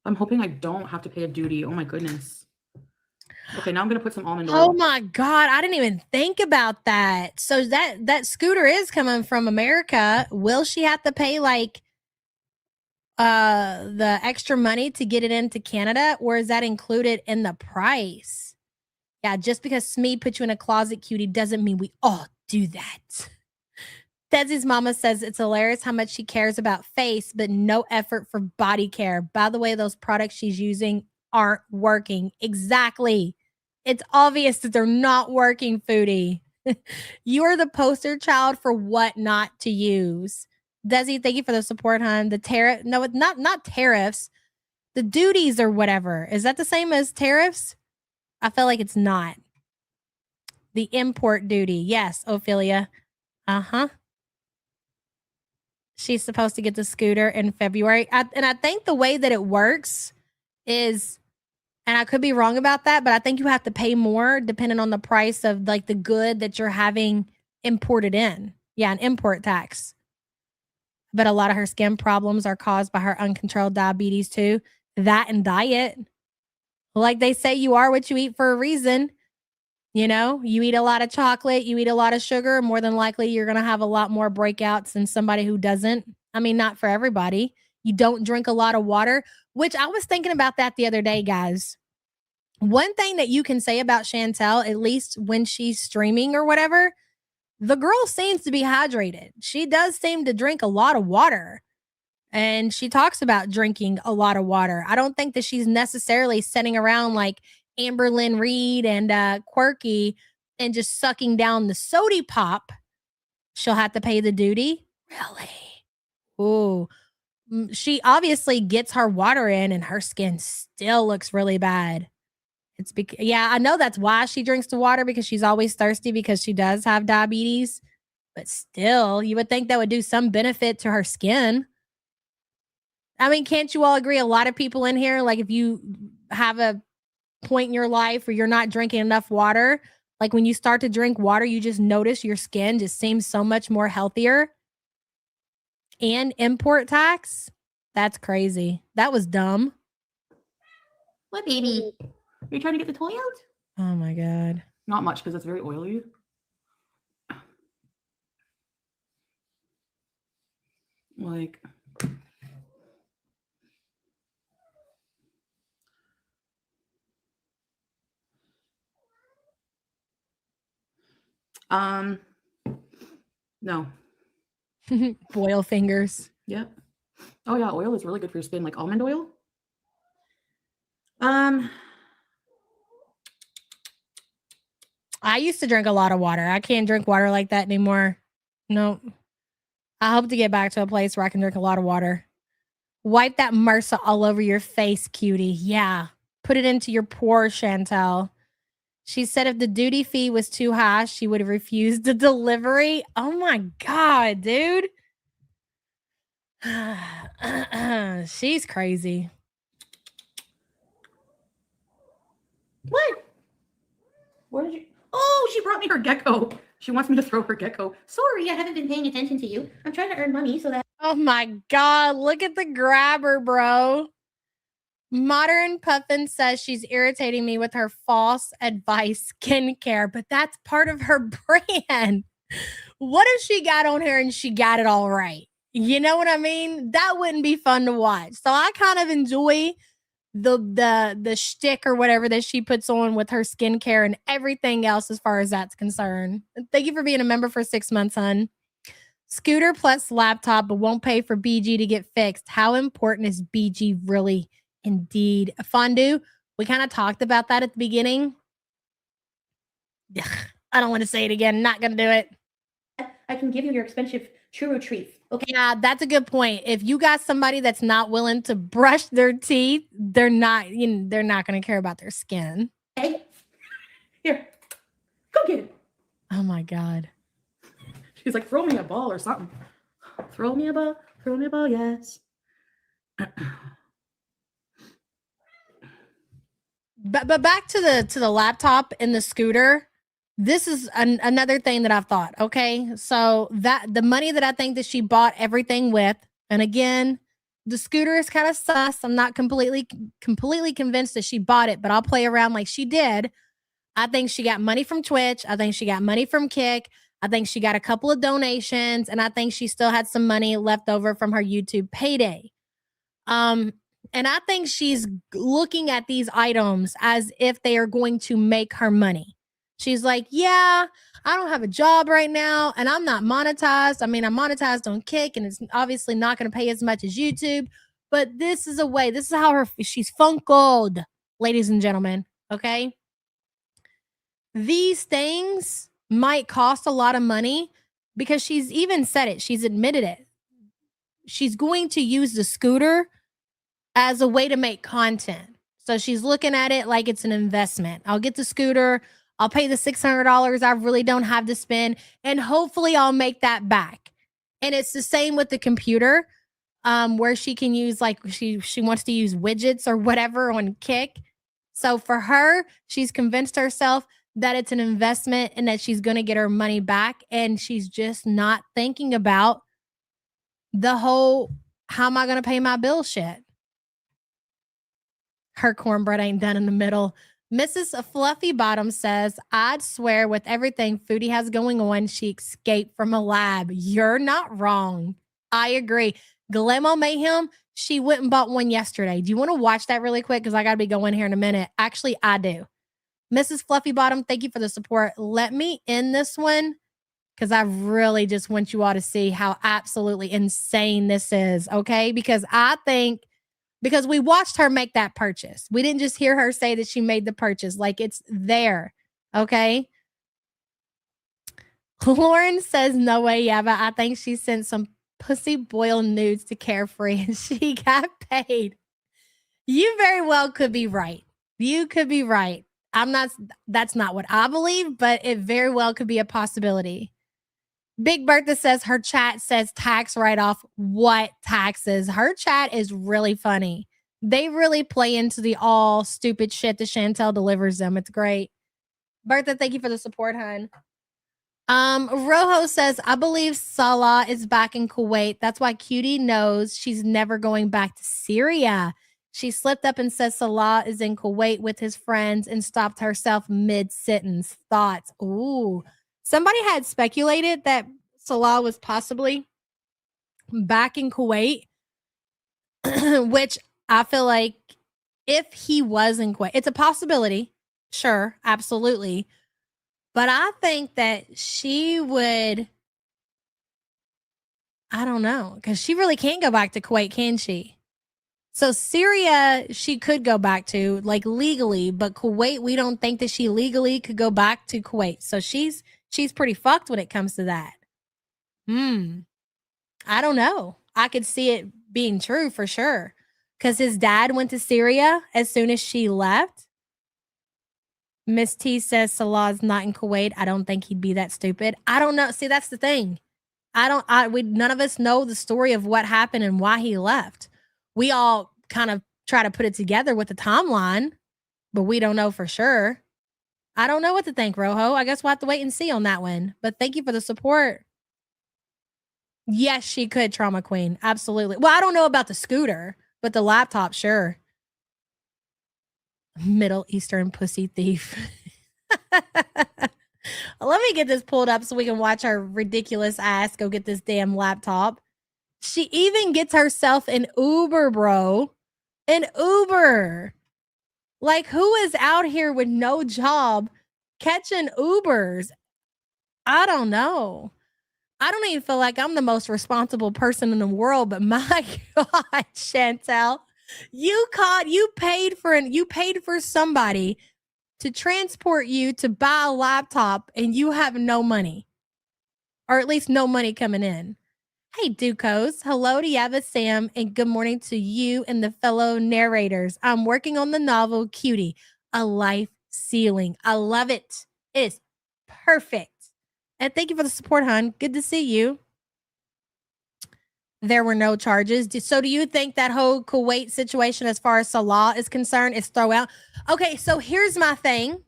I'm hoping I don't have to pay a duty. Oh my goodness. Okay, now I'm gonna put some almond oil.
Oh my God, I didn't even think about that. So that scooter is coming from America. Will she have to pay like the extra money to get it into Canada, or is that included in the price? Yeah, just because Smee put you in a closet, cutie, doesn't mean we all do that. Desi's mama says it's hilarious how much she cares about face, but no effort for body care. By the way, those products she's using aren't working. Exactly. It's obvious that they're not working, Foodie. You are the poster child for what not to use. Desi, thank you for the support, hon. The tariff, no, it's not tariffs. The duties or whatever. Is that the same as tariffs? I feel like it's not. The import duty. Yes, Ophelia. Uh-huh. She's supposed to get the scooter in February. And I think the way that it works is, and I could be wrong about that, but I think you have to pay more depending on the price of like the good that you're having imported in. Yeah, an import tax. But a lot of her skin problems are caused by her uncontrolled diabetes too. That and diet. Like they say, you are what you eat for a reason. You know, you eat a lot of chocolate, you eat a lot of sugar, more than likely you're going to have a lot more breakouts than somebody who doesn't. I mean, not for everybody. You don't drink a lot of water, which I was thinking about that the other day, guys. One thing that you can say about Chantel, at least when she's streaming or whatever, the girl seems to be hydrated. She does seem to drink a lot of water. And she talks about drinking a lot of water. I don't think that she's necessarily sitting around like Amber Lynn Reed and Quirky and just sucking down the sody pop. She'll have to pay the duty. Really? Ooh. She obviously gets her water in and her skin still looks really bad. It's because, yeah, I know that's why she drinks the water, because she's always thirsty because she does have diabetes. But still, you would think that would do some benefit to her skin. I mean, can't you all agree? A lot of people in here, like if you have a point in your life where you're not drinking enough water, like when you start to drink water, you just notice your skin just seems so much more healthier. And import tax? That's crazy. That was dumb.
What, baby? You're trying to get the toy out?
Oh my God.
Not much because it's very oily. Like, no.
Boil fingers.
Yep. Oh yeah, oil is really good for your skin, like almond oil.
I used to drink a lot of water. I can't drink water like that anymore. Nope. I hope to get back to a place where I can drink a lot of water. Wipe that MRSA all over your face, cutie. Yeah. Put it into your pores, Chantel. She said if the duty fee was too high, she would have refused the delivery. Oh my God, dude. She's crazy.
What? Where did you? Oh, she brought me her gecko. She wants me to throw her gecko. Sorry, I haven't been paying attention to you. I'm trying to earn money so that.
Oh my God, look at the grabber, bro. Modern Puffin says she's irritating me with her false advice skincare, but that's part of her brand. What if she got on here and she got it all right? You know what I mean? That wouldn't be fun to watch. So I kind of enjoy the shtick or whatever that she puts on with her skincare and everything else as far as that's concerned. Thank you for being a member for 6 months, hon. Scooter plus laptop, but won't pay for BG to get fixed. How important is BG really? Indeed. Fondue, we kind of talked about that at the beginning. Ugh, I don't want to say it again. Not going to do it.
I can give you your expensive churro treats. Okay.
Yeah, that's a good point. If you got somebody that's not willing to brush their teeth, they're not going to care about their skin.
Hey, here, go get it.
Oh my God.
She's like, throw me a ball or something. Throw me a ball, yes.
But back to the laptop and the scooter. This is another thing that I've thought. Okay, so that the money that I think that she bought everything with, And again, the scooter is kind of sus. I'm not completely convinced that she bought it, but I'll play around like she did. I think she got money from Twitch. I think she got money from Kick. I think she got a couple of donations, and I think she still had some money left over from her YouTube payday. And I think she's looking at these items as if they are going to make her money. She's like, yeah, I don't have a job right now, and I'm not monetized. I mean, I'm monetized on Kick, and it's obviously not going to pay as much as YouTube, but this is a way. This is how she's funkled, ladies and gentlemen, okay? These things might cost a lot of money because she's even said it. She's admitted it. She's going to use the scooter as a way to make content. So she's looking at it like it's an investment. I'll get the scooter. I'll pay the $600 I really don't have to spend, and hopefully I'll make that back. And it's the same with the computer, where she can use, like, she wants to use widgets or whatever on Kick. So for her, she's convinced herself that it's an investment and that she's going to get her money back. And she's just not thinking about the whole, how am I going to pay my bill shit? Her cornbread ain't done in the middle. Mrs. Fluffy Bottom says, I'd swear with everything Foodie has going on, she escaped from a lab. You're not wrong. I agree. Glemo Mayhem, she went and bought one yesterday. Do you want to watch that really quick? Because I got to be going here in a minute. Actually, I do. Mrs. Fluffy Bottom, thank you for the support. Let me end this one because I really just want you all to see how absolutely insane this is, okay? Because we watched her make that purchase. We didn't just hear her say that she made the purchase. Like, it's there, okay? Lauren says, no way, yeah, but I think she sent some pussy boil nudes to Carefree and she got paid. You very well could be right. You could be right. That's not what I believe, but it very well could be a possibility. Big Bertha says her chat says tax write-off. What taxes? Her chat is really funny. They really play into the all stupid shit that Chantel delivers them. It's great. Bertha, thank you for the support, hun. Rojo says, I believe Salah is back in Kuwait. That's why Cutie knows she's never going back to Syria. She slipped up and said Salah is in Kuwait with his friends and stopped herself mid-sentence. Thoughts? Ooh. Somebody had speculated that Salah was possibly back in Kuwait, which I feel like if he was in Kuwait, it's a possibility. Sure, absolutely. But I think that she would, I don't know, because she really can't go back to Kuwait, can she? So Syria, she could go back to, like, legally, but Kuwait, we don't think that she legally could go back to Kuwait. So she's pretty fucked when it comes to that. I don't know. I could see it being true for sure. Because his dad went to Syria as soon as she left. Miss T says Salah's not in Kuwait. I don't think he'd be that stupid. I don't know. See, that's the thing. None of us know the story of what happened and why he left. We all kind of try to put it together with the timeline, but we don't know for sure. I don't know what to think, Rojo. I guess we'll have to wait and see on that one. But thank you for the support. Yes, she could, Trauma Queen. Absolutely. Well, I don't know about the scooter, but the laptop, sure. Middle Eastern pussy thief. Let me get this pulled up so we can watch her ridiculous ass go get this damn laptop. She even gets herself an Uber, bro. An Uber. Like, who is out here with no job catching Ubers? I don't know. I don't even feel like I'm the most responsible person in the world, but my God, Chantel, you paid for somebody to transport you to buy a laptop and you have no money, or at least no money coming in. Hey, Ducos. Hello to Yava Sam, and good morning to you and the fellow narrators. I'm working on the novel Cutie, A Life Ceiling. I love it. It's perfect. And thank you for the support, hon. Good to see you. There were no charges. So do you think that whole Kuwait situation as far as Salah is concerned is throw out? Okay, so here's my thing.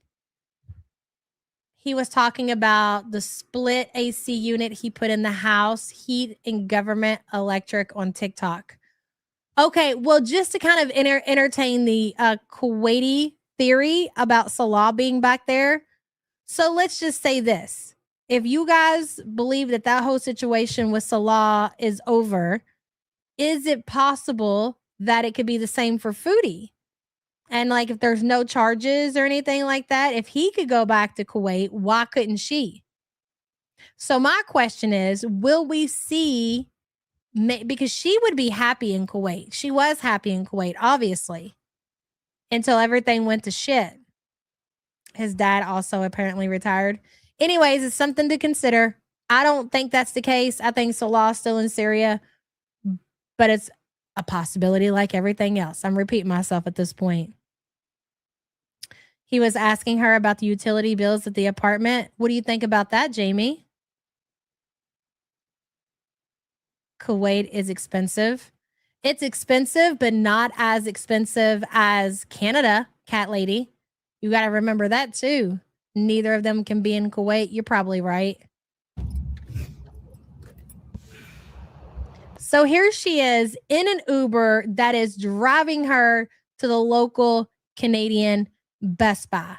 He was talking about the split AC unit he put in the house, heat and government electric on TikTok. Okay, well, just to kind of entertain the Kuwaiti theory about Salah being back there. So let's just say this. If you guys believe that that whole situation with Salah is over, is it possible that it could be the same for Foodie? And like, if there's no charges or anything like that, if he could go back to Kuwait, why couldn't she? So my question is, will we see, because she would be happy in Kuwait. She was happy in Kuwait, obviously, until everything went to shit. His dad also apparently retired. Anyways, it's something to consider. I don't think that's the case. I think Salah's still in Syria, but it's a possibility like everything else. I'm repeating myself at this point. He was asking her about the utility bills at the apartment. What do you think about that, Jamie? Kuwait is expensive. It's expensive, but not as expensive as Canada, cat lady. You got to remember that too. Neither of them can be in Kuwait. You're probably right. So here she is in an Uber that is driving her to the local Canadian Best Buy.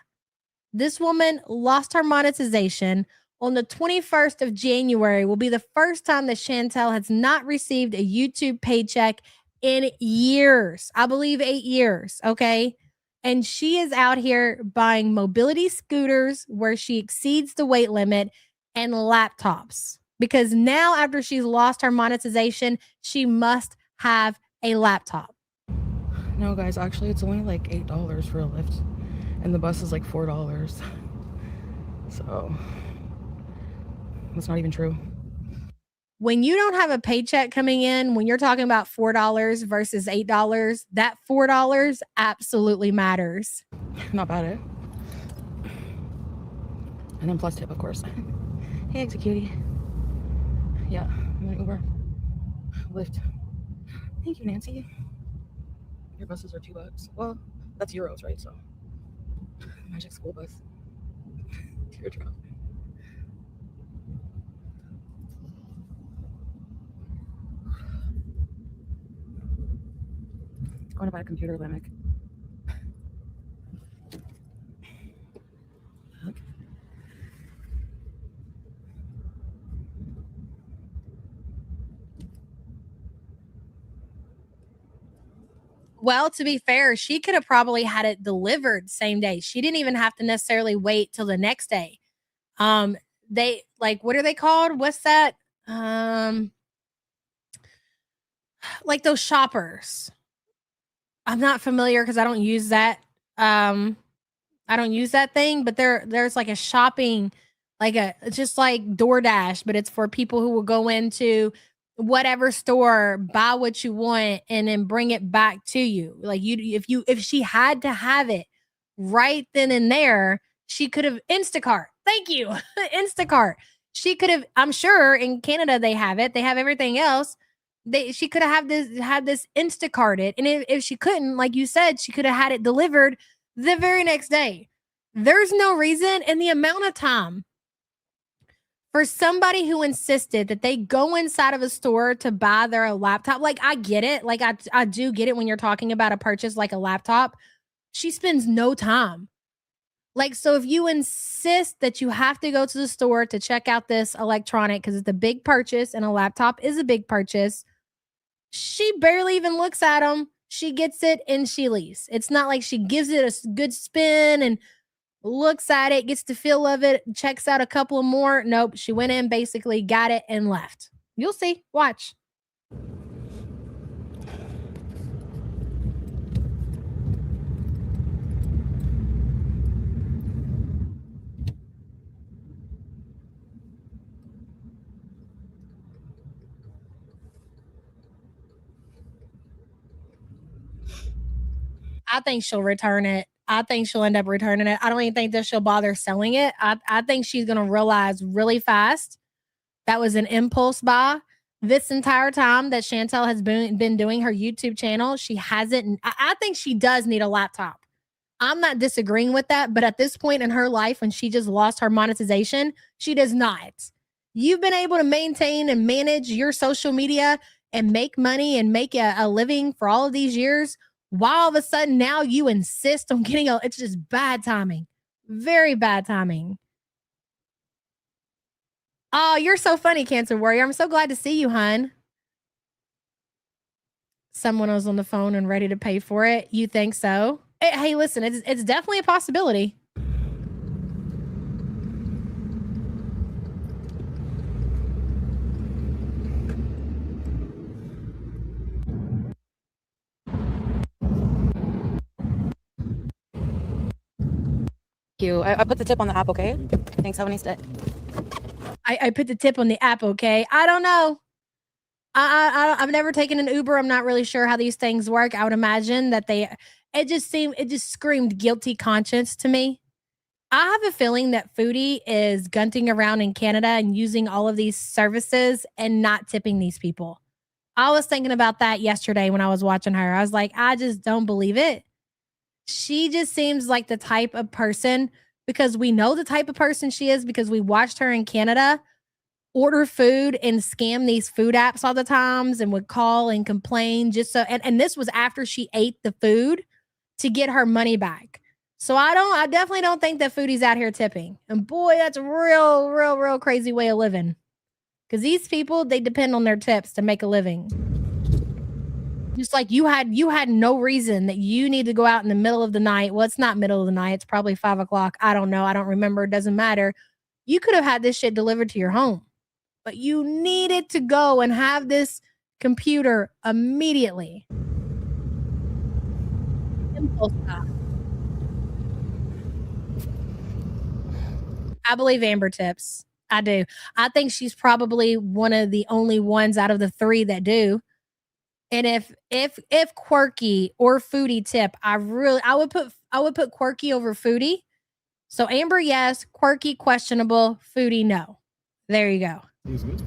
This woman lost her monetization on the 21st of January. Will be the first time that Chantel has not received a YouTube paycheck in years. I believe 8 years. Okay. And she is out here buying mobility scooters where she exceeds the weight limit and laptops. Because now, after she's lost her monetization, she must have a laptop.
No, guys, actually, it's only like $8 for a lift, and the bus is like $4. So that's not even true.
When you don't have a paycheck coming in, when you're talking about $4 versus $8, that $4 absolutely matters.
Not bad, eh? And then plus tip, of course. Hey, exit cutie. Yeah, I'm gonna Uber. Lyft. Thank you, Nancy. Your buses are $2. Well, that's euros, right? So, magic school bus. Teardrop. Going to buy a computer, Lemic. Okay.
Well, to be fair, she could have probably had it delivered same day. She didn't even have to necessarily wait till the next day. They like, what are they called? What's that? Like those shoppers. I'm not familiar because I don't use that. I don't use that thing, but there's like a shopping, it's just like DoorDash, but it's for people who will go into whatever store, buy what you want, and then bring it back to you. Like if she had to have it right then and there, she could have Instacart. Thank you. Instacart. She could have, I'm sure in Canada they have it. They have everything else. She could have had this Instacarted. And if she couldn't, like you said, she could have had it delivered the very next day. There's no reason in the amount of time for somebody who insisted that they go inside of a store to buy their laptop. Like, I get it. Like, I do get it when you're talking about a purchase like a laptop. She spends no time. Like, so if you insist that you have to go to the store to check out this electronic because it's a big purchase and a laptop is a big purchase, she barely even looks at them. She gets it and she leaves. It's not like she gives it a good spin and looks at it, gets the feel of it, checks out a couple more. Nope. She went in, basically got it and left. You'll see. Watch. I think she'll return it. I think she'll end up returning it. I don't even think that she'll bother selling it. I think she's going to realize really fast that was an impulse buy. This entire time that Chantel has been doing her YouTube channel, she hasn't. I think she does need a laptop. I'm not disagreeing with that, but at this point in her life, when she just lost her monetization, she does not. You've been able to maintain and manage your social media and make money and make a living for all of these years. Why all of a sudden now you insist on getting it's just bad timing. Very bad timing. Oh, you're so funny, Cancer Warrior. I'm so glad to see you, hun. Someone was on the phone and ready to pay for it. You think so? Hey, listen, it's definitely a possibility.
You. I put the tip on the app, okay? Thanks. Have a nice day.
I put the tip on the app, okay? I don't know. I've never taken an Uber. I'm not really sure how these things work. I would imagine that it just screamed guilty conscience to me. I have a feeling that Foodie is gunting around in Canada and using all of these services and not tipping these people. I was thinking about that yesterday when I was watching her. I was like, I just don't believe it. She just seems like the type of person, because we know the type of person she is because we watched her in Canada order food and scam these food apps all the times and would call and complain just so and this was after she ate the food to get her money back. So I definitely don't think that Foodie's out here tipping. And boy, that's a real crazy way of living. Because these people, they depend on their tips to make a living. Just like you had no reason that you need to go out in the middle of the night. Well, it's not middle of the night. It's probably 5 o'clock. I don't know. I don't remember. It doesn't matter. You could have had this shit delivered to your home, but you needed to go and have this computer immediately. Impulse buy. I believe Amber tips. I do. I think she's probably one of the only ones out of the 3 that do. And if Quirky or Foodie tip, I would put Quirky over Foodie. So Amber, yes. Quirky, questionable. Foodie, no. There you go.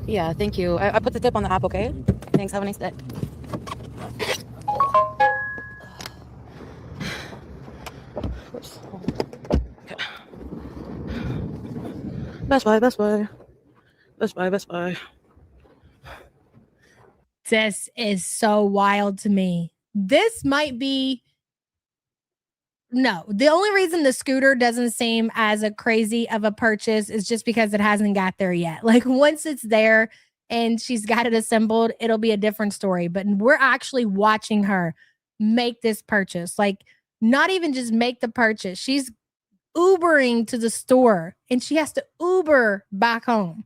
Yeah, thank you. I put the tip on the app, okay? Thanks. Have a nice day. Okay. Best Buy, Best Buy. Best Buy, Best Buy.
This is so wild to me. This might be no. The only reason the scooter doesn't seem as a crazy of a purchase is just because it hasn't got there yet. Like once it's there and she's got it assembled, it'll be a different story. But we're actually watching her make this purchase. Like not even just make the purchase. She's Ubering to the store and she has to Uber back home.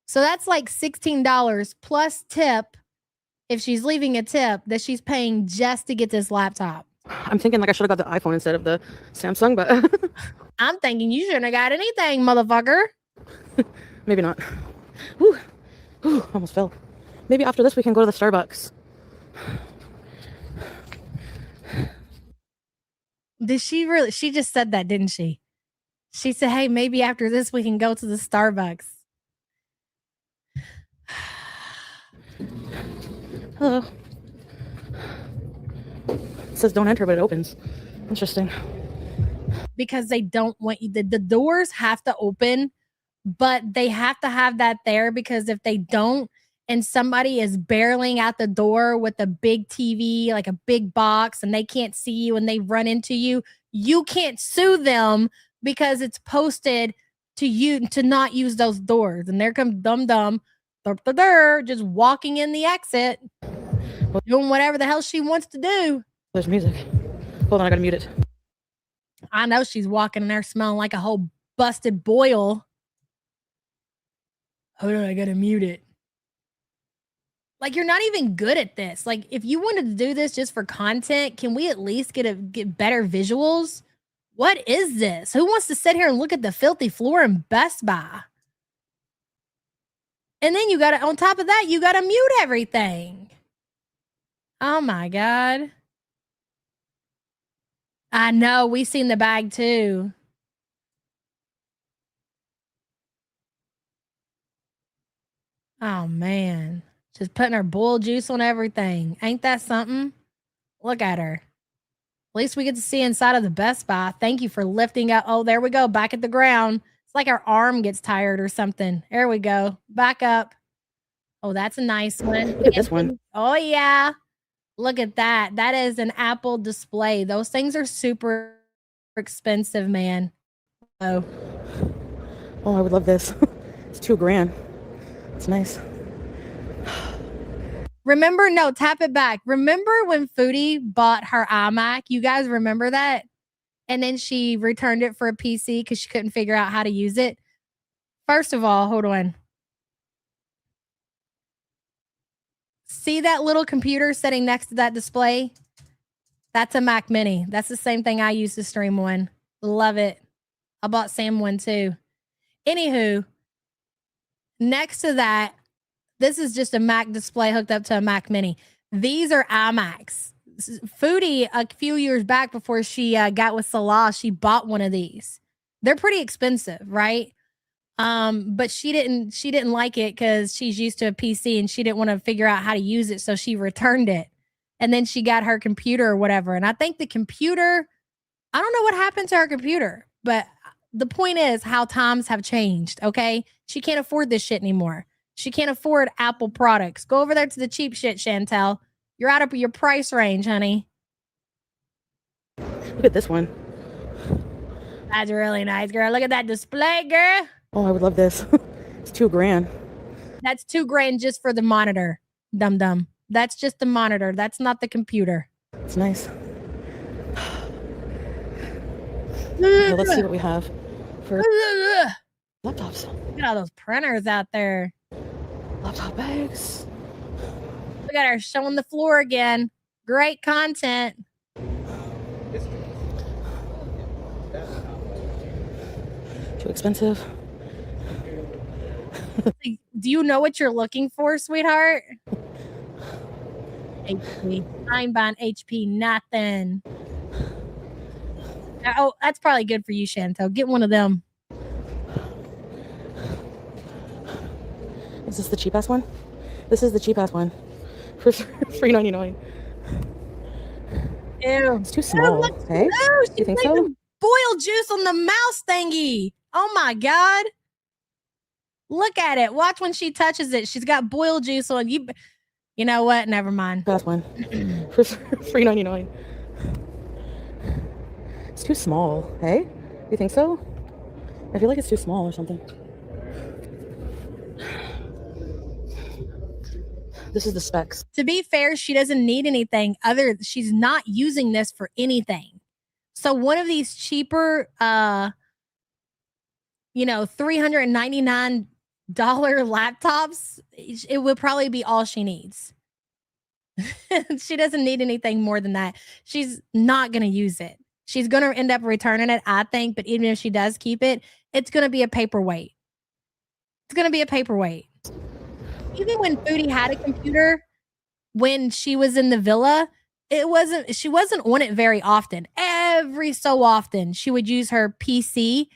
So that's like $16 plus tip. If she's leaving a tip that she's paying just to get this laptop.
I'm thinking like I should have got the iPhone instead of the Samsung, but
I'm thinking you shouldn't have got anything, motherfucker.
maybe not. Whew. Whew, almost fell. Maybe after this we can go to the Starbucks.
Did she really? She just said that, didn't she? She said, hey, maybe after this we can go to the Starbucks.
Hello. It says don't enter, but it opens. Interesting.
Because they don't want you. The doors have to open, but they have to have that there because if they don't, and somebody is barreling out the door with a big TV, like a big box, and they can't see you and they run into you, you can't sue them because it's posted to you to not use those doors. And there comes Dum just walking in the exit, doing whatever the hell she wants to do.
There's music. Hold on, I gotta mute it.
I know she's walking in there smelling like a whole busted boil. Hold on, I gotta mute it. Like you're not even good at this. Like if you wanted to do this just for content, can we at least get better visuals? What is this? Who wants to sit here and look at the filthy floor in Best Buy? And then you got to, on top of that, you got to mute everything. Oh my God. I know. We seen the bag too. Oh man. Just putting her bull juice on everything. Ain't that something? Look at her. least we get to see inside of the Best Buy. Thank you for lifting up. Oh, there we go. Back at the ground. It's like our arm gets tired or something. There we go. Back up. Oh, that's a nice one.
Look at this one.
Oh, yeah. Look at that. That is an Apple display. Those things are super expensive, man. Oh,
Oh, I would love this. It's $2,000. It's nice.
remember? No, tap it back. Remember when Foodie bought her iMac? You guys remember that? And then she returned it for a PC because she couldn't figure out how to use it. First of all, hold on. See that little computer sitting next to that display? That's a Mac Mini. That's the same thing I used to stream on. Love it. I bought Sam one too. Anywho, next to that, this is just a Mac display hooked up to a Mac Mini. These are iMacs. Foodie, a few years back before she got with Salah, she bought one of these. They're pretty expensive, right? But she didn't like it because she's used to a PC and she didn't want to figure out how to use it, so she returned it. And then she got her computer or whatever. And I think the computer, I don't know what happened to her computer, but the point is how times have changed, okay? She can't afford this shit anymore. She can't afford Apple products. Go over there to the cheap shit, Chantel. You're out of your price range, honey.
Look at this one.
That's really nice, girl. Look at that display, girl.
Oh, I would love this. It's $2,000.
That's $2,000 just for the monitor, dum-dum. That's just the monitor. That's not the computer.
It's nice. Okay, let's see what we have for laptops.
Look at all those printers out there.
Laptop bags.
Look at her showing the floor again. Great content.
Too expensive.
Do you know what you're looking for, sweetheart? HP. I'm buying HP nothing. Oh, that's probably good for you, Chantel. Get one of them.
Is this the cheapest one? This is the cheapest one for $3.99.
Ew.
It's too small.
Look,
Hey,
no,
you think so?
Boiled juice on the mouse thingy. Oh my God. Look at it. Watch when she touches it. She's got boiled juice on. You know what? Never mind.
Best one for $3.99. It's too small. Hey, you think so? I feel like it's too small or something. This is the specs.
To be fair, she doesn't need anything other. She's not using this for anything. So one of these cheaper, $399 laptops, it would probably be all she needs. She doesn't need anything more than that. She's not going to use it. She's going to end up returning it, I think. But even if she does keep it, it's going to be a paperweight. It's going to be a paperweight. Even when Foodie had a computer, when she was in the villa, she wasn't on it very often. Every so often, she would use her PC,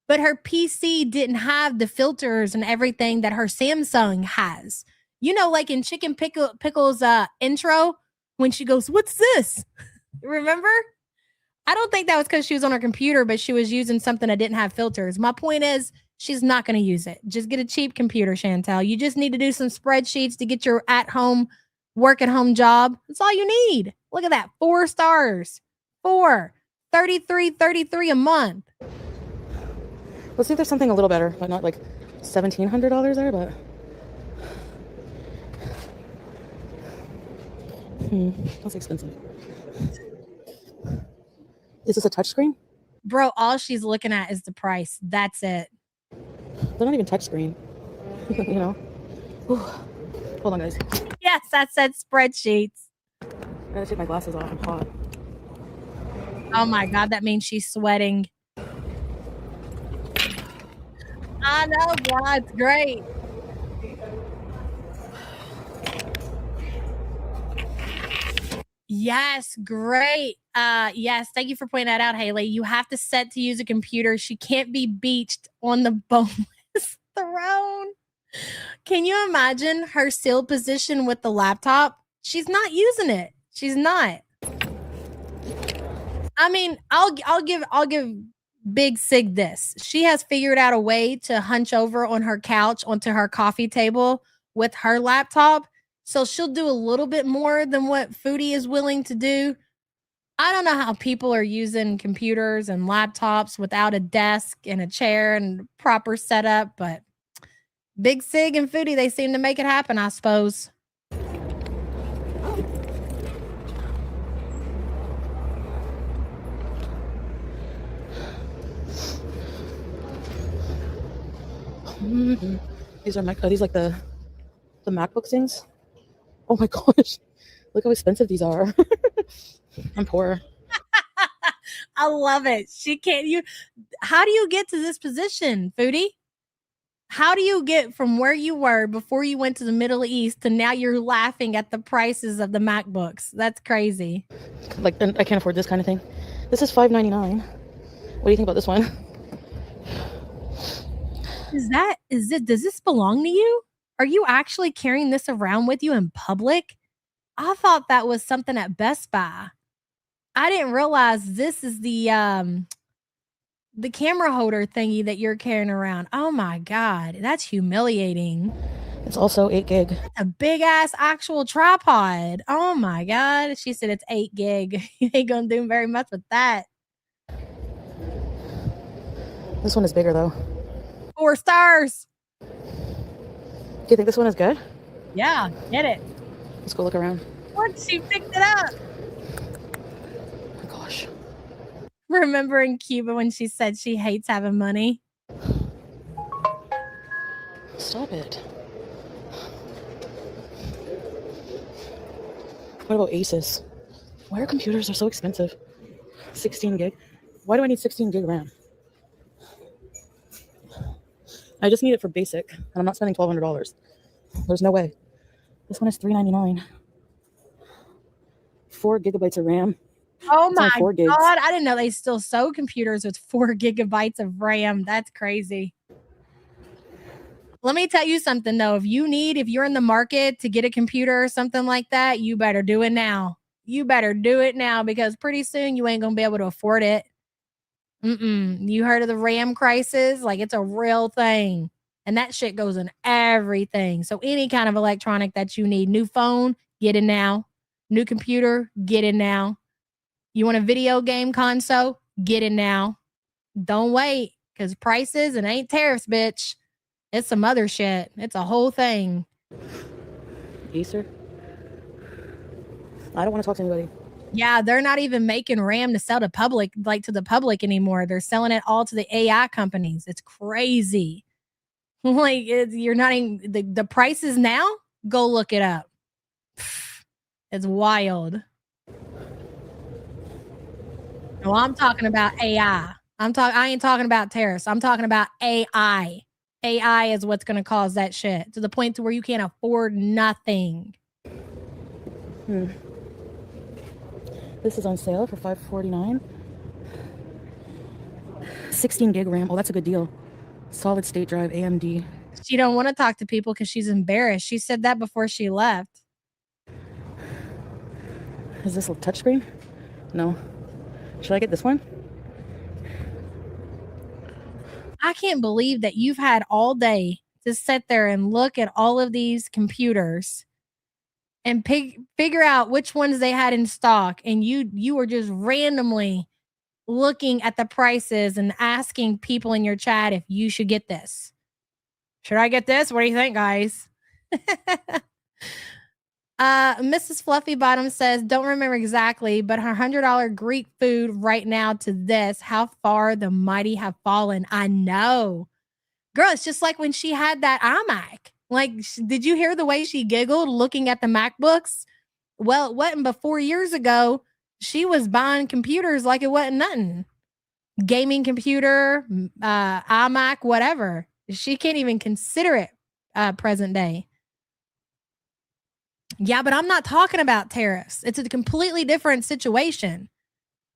but her PC didn't have the filters and everything that her Samsung has. You know, like in Chicken Pickle's intro, when she goes, "What's this?" Remember? I don't think that was because she was on her computer, but she was using something that didn't have filters. My point is, she's not going to use it. Just get a cheap computer, Chantel. You just need to do some spreadsheets to get your at-home, work-at-home job. That's all you need. Look at that. 4 stars. 4. $33 a month.
Let's see if there's something a little better, but not like $1,700 there, but that's expensive. Is this a touchscreen?
Bro, all she's looking at is the price. That's it.
They're not even touchscreen. You know? Whew. Hold on, guys.
Yes, that said spreadsheets.
I gotta take my glasses off. I'm hot.
Oh my God, that means she's sweating. I know, bro. It's great. Yes, great. Yes, thank you for pointing that out, Haley. You have to set to use a computer. She can't be beached on the boneless throne. Can you imagine her still position with the laptop? She's not using it. She's not. I mean, I'll give Big Sig this. She has figured out a way to hunch over on her couch onto her coffee table with her laptop. So she'll do a little bit more than what Foodie is willing to do. I don't know how people are using computers and laptops without a desk and a chair and proper setup, but Big Sig and Foodie, they seem to make it happen, I suppose.
These are these like the MacBook things. Oh my gosh, look how expensive these are. I'm poor.
I love it. How do you get to this position, Foodie? How do you get from where you were before you went to the Middle East to now you're laughing at the prices of the MacBooks? That's crazy.
Like, I can't afford this kind of thing. This is $5.99. What do you think about this one?
Does this belong to you? Are you actually carrying this around with you in public? I thought that was something at Best Buy. I didn't realize this is the camera holder thingy that you're carrying around. Oh my God, that's humiliating.
It's also 8 gig.
That's a big ass actual tripod. Oh my God. She said it's 8 gig. You ain't gonna do very much with that.
This one is bigger though.
4 stars.
Do you think this one is good?
Yeah, get it.
Let's go look around.
What? She picked it up.
Oh my gosh.
Remember in Cuba when she said she hates having money?
Stop it. What about Asus? Why are computers so expensive? 16 gig. Why do I need 16 gig RAM? I just need it for basic, and I'm not spending $1,200. There's no way. This one is $399. 4 gigabytes of RAM.
Oh
It's only
my
4 gigs.
God. I didn't know they still sell computers with 4 gigabytes of RAM. That's crazy. Let me tell you something though. If you're in the market to get a computer or something like that, you better do it now. You better do it now because pretty soon you ain't going to be able to afford it. You heard of the RAM crisis? Like it's a real thing. And that shit goes in everything. So any kind of electronic that you need, new phone, get it now. New computer, get it now. You want a video game console, get it now. Don't wait because prices, it ain't tariffs, bitch. It's some other shit. It's a whole thing.
Acer? I don't want to talk to anybody.
Yeah, they're not even making RAM to sell to the public anymore. They're selling it all to the AI companies. It's crazy. Like you're not even the prices now. Go look it up. It's wild. No, I'm talking about AI. I ain't talking about tariffs. I'm talking about AI. AI is what's going to cause that shit to the point to where you can't afford nothing.
This is on sale for $549. 16 gig RAM. Oh, that's a good deal. Solid state drive, AMD.
She don't want to talk to people because she's embarrassed. She said that before she left.
Is this a touchscreen? No. Should I get this one?
I can't believe that you've had all day to sit there and look at all of these computers and figure out which ones they had in stock. And you were just randomly looking at the prices and asking people in your chat if you should get this. Should I get this? What do you think, guys? Mrs. Fluffy Bottom says, don't remember exactly, but her $100 Greek food right now to this, how far the mighty have fallen. I know. Girl, it's just like when she had that iMac. Like, did you hear the way she giggled looking at the MacBooks? Well, it wasn't but 4 years ago. She was buying computers like it wasn't nothing. Gaming computer, iMac, whatever. She can't even consider it present day. Yeah, but I'm not talking about tariffs. It's a completely different situation.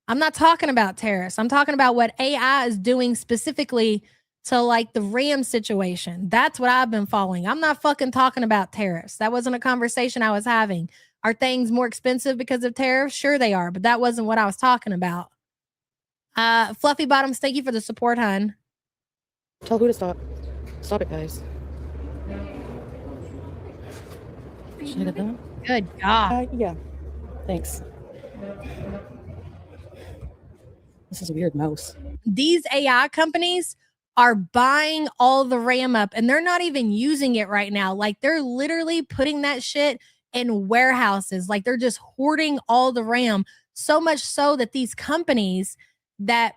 I'm not talking about tariffs. I'm talking about what AI is doing specifically to like the RAM situation. That's what I've been following. I'm not fucking talking about tariffs. That wasn't a conversation I was having. Are things more expensive because of tariffs? Sure they are, but that wasn't what I was talking about. Fluffy Bottoms, thank you for the support, hun.
Tell who to stop. Stop it, guys. Should I get that one?
Good God.
Yeah. Thanks. This is a weird mouse.
These AI companies are buying all the RAM up and they're not even using it right now. Like they're literally putting that shit in warehouses. Like they're just hoarding all the RAM, so much so that these companies that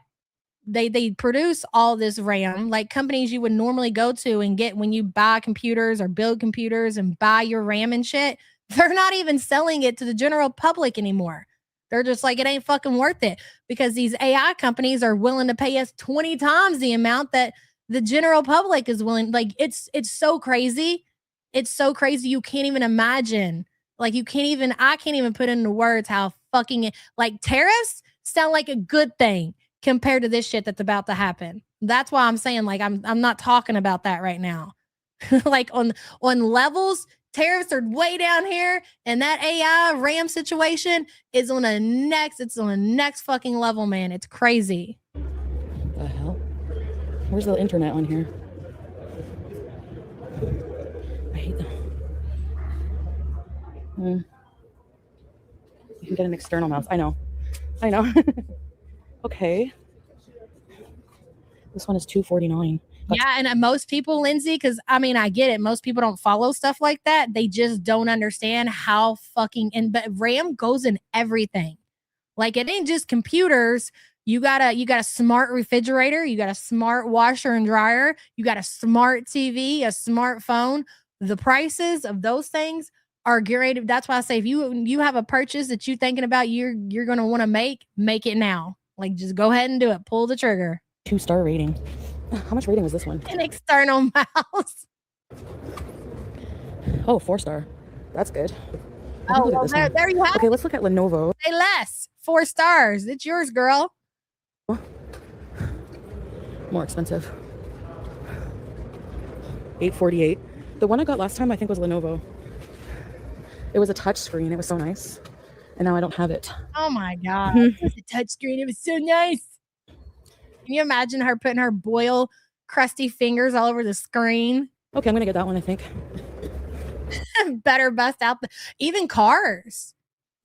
they produce all this RAM, like companies you would normally go to and get when you buy computers or build computers and buy your RAM and shit, they're not even selling it to the general public anymore. They're just like, it ain't fucking worth it because these AI companies are willing to pay us 20 times the amount that the general public is willing. Like it's so crazy. It's so crazy. You can't even imagine. Like I can't even put into words how fucking like tariffs sound like a good thing compared to this shit that's about to happen. That's why I'm saying like I'm not talking about that right now. Like on levels, tariffs are way down here, and that AI RAM situation is on a next fucking level, man. It's crazy.
The hell? Where's the internet on here? I hate them. You can get an external mouse. I know. Okay. This one is $249.
Yeah, and most people, Lindsay, because I mean, I get it. Most people don't follow stuff like that. They just don't understand how fucking but RAM goes in everything. Like it ain't just computers. You got a smart refrigerator, you got a smart washer and dryer, you got a smart TV, a smartphone. The prices of those things are guaranteed. That's why I say if you have a purchase that you're thinking about, you're gonna want to make it now. Like just go ahead and do it. Pull the trigger.
2-star rating. How much rating was this one?
An external mouse.
Oh, 4-star. That's good.
Oh, well, there you have
Okay,
it.
let's look at Lenovo.
Say less. 4 stars. It's yours, girl.
More expensive. $848. The one I got last time I think was Lenovo. It was a touch screen. It was so nice. And now I don't have it.
Oh my God. It's a touch screen. It was so nice. Can you imagine her putting her boil crusty fingers all over the screen?
Okay, I'm gonna get that one, I think.
Better bust out even cars.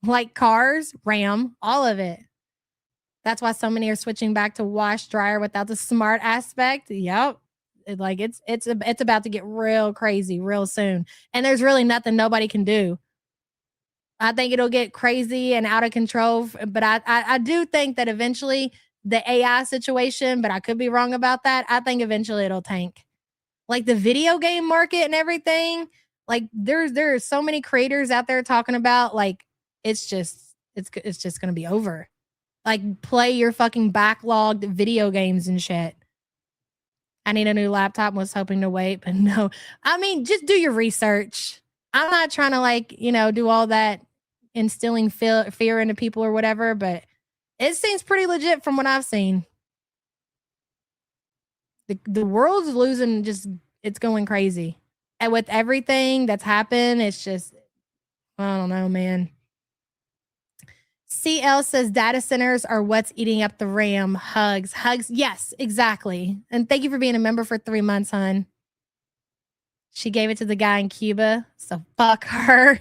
Like cars, RAM, all of it. That's why so many are switching back to wash dryer without the smart aspect. Yep. It's about to get real crazy real soon. And there's really nothing nobody can do. I think it'll get crazy and out of control. But I do think that eventually the AI situation, but I could be wrong about that. I think eventually it'll tank. Like the video game market and everything. Like there are so many creators out there talking about like it's just gonna be over. Like play your fucking backlogged video games and shit. I need a new laptop. Was hoping to wait, but no. I mean, just do your research. I'm not trying to do all that instilling fear into people or whatever, but it seems pretty legit from what I've seen. The world's losing, it's going crazy. And with everything that's happened, it's just, I don't know, man. CL says data centers are what's eating up the RAM. Hugs. Yes, exactly. And thank you for being a member for 3 months, hon. She gave it to the guy in Cuba, so fuck her.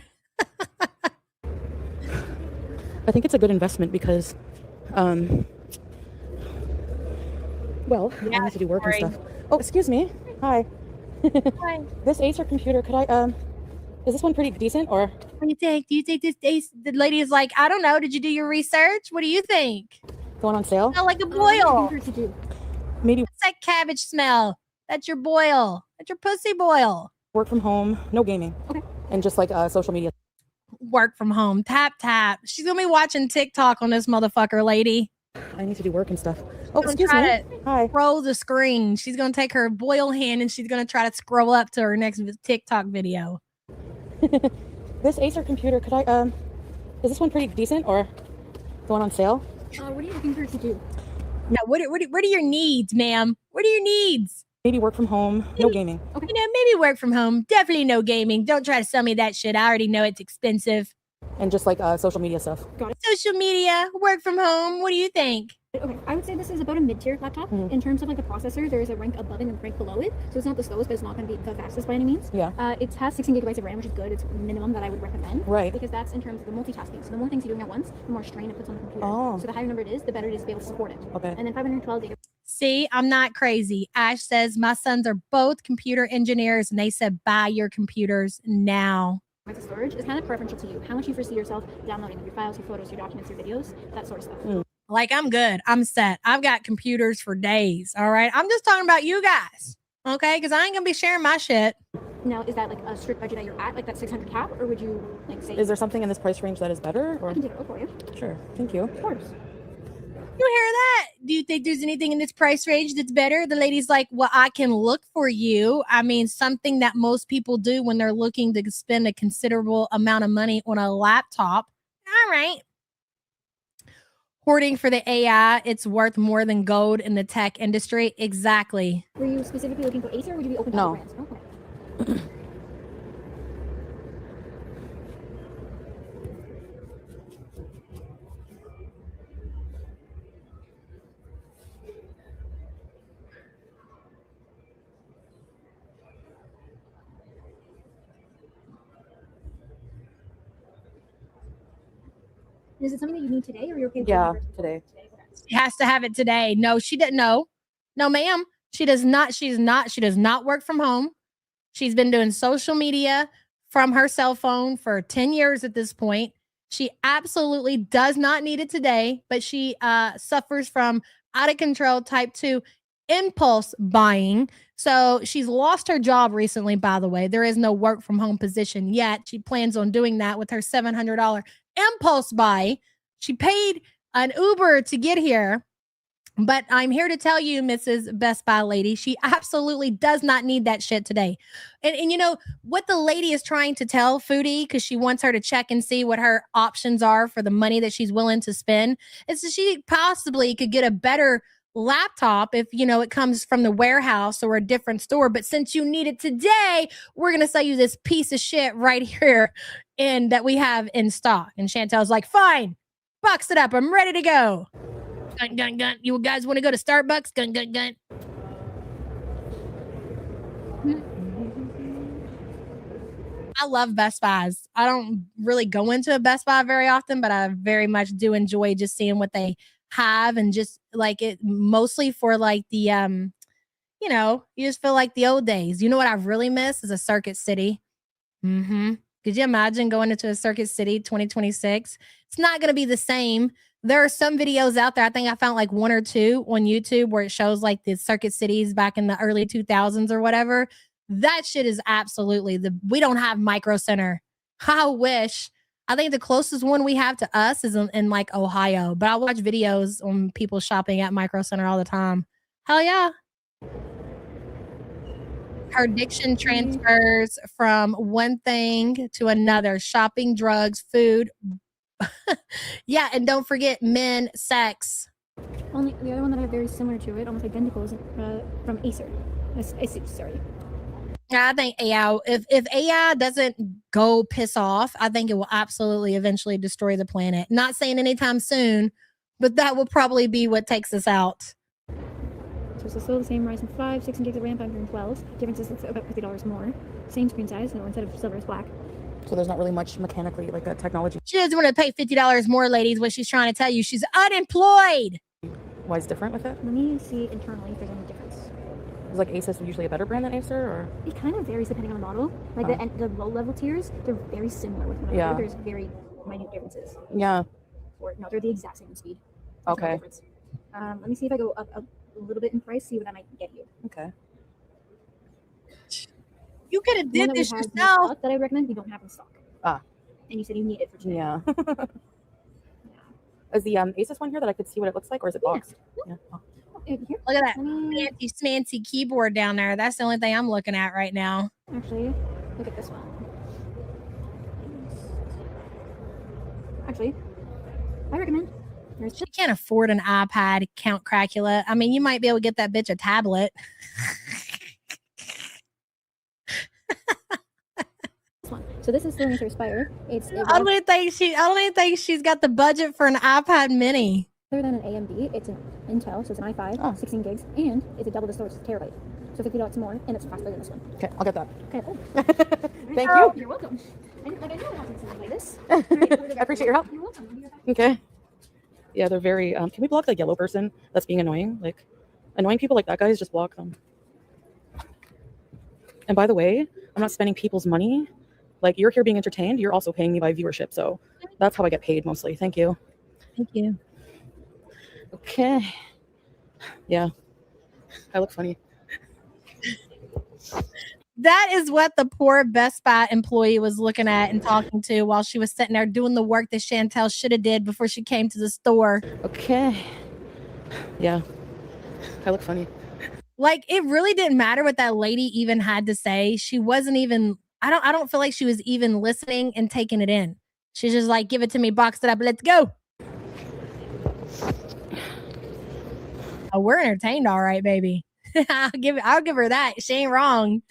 I think it's a good investment because, I need to do work and stuff. Oh, excuse me. Hi.
Hi.
This Acer computer, could I, is this one pretty decent or?
What do you think? Do you think this the lady is like, I don't know. Did you do your research? What do you think?
Going on sale?
Smell like a boil.
Maybe
What's that cabbage smell? That's your boil. That's your pussy boil.
work from home, no gaming.
Okay.
And just like social media.
Work from home. Tap. She's gonna be watching TikTok on this motherfucker, lady.
I need to do work and stuff. Oh,
Don't
excuse
try
me. Hi.
Scroll the screen. She's gonna take her boil hand and she's gonna try to scroll up to her next TikTok video.
This Acer computer, could I, is this one pretty decent or going on sale?
What are you looking for to do?
Now, what are your needs, ma'am? What are your needs?
Maybe work from home, no gaming.
Okay.
Maybe work from home. Definitely no gaming. Don't try to sell me that shit. I already know it's expensive.
And just like social media stuff.
Social media, work from home. What do you think?
Okay, I would say this is about a mid-tier laptop. In terms of like the processor, there is a rank above it and a rank below it. So it's not the slowest, but it's not going to be the fastest by any means.
Yeah.
It has 16 gigabytes of RAM, which is good. It's minimum that I would recommend.
Right.
Because that's in terms of the multitasking. So the more things you're doing at once, the more strain it puts on the computer.
Oh.
So the higher number it is, the better it is to be able to support it.
Okay.
And then 512 gigabytes
See, I'm not crazy. Ash says my sons are both computer engineers and they said buy your computers now.
of storage is kind of preferential to you. How much you foresee yourself downloading of your files, your photos, your documents, your videos, that sort of stuff.
Like, I'm good. I'm set. I've got computers for days. All right. I'm just talking about you guys. Okay. Because I ain't going to be sharing my shit.
Now, is that like a strict budget that you're at, like that 600 cap, or would you like say?
Is there something in this price range that is better? Or?
I can take a look for you.
Sure. Thank you.
Of course.
You hear that? Do you think there's anything in this price range that's better? The lady's like, well, I can look for you. I mean, something that most people do when they're looking to spend a considerable amount of money on a laptop. All right. Hoarding for the AI, it's worth more than gold in the tech industry. Exactly.
Were you specifically looking for Acer, or would you be open to
No.
other brands? Okay. Is it something that you need today, or you're okay with
Yeah,
waiting for
today.
Okay.
She has to have it today. No, she didn't. No, ma'am. She does not. She does not work from home. She's been doing social media from her cell phone for 10 years at this point. She absolutely does not need it today, but she suffers from out of control type 2 impulse buying. So she's lost her job recently, by the way. There is no work from home position yet. She plans on doing that with her $700 impulse buy. She paid an Uber to get here. But I'm here to tell you, Mrs. Best Buy lady, she absolutely does not need that shit today. And you know what the lady is trying to tell Foodie, because she wants her to check and see what her options are for the money that she's willing to spend, is that she possibly could get a better laptop if, you know, it comes from the warehouse or a different store. But since you need it today, we're going to sell you this piece of shit right here and that we have in stock. And Chantel's like, fine, box it up. I'm ready to go. Gun, gun, gun. You guys want to go to Starbucks? Gun, gun, gun. I love Best Buys. I don't really go into a Best Buy very often, but I very much do enjoy just seeing what they have and just like it mostly for like the you know, you just feel like the old days. You know what I really miss is a Circuit City. Could you imagine going into a Circuit City 2026? It's not going to be the same. There are some videos out there. I think I found like one or two on YouTube where it shows like the Circuit Cities back in the early 2000s or whatever. That shit is absolutely we don't have Micro Center. I wish. I think the closest one we have to us is in like Ohio, but I watch videos on people shopping at Micro Center all the time. Hell yeah. Her addiction transfers from one thing to another: shopping, drugs, food. Yeah, and don't forget men, sex.
Only the other one that I have very similar to it, almost identical, is from Acer. Asus, sorry.
I think AI, if AI doesn't go piss off, I think it will absolutely eventually destroy the planet. Not saying anytime soon, but that will probably be what takes us out.
So it's still the same Ryzen 5, 16 gigs of RAM, 512. Difference is it's about $50 more. Same screen size, no, instead of silver is black.
So there's not really much mechanically like a technology.
She doesn't want to pay $50 more, ladies. What she's trying to tell you, she's unemployed.
Why is different with it?
Let me see internally if there's any difference.
Is like Asus usually a better brand than Acer, or?
It kind of varies depending on the model. Like the low level tiers, they're very similar with one another.
Yeah.
There's very minute differences.
Yeah.
Or no, they're the exact same speed. There's no
Okay.
difference. Let me see if I go up a little bit in price, see what that might get you.
Okay.
You could have
The one
did
that we
this
have in
yourself.
stock that I recommend, we don't have in stock.
Ah.
And you said you need it for today.
Yeah. Is the Asus one here that I could see what it looks like, or is it boxed? Yeah. Oh.
Here,
Look at that
let me
fancy smancy keyboard down there. That's the only thing I'm looking at right now.
actually look at this one. Actually, I recommend. There's
She can't afford an iPad, Count Cracula. I mean, you might be able to get that bitch a tablet.
this one. So this is still Acer Aspire.
I don't even think she's got the budget for an iPad mini.
Other than an AMD, it's an Intel, so it's an i5,
Oh.
16 gigs, and it's a double the storage, it's a terabyte. So $50 more, and it's faster than this one.
Okay, I'll get that.
Okay, cool.
Thank you.
You're welcome. I knew I had something like this.
I appreciate your help.
You're welcome. I'll be right back.
Okay. Yeah, they're very. Can we block the yellow person that's being annoying? Like, annoying people like that, guys, just block them. And by the way, I'm not spending people's money. Like, you're here being entertained. You're also paying me by viewership. So that's how I get paid mostly. Thank you.
Thank you.
Okay. Yeah. I look funny.
That is what the poor Best Buy employee was looking at and talking to while she was sitting there doing the work that Chantel should have did before she came to the store.
Okay. Yeah. I look funny.
Like, it really didn't matter what that lady even had to say. She wasn't even, I don't feel like she was even listening and taking it in. She's just like, give it to me, box it up, let's go. Oh, we're entertained, all right, baby. I'll give her that. She ain't wrong.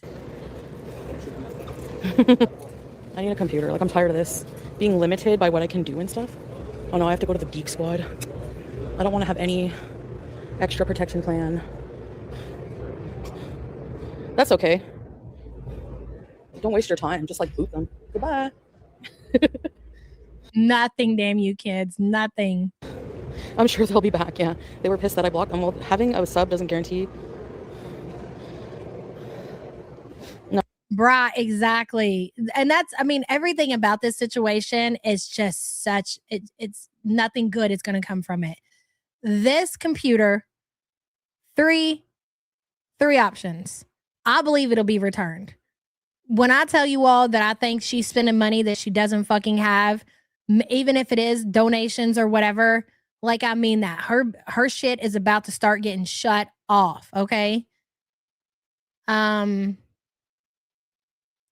I need a computer. Like, I'm tired of this. Being limited by what I can do and stuff. Oh no, I have to go to the Geek Squad. I don't want to have any extra protection plan. That's okay. Don't waste your time. Just like boot them. Goodbye.
Nothing, damn you kids. Nothing.
I'm sure they'll be back. Yeah. They were pissed that I blocked them. Well, having a sub doesn't guarantee.
Bruh, exactly. And that's, I mean, everything about this situation is just such, it's nothing good is going to come from it. This computer, three options. I believe it'll be returned. When I tell you all that I think she's spending money that she doesn't fucking have, even if it is donations or whatever, like, I mean that. Her shit is about to start getting shut off, okay?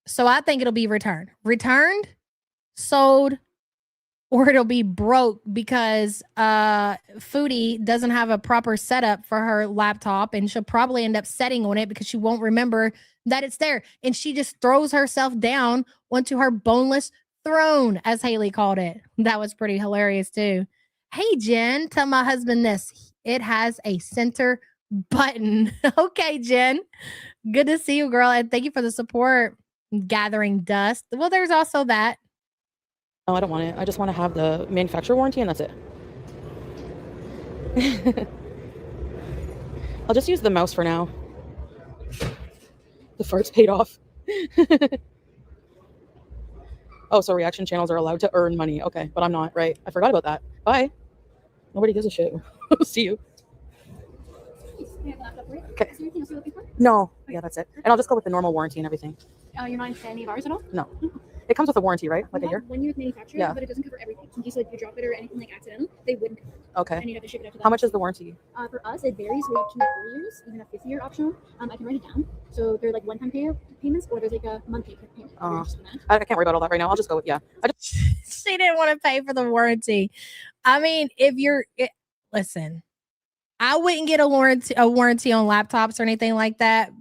So I think it'll be returned, sold, or it'll be broke because Foodie doesn't have a proper setup for her laptop, and she'll probably end up setting on it because she won't remember that it's there. And she just throws herself down onto her boneless throne, as Haley called it. That was pretty hilarious too. Hey, Jen, tell my husband this. It has a center button. Okay, Jen. Good to see you, girl. And thank you for the support. Gathering dust. Well, there's also that.
No, I don't want it. I just want to have the manufacturer warranty and that's it. I'll just use the mouse for now. The farts paid off. Oh, so reaction channels are allowed to earn money. Okay, but I'm not, right? I forgot about that. Bye. Nobody gives a shit. See you. Okay. No. Yeah, that's it. And I'll just go with the normal warranty and everything.
You're not interested in any of ours at all?
No. It comes with a warranty, right? Like a year?
1 year with manufacturer,
Yeah.
but it doesn't cover everything. In case like you drop it or anything like accidental, they wouldn't cover it.
Okay.
And you have to ship it out to them.
How much is the warranty?
For us, it varies. We have 2 to 4 years, even a 5th year optional. I can write it down. So they're like one-time payments, or there's like a monthly payment.
I can't worry about all that right now. I'll just go with, yeah.
She didn't want to pay for the warranty. I mean, listen, I wouldn't get a warranty on laptops or anything like that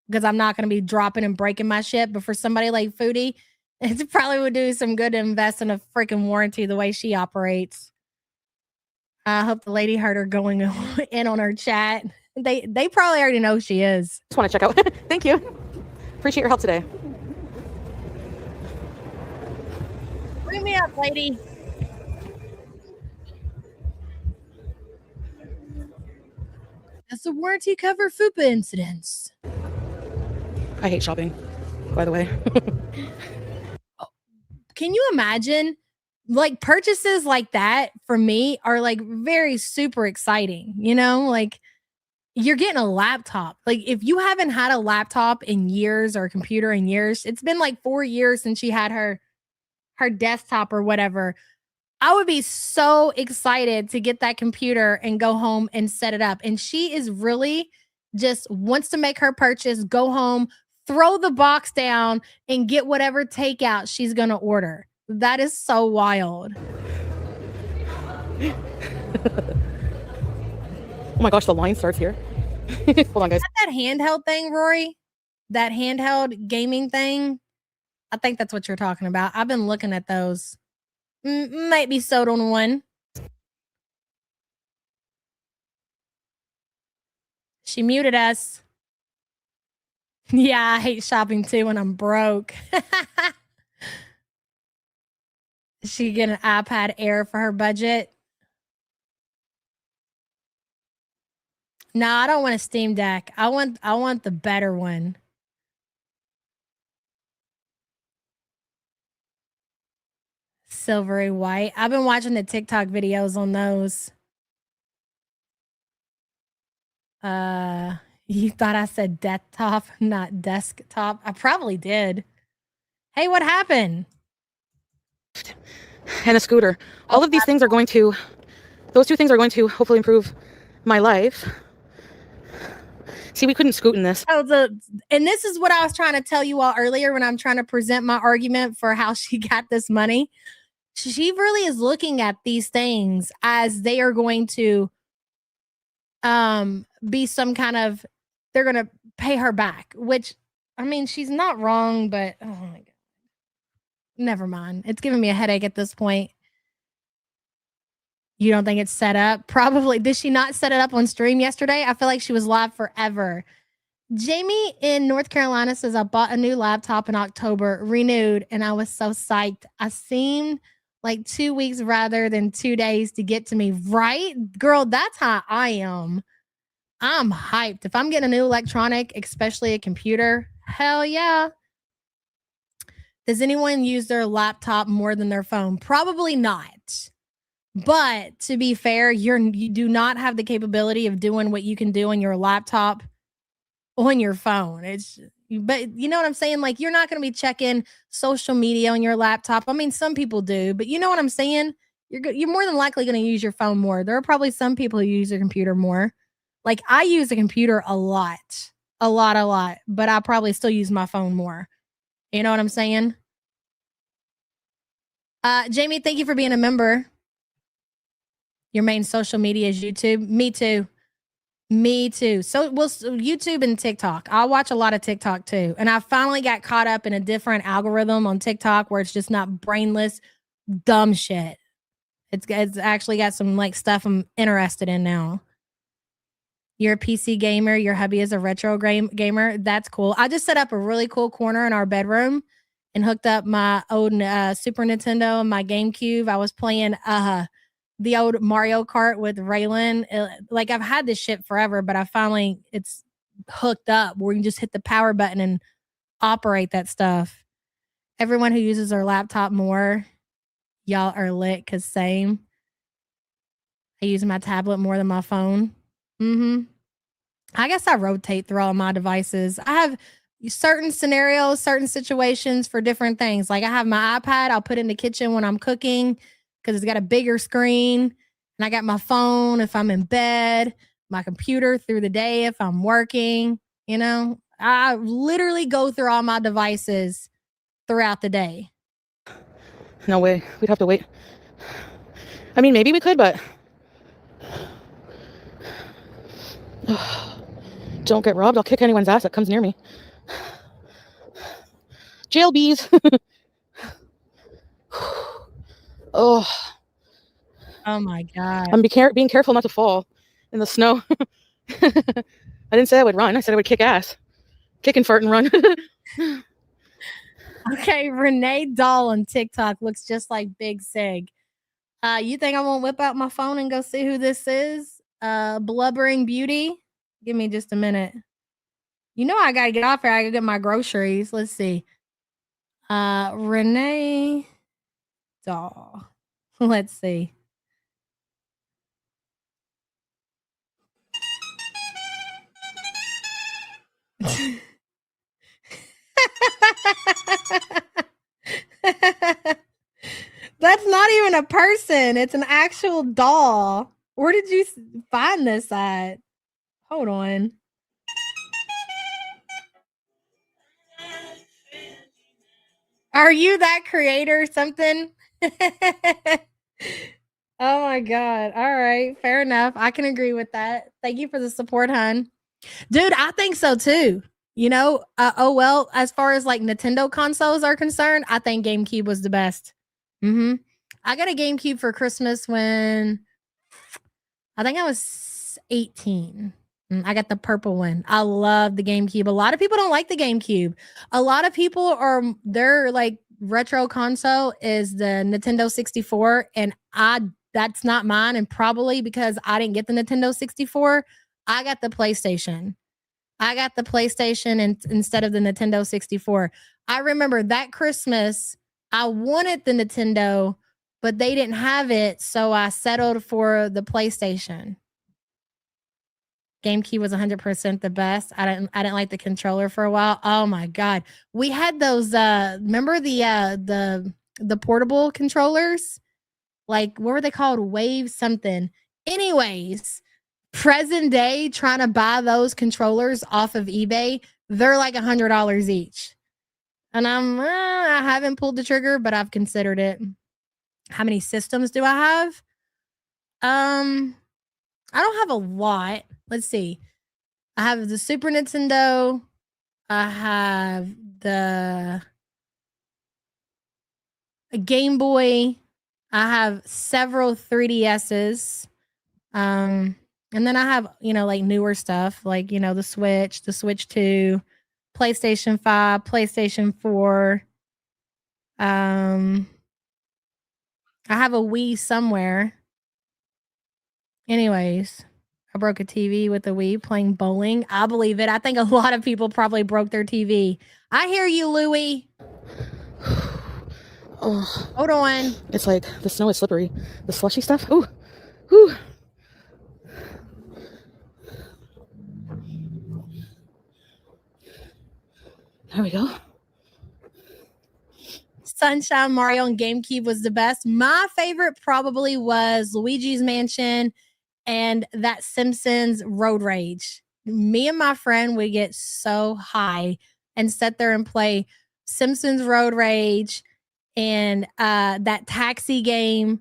because I'm not going to be dropping and breaking my shit. But for somebody like Foodie, it probably would do some good to invest in a freaking warranty the way she operates. I hope the lady heard her going in on her chat. They probably already know who she is.
Just want to check out. Thank you. Appreciate your help today.
Bring me up, lady. Does the warranty cover FUPA incidents?
I hate shopping, by the way.
Can you imagine? Like, purchases like that for me are like very super exciting, you know? Like, you're getting a laptop. Like, if you haven't had a laptop in years or a computer in years, it's been like 4 years since she had her desktop or whatever. I would be so excited to get that computer and go home and set it up. And she is really just wants to make her purchase, go home, throw the box down, and get whatever takeout she's going to order. That is so wild.
Oh my gosh, the line starts here. Hold on, guys.
That handheld thing, Rory? That handheld gaming thing? I think that's what you're talking about. I've been looking at those. Might be sold on one. She muted us. Yeah, I hate shopping too when I'm broke. She get an iPad Air for her budget. No, I don't want a Steam Deck. I want the better one. Silvery white. I've been watching the TikTok videos on those. You thought I said desktop, not desktop. I probably did. Hey, what happened?
And a scooter. All of these things are going to, those two things are going to hopefully improve my life. See, we couldn't scoot in this.
Oh, and this is what I was trying to tell you all earlier when I'm trying to present my argument for how she got this money. She really is looking at these things as they are going to be some kind of, they're going to pay her back, which, I mean, she's not wrong, but oh my God. Never mind. It's giving me a headache at this point. You don't think it's set up? Probably. Did she not set it up on stream yesterday? I feel like she was live forever. Jamie in North Carolina says, I bought a new laptop in October, renewed, and I was so psyched. I seemed like 2 weeks rather than 2 days to get to me. Right? Girl, that's how I am. I'm hyped. If I'm getting a new electronic, especially a computer, hell yeah. Does anyone use their laptop more than their phone? Probably not. But to be fair, you do not have the capability of doing what you can do on your laptop on your phone. But you know what I'm saying? Like, you're not going to be checking social media on your laptop. I mean, some people do, but you know what I'm saying? You're more than likely going to use your phone more. There are probably some people who use their computer more. Like, I use a computer a lot, but I probably still use my phone more. You know what I'm saying? Jamie, thank you for being a member. Your main social media is YouTube. Me too. So, YouTube and TikTok. I'll watch a lot of TikTok too. And I finally got caught up in a different algorithm on TikTok where it's just not brainless, dumb shit. It's actually got some like stuff I'm interested in now. You're a PC gamer. Your hubby is a retro gamer. That's cool. I just set up a really cool corner in our bedroom and hooked up my old Super Nintendo and my GameCube. I was playing the old Mario Kart with Raylan. Like, I've had this shit forever, but it's hooked up where you can just hit the power button and operate that stuff. Everyone who uses their laptop more, y'all are lit, because same. I use my tablet more than my phone. I guess I rotate through all my devices. I have certain scenarios, certain situations for different things. Like, I have my iPad I'll put in the kitchen when I'm cooking because it's got a bigger screen. And I got my phone if I'm in bed, my computer through the day if I'm working. You know, I literally go through all my devices throughout the day.
No way. We'd have to wait. I mean, maybe we could, but don't get robbed. I'll kick anyone's ass that comes near me. Jail bees. Oh
my God.
I'm being careful not to fall in the snow. I didn't say I would run. I said I would kick ass. Kick and fart and run.
Okay, Renee Doll on TikTok looks just like Big Sig. You think I won't whip out my phone and go see who this is? Blubbering Beauty? Give me just a minute. You know I gotta get off here. I gotta get my groceries. Let's see. Renee Doll. Let's see. That's not even a person. It's an actual doll. Where did you find this at? Hold on. Are you that creator or something? Oh my God. All right. Fair enough. I can agree with that. Thank you for the support, hun. Dude, I think so too. You know, well, as far as like Nintendo consoles are concerned, I think GameCube was the best. I got a GameCube for Christmas when I think I was 18. I got the purple one. I love the GameCube. A lot of people don't like the GameCube. A lot of people are their like retro console is the Nintendo 64, and that's not mine. And probably because I didn't get the Nintendo 64, I got the PlayStation. I got the PlayStation instead of the Nintendo 64. I remember that Christmas, I wanted the Nintendo, but they didn't have it, so I settled for the PlayStation. GameCube was 100% the best. I didn't like the controller for a while. Oh my god. We had those remember the portable controllers? Like what were they called? Wave something. Anyways, present day trying to buy those controllers off of eBay, they're like $100 each. And I haven't pulled the trigger, but I've considered it. How many systems do I have? I don't have a lot. Let's see. I have the Super Nintendo. I have the Game Boy. I have several 3DSs. And then I have, like newer stuff, like, the Switch 2, PlayStation 5, PlayStation 4. I have a Wii somewhere. Anyways, I broke a TV with a Wii playing bowling. I believe it. I think a lot of people probably broke their TV. I hear you, Louie.
Oh,
hold on.
It's like the snow is slippery. The slushy stuff. Ooh, ooh. There we go.
Sunshine Mario on GameCube was the best. My favorite probably was Luigi's Mansion and that Simpsons Road Rage. Me and my friend would get so high and sit there and play Simpsons Road Rage and that taxi game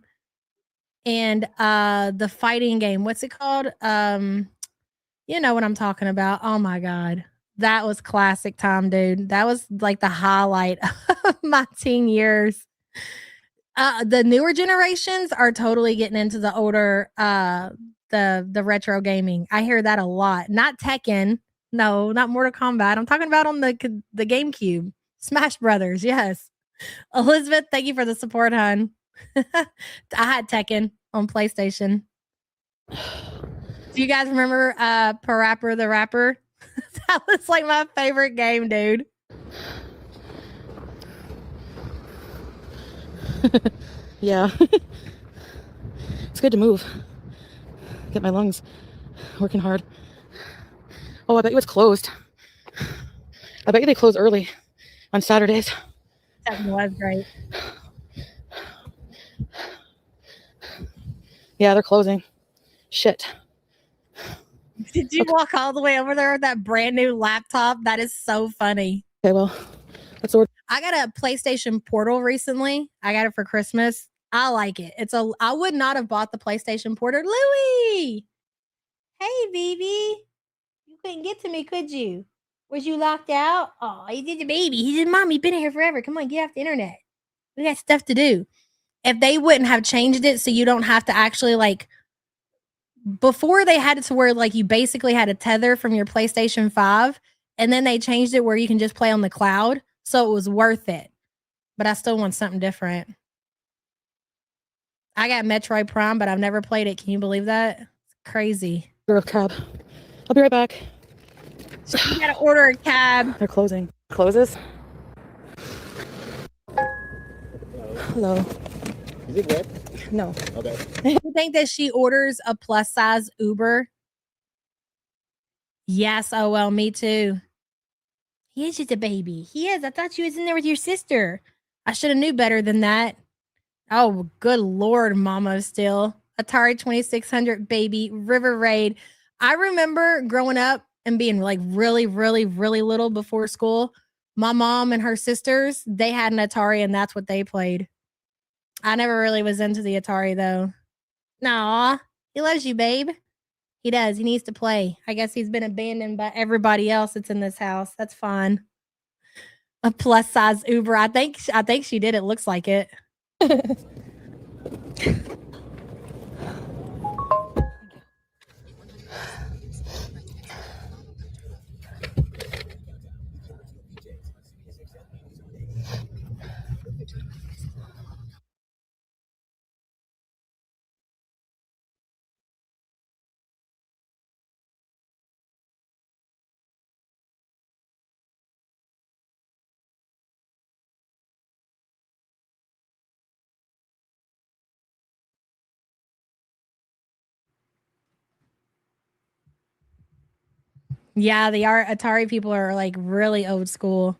and the fighting game. What's it called? You know what I'm talking about. Oh my god. That was classic time, dude. That was like the highlight of my teen years. The newer generations are totally getting into the older the retro gaming. I hear that a lot. Not Tekken. No, not Mortal Kombat. I'm talking about on the GameCube. Smash Brothers. Yes. Elizabeth, thank you for the support, hon. I had Tekken on PlayStation. Do you guys remember Parappa the Rapper? That was like my favorite game, dude.
Yeah. It's good to move. Get my lungs working hard. Oh, I bet you it's closed. I bet you they close early on Saturdays.
That was great.
Yeah, they're closing. Shit.
Did you walk all the way over there with that brand new laptop? That is so funny.
Okay, well, let's order.
I got a PlayStation Portal recently. I got it for Christmas. I like it. I would not have bought the PlayStation Portal. Louie! Hey, baby. You couldn't get to me, could you? Was you locked out? Oh, he did the baby. He said, Mom, you've been here forever. Come on, get off the internet. We got stuff to do. If they wouldn't have changed it so you don't have to actually like before they had it to where like you basically had a tether from your PlayStation 5 and then they changed it where you can just play on the cloud. So it was worth it. But I still want something different. I got Metroid Prime, but I've never played it. Can you believe that? It's crazy.
Order a cab. I'll be right back.
So you gotta order a cab.
They're closing. Closes. Hello.
Is it red?
No.
Okay.
You think that she orders a plus size Uber? Yes, oh well, me too. He is just a baby. He is. I thought you was in there with your sister. I should have knew better than that. Oh, good Lord, Mama still. Atari 2600 baby, River Raid. I remember growing up and being like really, really, really little before school. My mom and her sisters, they had an Atari and that's what they played. I never really was into the Atari though. Nah, he loves you, babe. He does. He needs to play. I guess he's been abandoned by everybody else that's in this house. That's fine. A plus size Uber. I think she did. It looks like it. Yeah, the Atari people are like really old school.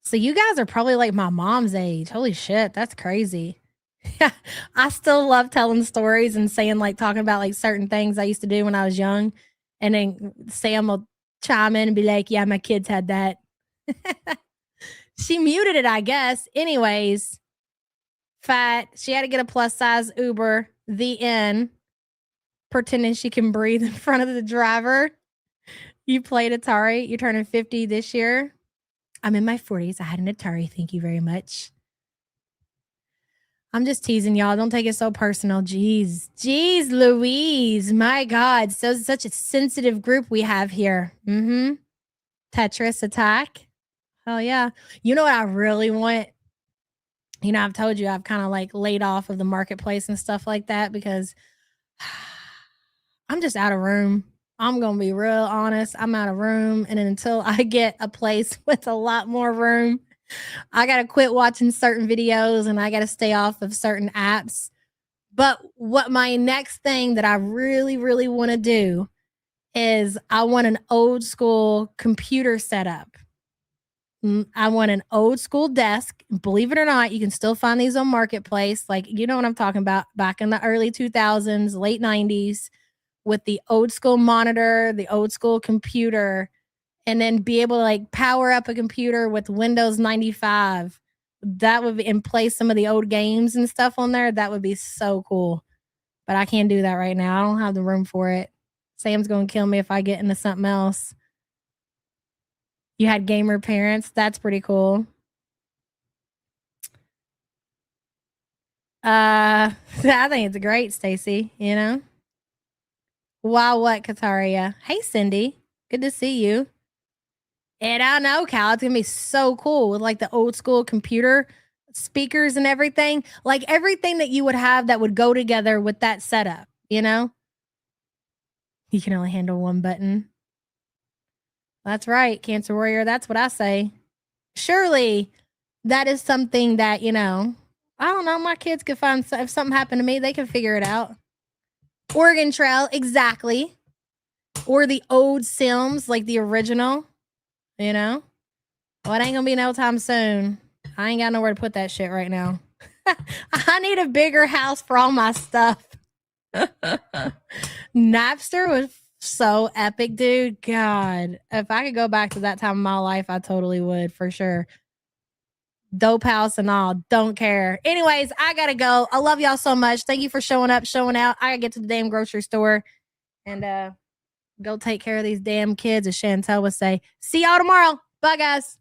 So you guys are probably like my mom's age. Holy shit, that's crazy. Yeah, I still love telling stories and saying like talking about like certain things I used to do when I was young. And then Sam will chime in and be like, yeah, my kids had that. She muted it, I guess. Anyways, fat. She had to get a plus size Uber, the end, pretending she can breathe in front of the driver. You played Atari. You're turning 50 this year. I'm in my 40s. I had an Atari. Thank you very much. I'm just teasing y'all. Don't take it so personal. Jeez. Jeez Louise. My God. So such a sensitive group we have here. Mm-hmm. Tetris attack. Hell yeah. You know what I really want? You know, I've told you I've kind of like laid off of the marketplace and stuff like that because I'm just out of room. I'm going to be real honest. I'm out of room. And until I get a place with a lot more room, I got to quit watching certain videos and I got to stay off of certain apps. But what my next thing that I really, really want to do is I want an old school computer setup. I want an old school desk. Believe it or not, you can still find these on Marketplace. Like, you know what I'm talking about, back in the early 2000s, late 90s, with the old school monitor, the old school computer, and then be able to like power up a computer with Windows 95. That would be, and play some of the old games and stuff on there. That would be so cool. But I can't do that right now. I don't have the room for it. Sam's going to kill me if I get into something else. You had gamer parents. That's pretty cool. I think it's great, Stacy, you know? Wow, what, Kataria? Hey, Cindy. Good to see you. And I know, Cal, it's going to be so cool with like the old school computer speakers and everything. Like everything that you would have that would go together with that setup, you know? You can only handle one button. That's right, Cancer Warrior. That's what I say. Surely that is something that, you know, I don't know, my kids could find, if something happened to me, they can figure it out. Oregon Trail, exactly. Or the old Sims, like the original, you know? Well, it ain't gonna be no time soon. I ain't got nowhere to put that shit right now. I need a bigger house for all my stuff. Napster was so epic, dude. God, if I could go back to that time of my life, I totally would, for sure. Dope house and all, don't care. Anyways, I gotta go. I love y'all so much. Thank you for showing up, showing out. I gotta get to the damn grocery store and go take care of these damn kids, as Chantel would say. See y'all tomorrow. Bye, guys.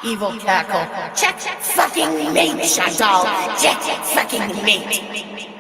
Evil cackle. Check fucking mate, Chantal. Check fucking mate.